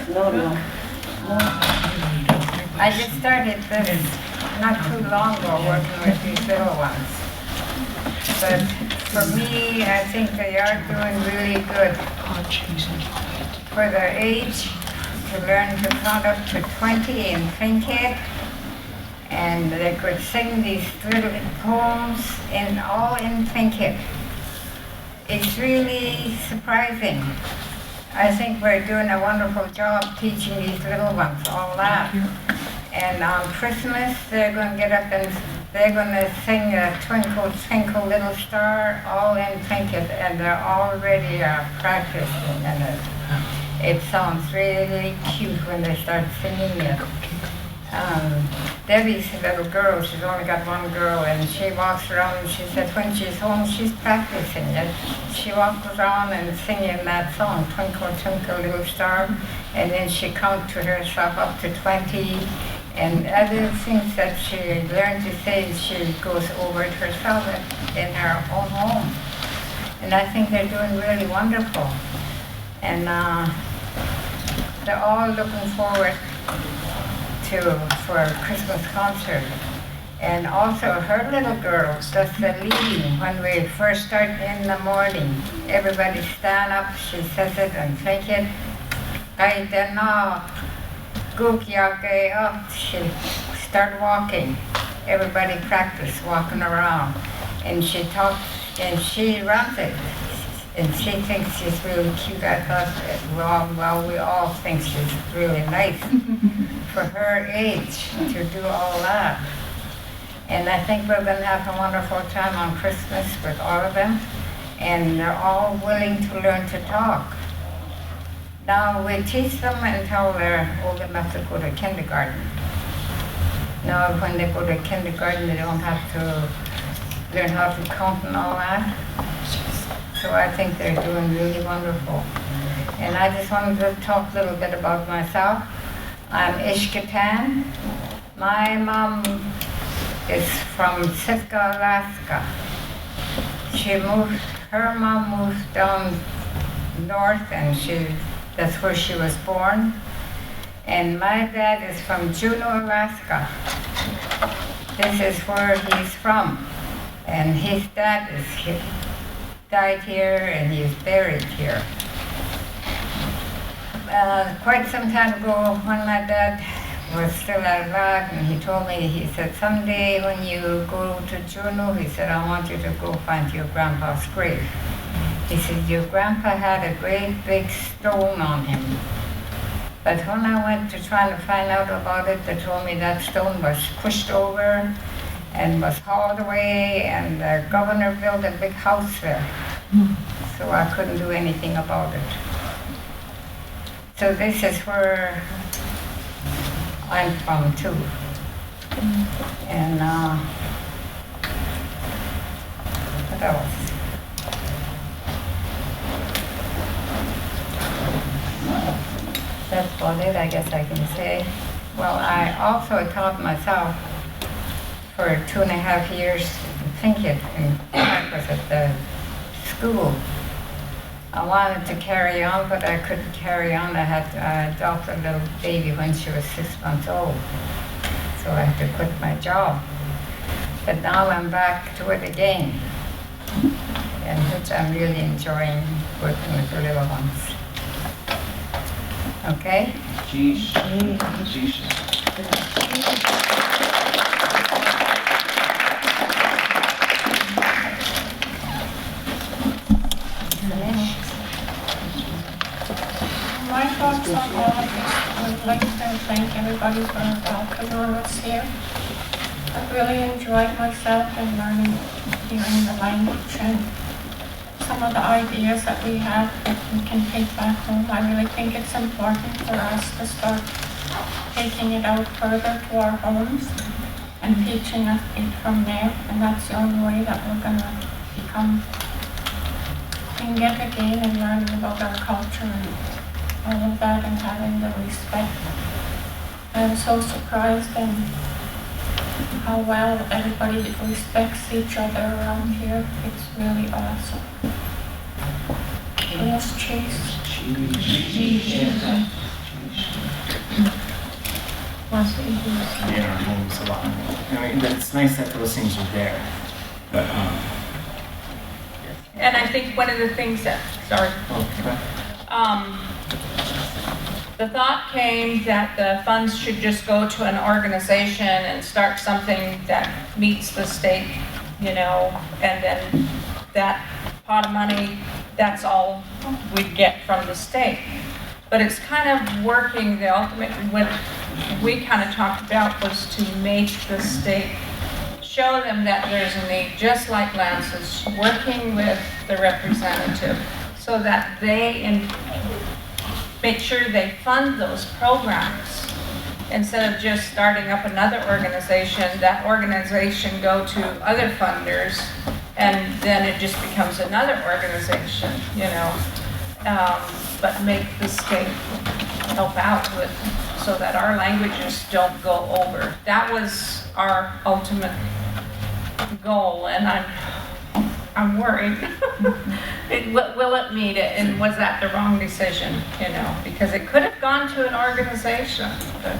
Speaker 18: No.
Speaker 20: I just started this not too long ago working with these little ones. But for me, I think they are doing really good. For their age, to learn to count up to 20 in Tlingit, and they could sing these little poems all in Tlingit. It's really surprising. I think we're doing a wonderful job teaching these little ones all that. And on Christmas, they're going to get up and they're going to sing Twinkle, Twinkle, Little Star, all in Tlingit, and they're already practicing. And it sounds really cute when they start singing it. Debbie's little girl, she's only got one girl, and she walks around and she said when she's home, she's practicing it. She walks around and singing that song, Twinkle, Twinkle, Little Star, and then she counts to herself up to 20. And other things that she learned to say, she goes over it herself in her own home. And I think they're doing really wonderful. And they're all looking forward for a Christmas concert. And also her little girl does the leading when we first start in the morning. Everybody stand up, she says it and take it. She start walking. Everybody practice walking around. And she talks and she runs it. And she thinks she's really cute. I thought, well, we all think she's really nice for her age to do all that. And I think we're going to have a wonderful time on Christmas with all of them. And they're all willing to learn to talk. Now we teach them until they're old enough to go to kindergarten. Now when they go to kindergarten, they don't have to learn how to count and all that. So I think they're doing really wonderful. And I just wanted to talk a little bit about myself. I'm Ishkatan. My mom is from Sitka, Alaska. Her mom moved down north, and that's where she was born. And my dad is from Juneau, Alaska. This is where he's from. And his dad died here, and he's buried here. Quite some time ago, when my dad was still alive, and he told me, he said, someday when you go to Juneau, he said, I want you to go find your grandpa's grave. He said, your grandpa had a great big stone on him. But when I went to try to find out about it, they told me that stone was pushed over and was hauled away, and the governor built a big house there. So I couldn't do anything about it. So this is where I'm from too. And what else? That's about it, I guess I can say. Well, I also taught myself for 2.5 years in Tlingit, and I was at the school. I wanted to carry on, but I couldn't carry on. I had adopted a little baby when she was 6 months old, so I had to quit my job. But now I'm back to it again, and which I'm really enjoying working with the little ones. Okay?
Speaker 19: My thoughts on all of this, I would like to thank everybody for welcoming us here. I've really enjoyed myself in learning, hearing the language and some of the ideas that we have that we can take back home. I really think it's important for us to start taking it out further to our homes and teaching it from there, and that's the only way that we're going to become Tlingit again and learning about our culture and all of that, and having the respect. I'm so surprised in how well everybody respects each other around here. It's really awesome. Yes, cheese.
Speaker 1: In our homes a lot. I mean, it's nice that those things are there. But,
Speaker 12: And I think one of the things that, the thought came that the funds should just go to an organization and start something that meets the state, and then that pot of money, that's all we'd get from the state. But it's kind of working, the ultimate, what we kind of talked about was to make the state show them that there's a need, just like Lance is working with the representative, so that they make sure they fund those programs. Instead of just starting up another organization, that organization go to other funders, and then it just becomes another organization, but make the state help out with, so that our languages don't go over. That was our ultimate goal, and I'm worried. Will it meet it, and was that the wrong decision? Because it could have gone to an organization. But,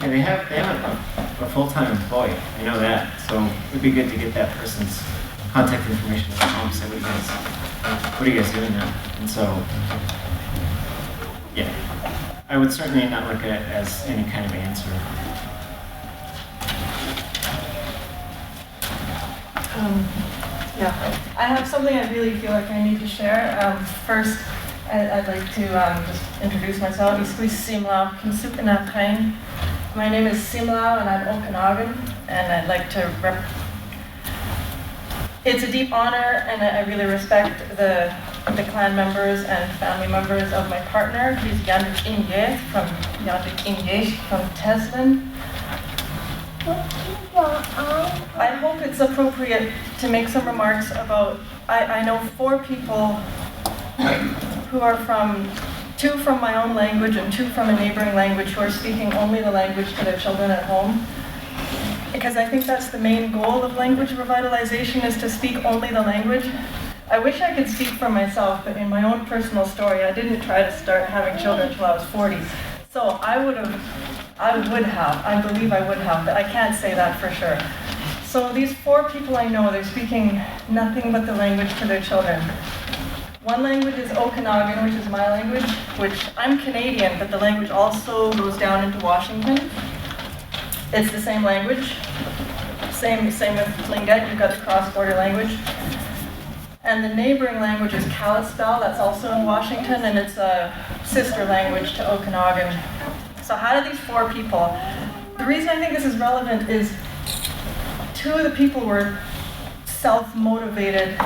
Speaker 1: and they have a full-time employee. I know that, so it'd be good to get that person's contact information at home. Say, what are you guys doing now? And so, yeah, I would certainly not look at it as any kind of answer.
Speaker 17: I have something I really feel like I need to share. First, I'd like to just introduce myself. My name is Simlau, and I'm Okanagan, and I'd like to It's a deep honor, and I really respect the clan members and family members of my partner. He's Yandik Inge from Teslin. I hope it's appropriate to make some remarks about, I know 4 people
Speaker 21: who are two from my own language and two from a neighboring language who are speaking only the language to their children at home. Because I think that's the main goal of language revitalization, is to speak only the language. I wish I could speak for myself, but in my own personal story, I didn't try to start having children until I was 40. So I believe I would have, but I can't say that for sure. So these 4 people I know, they're speaking nothing but the language to their children. One language is Okanagan, which is my language, which I'm Canadian, but the language also goes down into Washington. It's the same language. Same with Tlingit, you've got the cross-border language. And the neighboring language is Kalispel, that's also in Washington, and it's a sister language to Okanagan. So how did these 4 people, the reason I think this is relevant is 2 of the people were self-motivated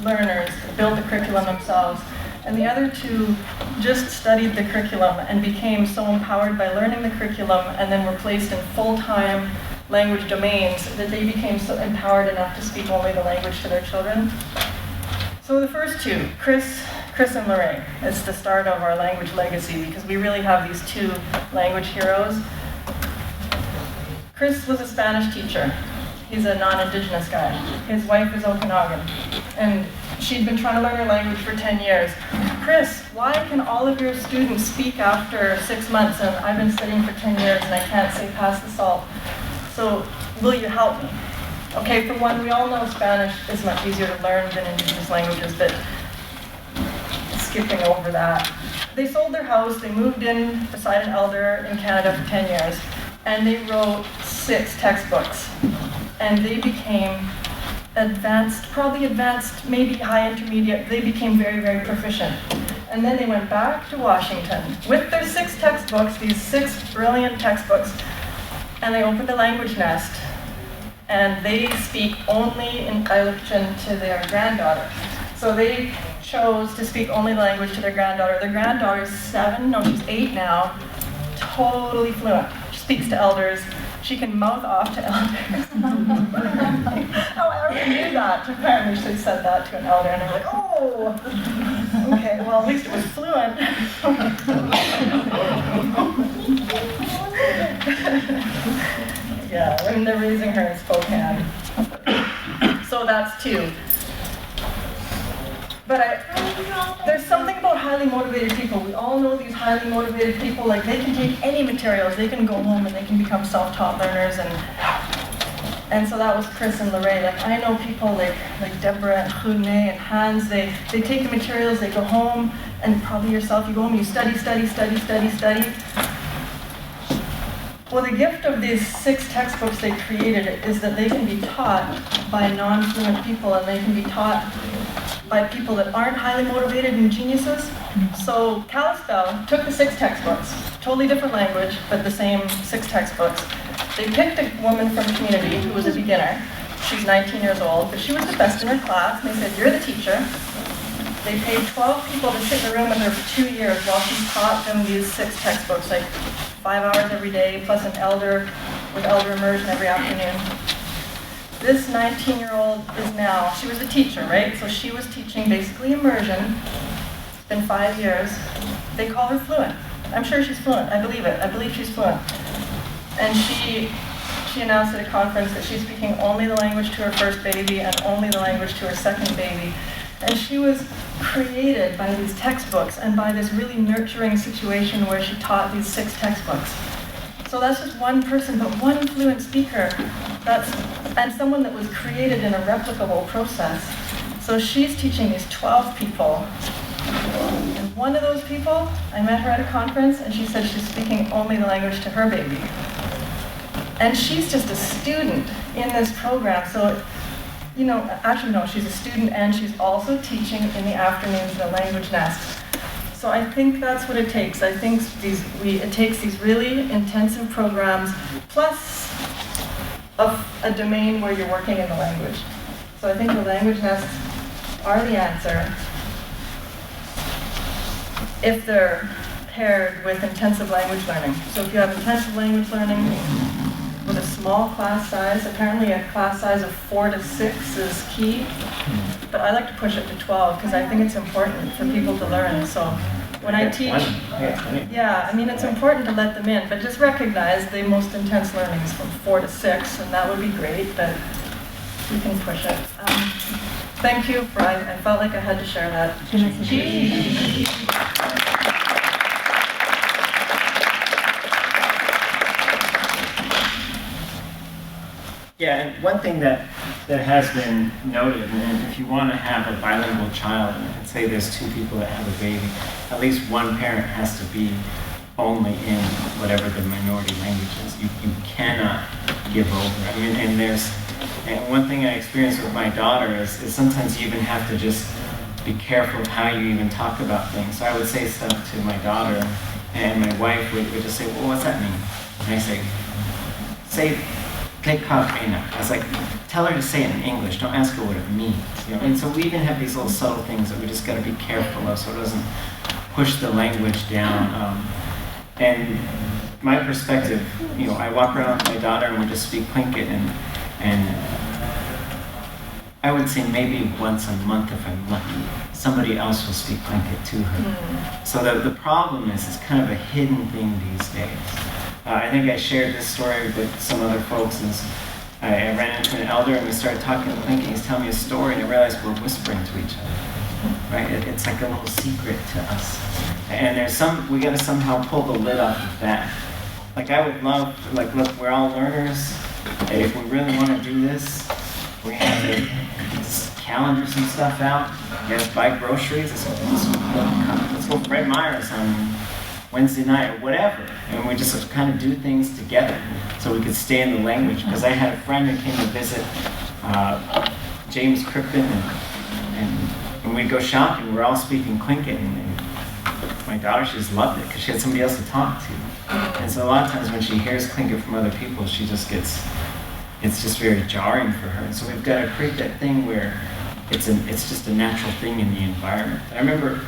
Speaker 21: learners, built the curriculum themselves, and the other 2 just studied the curriculum and became so empowered by learning the curriculum and then were placed in full-time language domains that they became so empowered enough to speak only the language to their children. So the first 2, Chris and Lorraine, it's the start of our language legacy because we really have these 2 language heroes. Chris was a Spanish teacher. He's a non-Indigenous guy. His wife is Okanagan, and she'd been trying to learn her language for 10 years. Chris, why can all of your students speak after 6 months, and I've been studying for 10 years and I can't say pass the salt? So will you help me? Okay, for one, we all know Spanish is much easier to learn than Indigenous languages, but skipping over that. They sold their house, they moved in beside an elder in Canada for 10 years, and they wrote 6 textbooks. And they became advanced, probably advanced, maybe high intermediate. They became very, very proficient. And then they went back to Washington with their 6 textbooks, these 6 brilliant textbooks, and they opened a language nest. And they speak only in Iloktun to their granddaughter. So they chose to speak only the language to their granddaughter. Their granddaughter's 7, no, she's 8 now, totally fluent. She speaks to elders. She can mouth off to elders. Oh, I already knew that. Apparently she said that to an elder, and they're like, oh, okay, well, at least it was fluent. Yeah, I mean, they're raising her in Spokane. So that's 2. But there's something about highly motivated people. We all know these highly motivated people, like they can take any materials, they can go home and they can become self-taught learners, and so that was Chris and Lorraine. Like I know people like Deborah and Hune and Hans, they take the materials, they go home, and probably yourself, you go home and you study. Well, the gift of these 6 textbooks they created is that they can be taught by non-fluent people, and they can be taught by people that aren't highly motivated and geniuses. So Kalispel took the 6 textbooks, totally different language, but the same 6 textbooks. They picked a woman from the community who was a beginner. She's 19 years old, but she was the best in her class, and they said, you're the teacher. They paid 12 people to sit in the room with her for 2 years while she taught them these 6 textbooks, like 5 hours every day, plus an elder with elder immersion every afternoon. This 19-year-old is now, she was a teacher, right? So she was teaching basically immersion. It's been 5 years. They call her fluent. I'm sure she's fluent. I believe it. I believe she's fluent. And she announced at a conference that she's speaking only the language to her first baby and only the language to her second baby. And she was created by these textbooks and by this really nurturing situation where she taught these 6 textbooks. So that's just one person, but one fluent speaker. And someone that was created in a replicable process. So she's teaching these 12 people. And one of those people, I met her at a conference, and she said she's speaking only the language to her baby. And she's just a student in this program. So, actually no, she's a student and she's also teaching in the afternoons in the language nest. So I think that's what it takes. I think it takes these really intensive programs plus a domain where you're working in the language. So I think the language nests are the answer if they're paired with intensive language learning. So if you have intensive language learning with a a small class size. Apparently a class size of 4 to 6 is key. But I like to push it to 12 because I think it's important for people to learn. So when I teach, yeah, I mean, it's important to let them in, but just recognize the most intense learning is from 4 to 6, and that would be great, but we can push it. Thank you for, I felt like I had to share that.
Speaker 1: Yeah, and one thing that has been noted, and if you want to have a bilingual child, and say there's 2 people that have a baby, at least one parent has to be only in whatever the minority language is. You cannot give over. I mean, and one thing I experienced with my daughter is sometimes you even have to just be careful of how you even talk about things. So I would say stuff to my daughter, and my wife would just say, well, what's that mean? And I say, I was like, tell her to say it in English, don't ask her what it means. You know? And so we even have these little subtle things that we just got to be careful of so it doesn't push the language down. And my perspective, you know, I walk around with my daughter and we just speak Tlingit, and I would say maybe once a month if I'm lucky, somebody else will speak Tlingit to her. So the problem is it's kind of a hidden thing these days. I think I shared this story with some other folks. I ran into an elder and we started talking and thinking, he's telling me a story, and I realized we're whispering to each other, right? It's like a little secret to us. And we gotta somehow pull the lid off of that. Like I would love, like look, we're all learners. If we really wanna do this, we have to just calendar some stuff out. You guys buy groceries, let's go Fred Meyer's on Wednesday night or whatever, and we just kind of do things together so we could stay in the language. Because I had a friend who came to visit, James Crippen, and we'd go shopping, we're all speaking Tlingit, and my daughter, she just loved it because she had somebody else to talk to. And so a lot of times when she hears Tlingit from other people, she just gets, it's just very jarring for her. And so we've got to create that thing where it's just a natural thing in the environment. I remember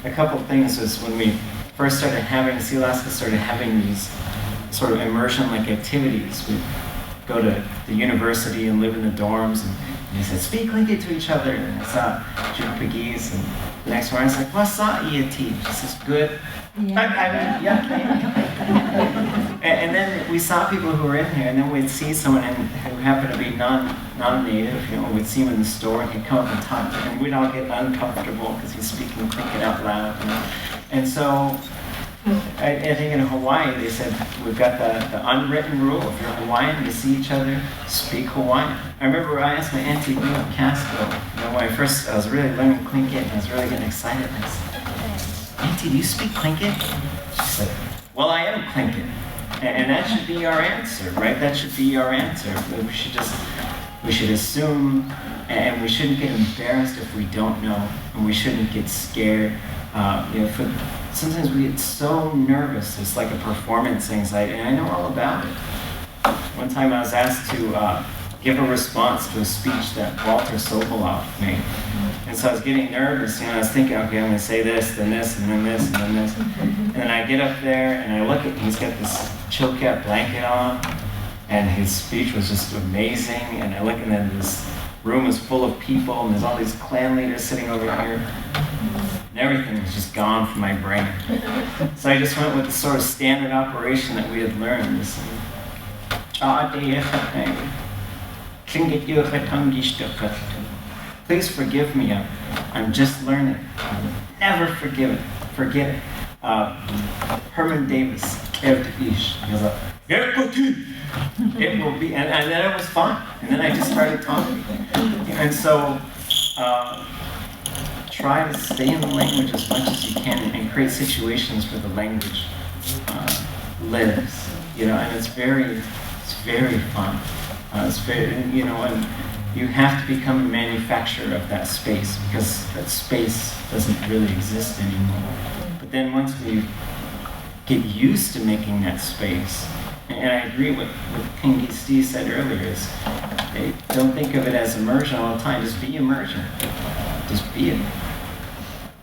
Speaker 1: a couple of things was when we first started having, Sealaska started having these sort of immersion-like activities. We'd go to the university and live in the dorms, and they said, speak Tlingit to each other. And I saw Jupagese, and the next morning I was like, what's that you teach? She says, good. And then we saw people who were in here, and then we'd see someone who happened to be non-native, you know, we'd see him in the store, and he'd come up and talk to him, and we'd all get uncomfortable because he's speaking Tlingit out loud. You know? And so, I think in Hawaii, they said, we've got the unwritten rule. If you're Hawaiian, you see each other, speak Hawaiian. I remember I asked my auntie in Casco, you know, when I was really learning Tlingit, and I was really getting excited, and I said, Auntie, do you speak Tlingit? She said, well, I am Tlingit. And that should be our answer, right? That should be our answer. We should assume, and we shouldn't get embarrassed if we don't know, and we shouldn't get scared. You know, sometimes we get so nervous, it's like a performance anxiety, and I know all about it. One time I was asked to give a response to a speech that Walter Sokolov made. And so I was getting nervous, you know, I was thinking, okay, I'm gonna say this, then this, and then this, and then this. And then I get up there and I look at, he's got this chill cap blanket on, and his speech was just amazing, and I look and then this room is full of people, and there's all these clan leaders sitting over here. And everything was just gone from my brain. So I just went with the sort of standard operation that we had learned. This, please forgive me, I'm just learning. Never forget it. Herman Davis, he was like, it will be, and then it was fun. And then I just started talking. And so, try to stay in the language as much as you can and create situations where the language lives. You know, and it's very fun. It's very, you know, and you have to become a manufacturer of that space because that space doesn't really exist anymore. But then once we get used to making that space, and I agree with King Steve said earlier, is don't think of it as immersion all the time. Just be immersion. Just be it.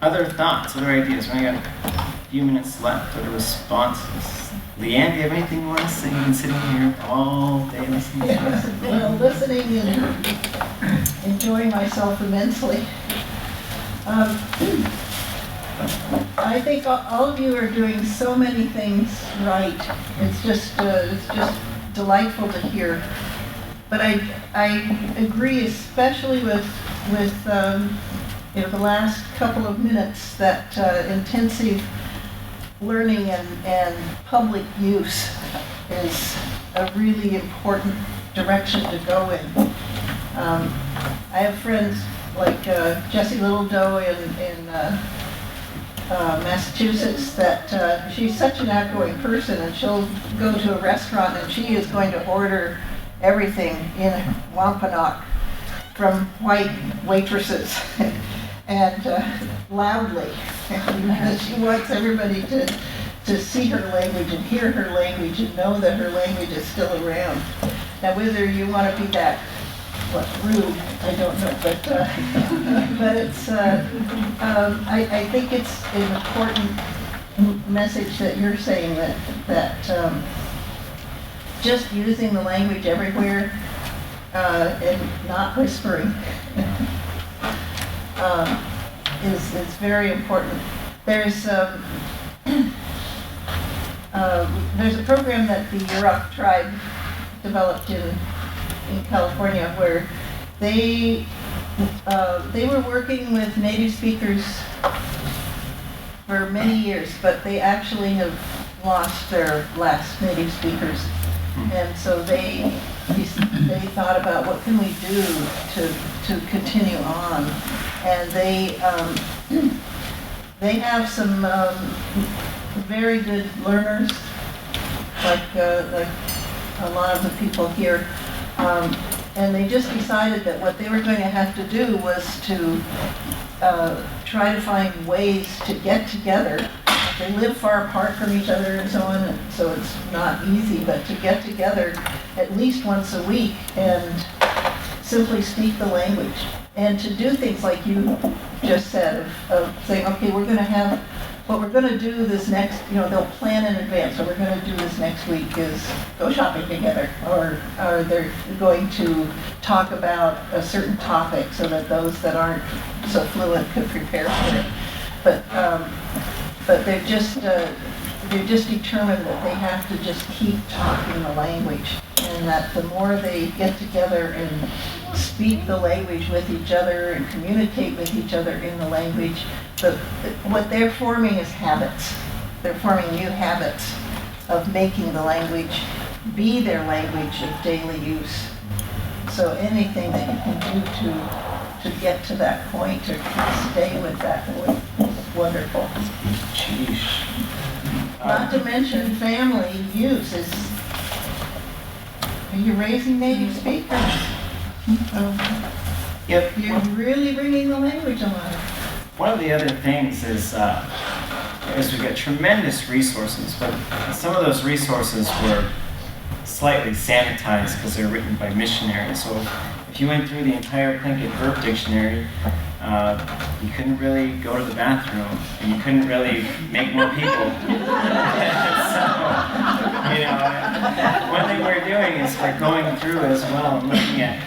Speaker 1: Other thoughts, other ideas? We got a few minutes left. Other responses. Leanne, do you have anything you want to say? You've been sitting here all day listening to us.
Speaker 5: Well, listening and enjoying myself immensely. I think all of you are doing so many things right. It's just delightful to hear. But I agree, especially with the last couple of minutes, that intensive learning and public use is a really important direction to go in. I have friends like Jessie Littledoe in Massachusetts that she's such an outgoing person, and she'll go to a restaurant and she is going to order everything in Wampanoag from white waitresses and loudly, because she wants everybody to see her language and hear her language and know that her language is still around. Now, whether you want to be that rude, I don't know, but it's I think it's an important message that you're saying, that just using the language everywhere and not whispering is very important. There's a program that the Yurok tribe developed in California, where they were working with native speakers for many years, but they actually have lost their last native speakers. And so they thought about what can we do to continue on, and they have some very good learners, like a lot of the people here, and they just decided that what they were going to have to do was to try to find ways to get together. They live far apart from each other and so on, and so it's not easy, but to get together at least once a week and simply speak the language, and to do things like you just said, of saying, okay, we're going to have, what we're going to do this next, they'll plan in advance, so we're going to do this next week is go shopping together, or they're going to talk about a certain topic so that those that aren't so fluent could prepare for it. But they're just determined that they have to just keep talking the language, and that the more they get together and speak the language with each other and communicate with each other in the language, what they're forming is habits. They're forming new habits of making the language be their language of daily use. So anything that you can do to get to that point or to stay with that point is wonderful.
Speaker 1: Sheesh.
Speaker 5: Not to mention family use is, are you raising native speakers?
Speaker 1: Yep.
Speaker 5: You're really bringing the language alive.
Speaker 1: One of the other things is we've got tremendous resources, but some of those resources were slightly sanitized because they're written by missionaries. So if you went through the entire Tlingit verb dictionary, you couldn't really go to the bathroom, and you couldn't really make more people. So, one thing we're doing is we're going through as well and looking at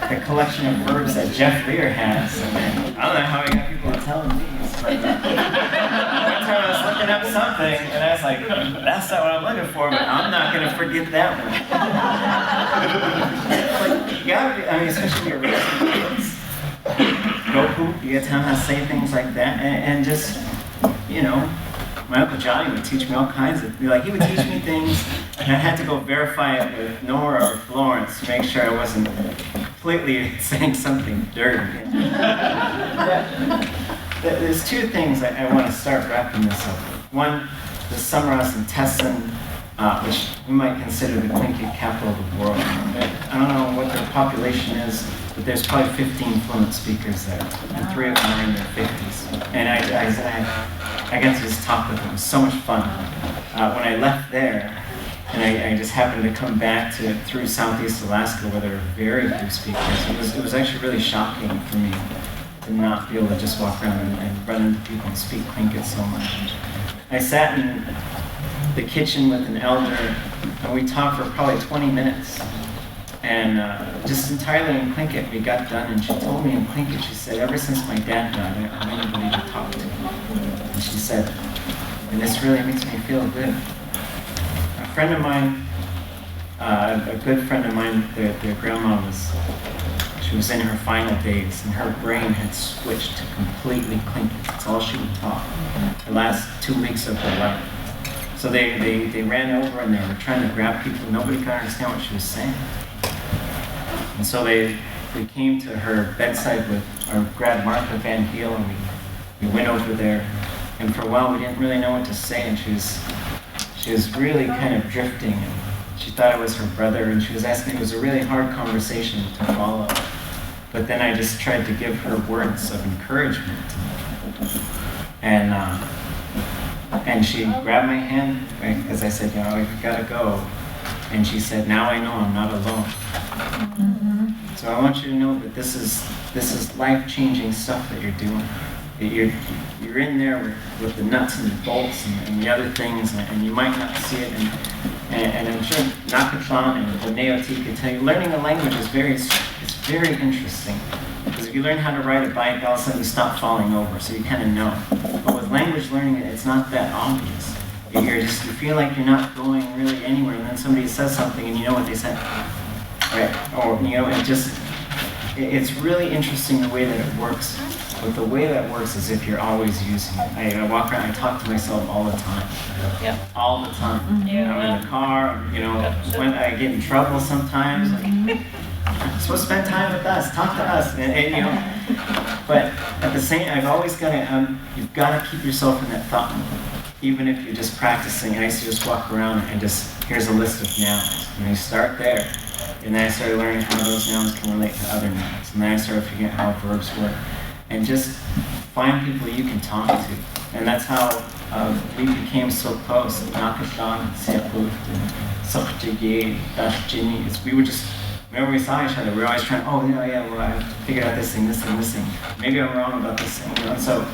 Speaker 1: the collection of verbs that Jeff Lear has. And I don't know how he got people to tell him these, but one time I was looking up something, and I was like, that's not what I'm looking for, but I'm not going to forget that one. Like, you gotta, especially when you're raising kids. Go poop, you gotta tell them how to say things like that, and just, my Uncle Johnny would teach me all kinds of, he would teach me things, and I had to go verify it with Nora or Florence to make sure I wasn't completely saying something dirty. There's two things I want to start wrapping this up with. One, the Samaras and Tessin, which we might consider the Tlingit capital of the world. I don't know what their population is, but there's probably 15 fluent speakers there, and 3 of them are in their 50s. And I got to just talk with them. It was so much fun. When I left there, and I just happened to come back through Southeast Alaska, where there are very few speakers. It was actually really shocking for me to not be able to just walk around and run into people and speak Tlingit so much. I sat in the kitchen with an elder, and we talked for probably 20 minutes. And just entirely in Tlingit, we got done, and she told me in Tlingit, she said, ever since my dad died, I don't have anybody to talk to. And she said, and this really makes me feel good. A friend of mine, a good friend of mine, their grandma she was in her final days, and her brain had switched to completely Tlingit. That's all she would talk the last 2 weeks of her life. So they ran over and they were trying to grab people. Nobody could understand what she was saying. And so we came to her bedside or grabbed Martha Van Heel, and we went over there. And for a while we didn't really know what to say, and she was really kind of drifting. And she thought it was her brother, and she was asking. It was a really hard conversation to follow. But then I just tried to give her words of encouragement. And she grabbed my hand, because I said, we've got to go. And she said, now I know I'm not alone. So I want you to know that this is life-changing stuff that you're doing. You're in there with the nuts and the bolts and the other things, and you might not see it. And I'm sure Nakatlan and the Neoti could tell you, learning a language is very interesting. Because if you learn how to ride a bike, all of a sudden you stop falling over, so you kind of know. But with language learning, it's not that obvious. You feel like you're not going really anywhere, and then somebody says something and you know what they said. Right? Or, it's really interesting the way that it works. But the way that works is if you're always using it. I walk around, I talk to myself all the time.
Speaker 12: Yep.
Speaker 1: All the time. I'm in the car, when I get in trouble sometimes. You're supposed to spend time with us, talk to us. But at the same, I've always got to, you've got to keep yourself in that thought mode. Even if you're just practicing. I used to just walk around and here's a list of nouns. And I start there. And then I started learning how those nouns can relate to other nouns. And then I started figuring out how verbs work. And just find people you can talk to. And that's how we became so close. Nakashan, Seput, Sokjige, Dashjini. We would just, whenever we saw each other, we were always trying, I figured out this thing. Maybe I'm wrong about this thing. And so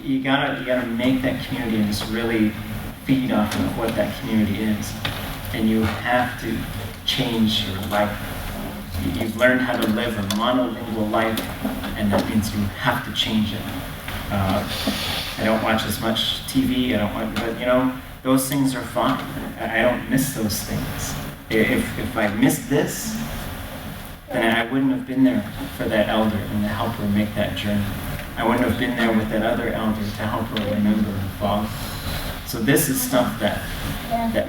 Speaker 1: you gotta make that community and just really feed off of what that community is. And you have to change your life. You've learned how to live a monolingual life, and that means you have to change it. I don't watch as much TV, but those things are fun. I don't miss those things. If I missed this, then I wouldn't have been there for that elder and to help her make that journey. I wouldn't have been there with that other elder to help her remember her father. So this is stuff that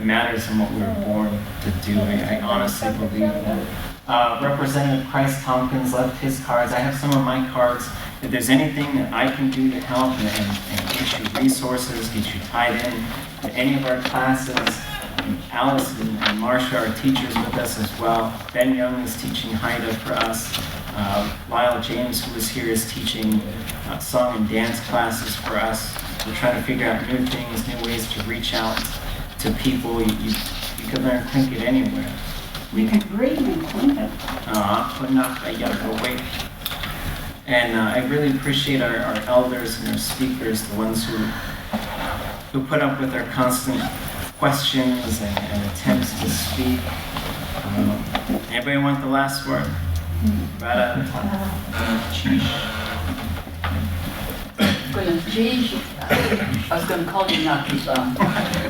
Speaker 1: matters in what we were born to do. I honestly believe that. Representative Christ Tompkins left his cards. I have some of my cards. If there's anything that I can do to help and get you resources, get you tied in to any of our classes, Alice and Marcia are teachers with us as well. Ben Young is teaching Haida for us. Lyle James, who is here, is teaching song and dance classes for us. We're trying to figure out new things, new ways to reach out to people. You can learn Tlingit anywhere.
Speaker 2: We could read and Tlingit.
Speaker 1: I gotta go wait. And I really appreciate our elders and our speakers, the ones who put up with our constant questions and attempts to speak. Anybody want the last word? Right out of time.
Speaker 8: I was going to call you Nakisa.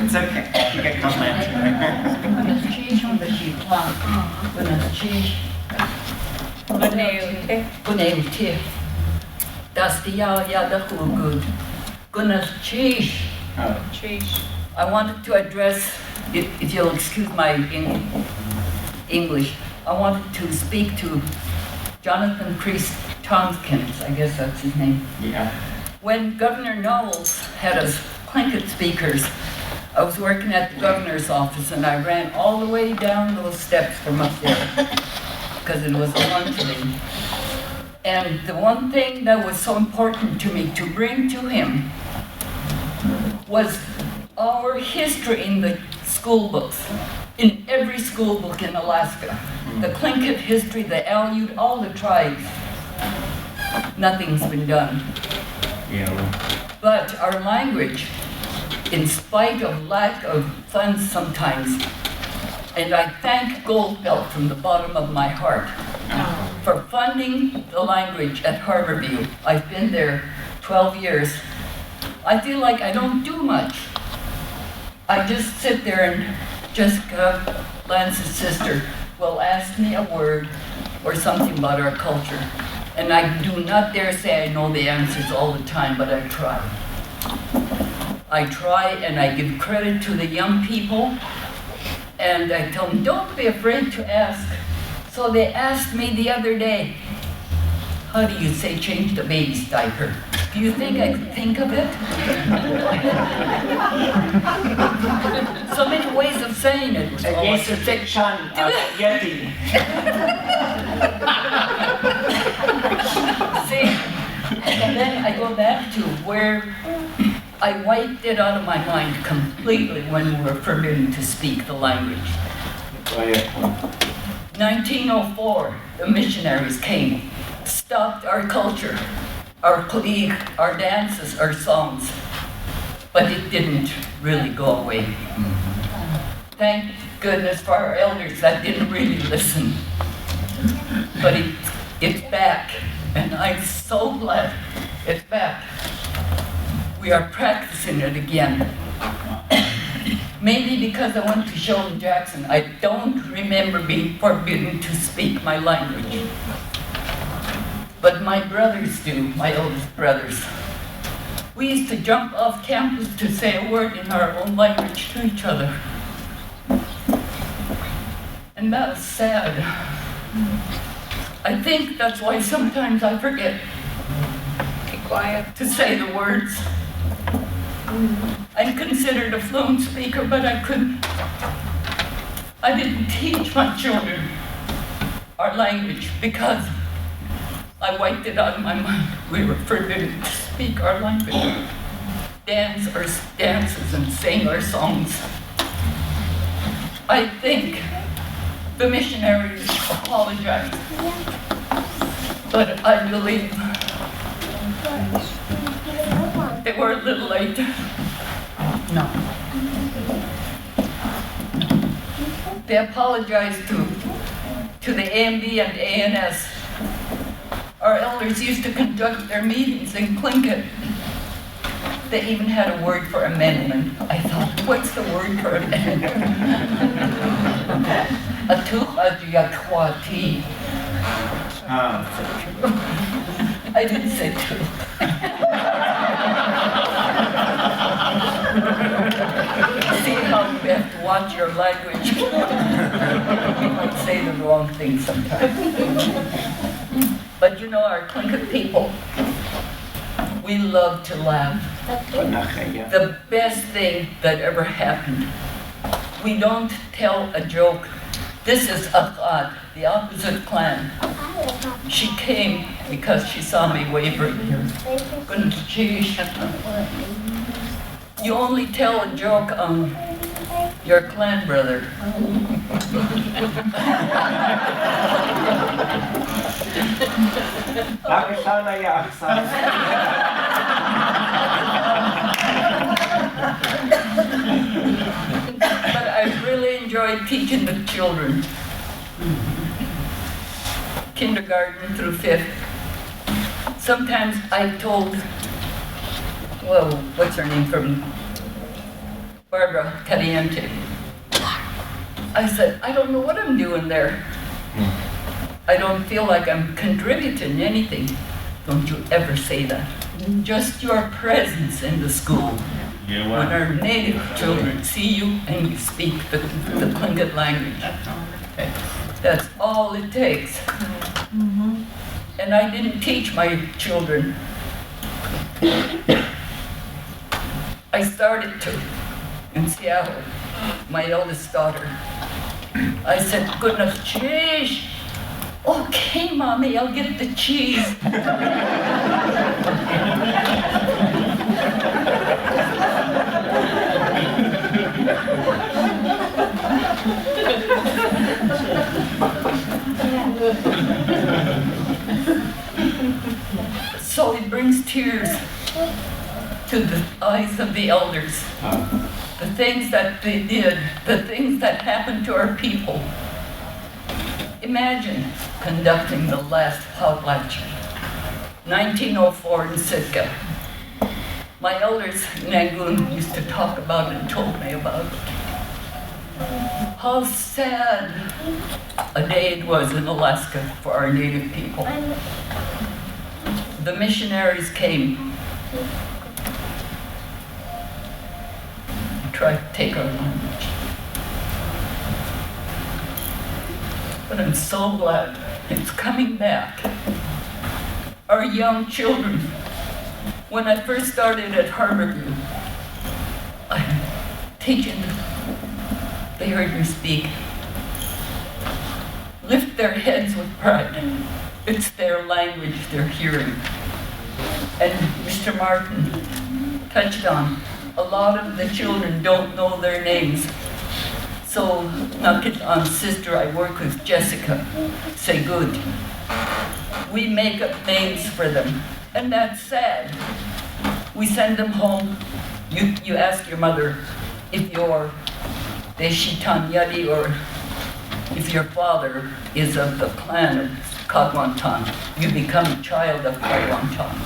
Speaker 1: It's okay. I think I called my answer.
Speaker 8: I wanted to address, if you'll excuse my English, I wanted to speak to Jonathan Priest Tompkins, I guess that's his name.
Speaker 1: Yeah.
Speaker 8: When Governor Knowles had us Tlingit speakers, I was working at the governor's office and I ran all the way down those steps from up there because it was a luncheon. And the one thing that was so important to me to bring to him was our history in the school books, in every school book in Alaska. The Tlingit history, the Aleut, all the tribes. Nothing's been done.
Speaker 1: Yeah.
Speaker 8: But our language, in spite of lack of funds sometimes. And I thank Goldbelt from the bottom of my heart for funding the language at Harborview. I've been there 12 years. I feel like I don't do much. I just sit there and Jessica, Lance's sister, will ask me a word or something about our culture. And I do not dare say I know the answers all the time, but I try. I try and I give credit to the young people. And I tell them, don't be afraid to ask. So they asked me the other day, how do you say change the baby's diaper? Do you think I could think of it? So many ways of saying it. See, and then I go back to where I wiped it out of my mind completely when we were forbidden to speak the language. 1904, the missionaries came, stopped our culture, our clique, our dances, our songs, but it didn't really go away. Thank goodness for our elders that didn't really listen. But it's back, and I'm so glad it's back. We are practicing it again. Mainly because I went to Sheldon Jackson. I don't remember being forbidden to speak my language. But my brothers do, my oldest brothers. We used to jump off campus to say a word in our own language to each other. And that was sad. I think that's why sometimes I forget to say the words. I'm considered a fluent speaker, but I didn't teach my children our language because I wiped it out of my mind. We were forbidden to speak our language, dance our dances and sing our songs. I think the missionaries apologized, but I believe they were a little late. No. They apologized to the AMB and ANS. Our elders used to conduct their meetings in Tlingit. They even had a word for amendment. I thought, what's the word for amendment? Atuhajiakwati. I didn't say two. See how you have to watch your language. You might say the wrong thing sometimes. But you know, our Tlingit people, we love to laugh. The best thing that ever happened. We don't tell a joke. This is Akkad, the opposite clan. She came because she saw me wavering here. You only tell a joke on your clan brother. But I really enjoyed teaching the children. Kindergarten through 5th. Sometimes I told, well, what's her name from Barbara Caliente. I said, I don't know what I'm doing there. I don't feel like I'm contributing anything. Don't you ever say that. Just your presence in the school. When our native children see you and you speak the Tlingit language. That's all it takes. And I didn't teach my children. I started to in Seattle, my eldest daughter. I said, goodness, cheese. Okay, Mommy, I'll get the cheese. So it brings tears to the eyes of the elders. The things that they did, the things that happened to our people. Imagine conducting the last potlatch, 1904 in Sitka. My elders in Angoon used to talk about it and told me about it. How sad a day it was in Alaska for our native people. The missionaries came, tried to take our language. But I'm so glad it's coming back. Our young children, when I first started at Harborview, teaching, they heard me speak. Lift their heads with pride. It's their language they're hearing. And Mr. Martin touched on, a lot of the children don't know their names. So, Nakitan's sister I work with, Jessica, say good. We make up names for them, and that's sad. We send them home. You ask your mother if you're Deshitan Yadi or if your father is of the clan of Kagwantan. You become a child of Kagwantan.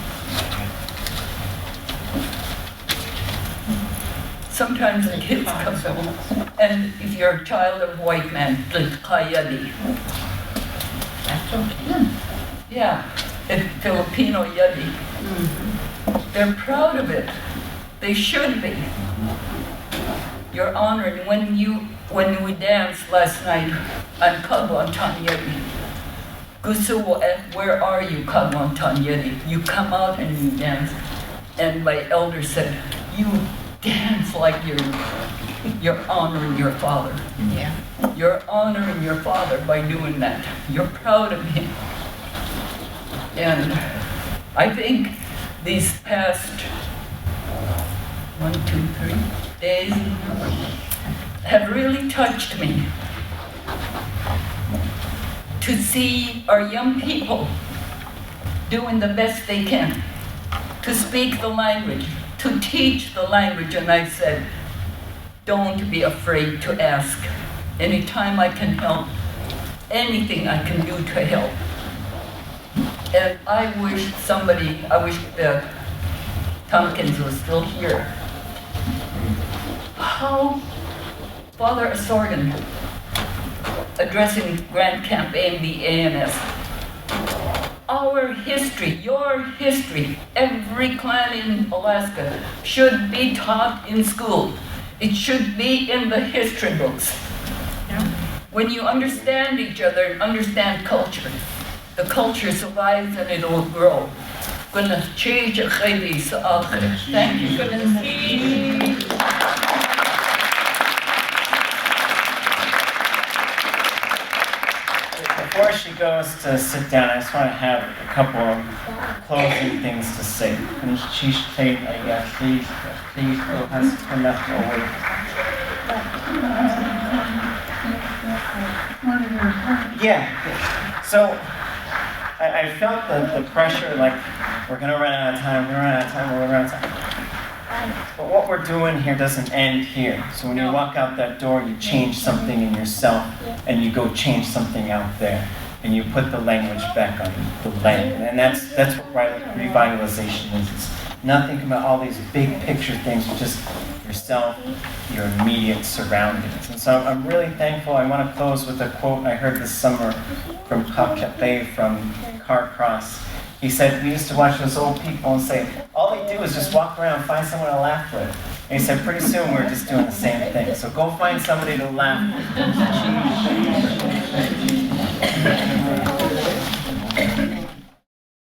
Speaker 8: Sometimes the kids come home, and if you're a child of white man, Kayadi. That's okay. Yeah, it's Filipino Yadi. They're proud of it. They should be. You're honored. When we danced last night on Kagwantan Yadi, Gusuwo, where are you, Kagwantan Yadi? You come out and you dance. And my elder said, you dance like you're honoring your father. Yeah. You're honoring your father by doing that. You're proud of him. And I think these past 1, 2, 3 days have really touched me to see our young people doing the best they can to speak the language, to teach the language. And I said, don't be afraid to ask. Anytime I can help, anything I can do to help. And I wish Tompkins was still here. How Father Assorgan, addressing Grand Camp A and B ANS, our history, your history, every clan in Alaska should be taught in school. It should be in the history books. When you understand each other and understand culture, the culture survives and it will grow. Thank you.
Speaker 1: Before she goes to sit down, I just want to have a couple of closing things to say. And she said, I guess, please go has enough away. Yeah. So I felt the pressure, like we're gonna run out of time, But what we're doing here doesn't end here. So when you walk out that door, you change something in yourself, and you go change something out there, and you put the language back on the land. And that's what revitalization is. It's nothing about all these big picture things, it's just yourself, your immediate surroundings. And so I'm really thankful. I want to close with a quote I heard this summer from Kapchape from Car Cross. He said, we used to watch those old people and say, all they do is just walk around and find someone to laugh with. And he said, pretty soon we're just doing the same thing. So go find somebody to laugh with.